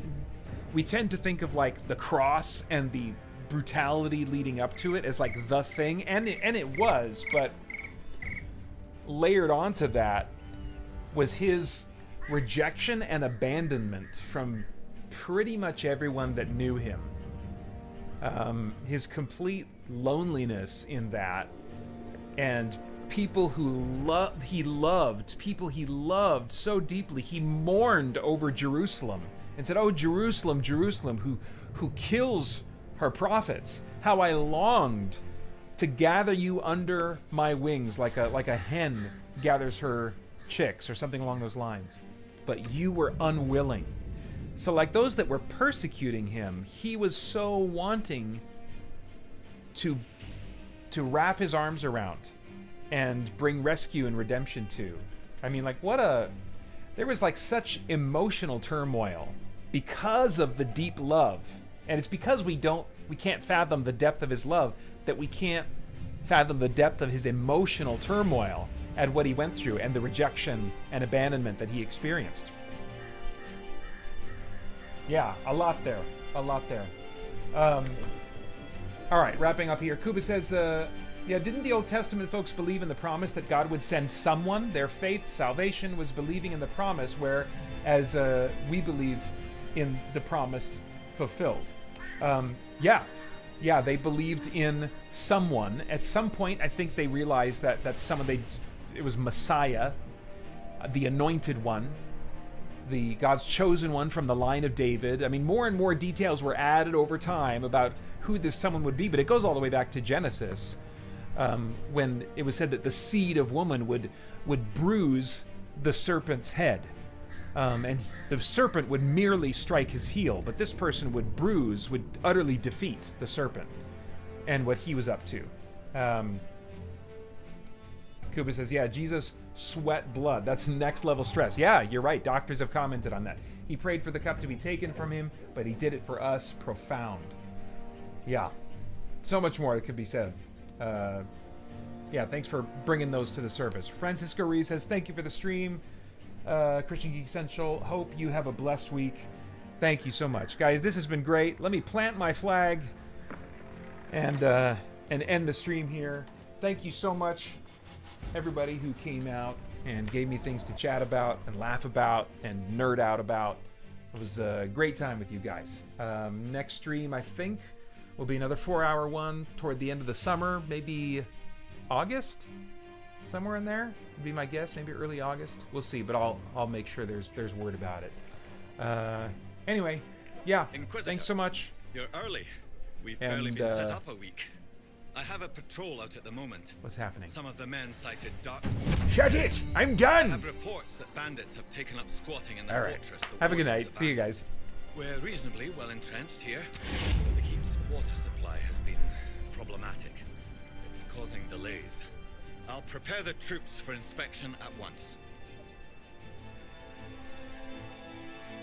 We tend to think of like the cross and the brutality leading up to it as like the thing, and it was, but layered onto that was his rejection and abandonment from pretty much everyone that knew him. His complete loneliness in that, and people he loved so deeply. He mourned over Jerusalem and said, "Oh, Jerusalem, Jerusalem, who kills her prophets, how I longed to gather you under my wings like a hen gathers her chicks," or something along those lines. But you were unwilling. So like those that were persecuting him, he was so wanting to wrap his arms around and bring rescue and redemption to. I mean, like there was like such emotional turmoil because of the deep love. And it's because we can't fathom the depth of his love that we can't fathom the depth of his emotional turmoil at what he went through and the rejection and abandonment that he experienced. Yeah, a lot there. All right, wrapping up here. Kuba says, yeah, didn't the Old Testament folks believe in the promise that God would send someone? Their faith, salvation, was believing in the promise, whereas we believe in the promise fulfilled. Yeah, they believed in someone. At some point, I think they realized that someone it was Messiah, the anointed one, the God's chosen one from the line of David. I mean, more and more details were added over time about who this someone would be, but it goes all the way back to Genesis, when it was said that the seed of woman would bruise the serpent's head. And the serpent would merely strike his heel, but this person would utterly defeat the serpent and what he was up to. Kuba says, yeah, Jesus sweat blood. That's next level stress. Yeah, you're right. Doctors have commented on that. He prayed for the cup to be taken from him, but he did it for us. Profound. Yeah. So much more that could be said. Yeah, thanks for bringing those to the surface. Francisco Reed says, thank you for the stream. Christian Geek Central, hope you have a blessed week. Thank you so much. Guys, this has been great. Let me plant my flag and end the stream here. Thank you so much, everybody who came out and gave me things to chat about and laugh about and nerd out about. It was a great time with you guys. Next stream, I think, will be another 4-hour one toward the end of the summer, maybe August? Somewhere in there would be my guess, maybe early August. We'll see, but I'll make sure there's word about it. Anyway, yeah, Inquisitor, thanks so much. You're early. We've barely been set up a week. I have a patrol out at the moment. What's happening? Some of the men cited dark. Shut it! I'm I done! have reports that bandits have taken up squatting in the All right. fortress. Have a good night. See you guys. We're reasonably well entrenched here, but the keep's water supply has been problematic. It's causing delays. I'll prepare the troops for inspection at once.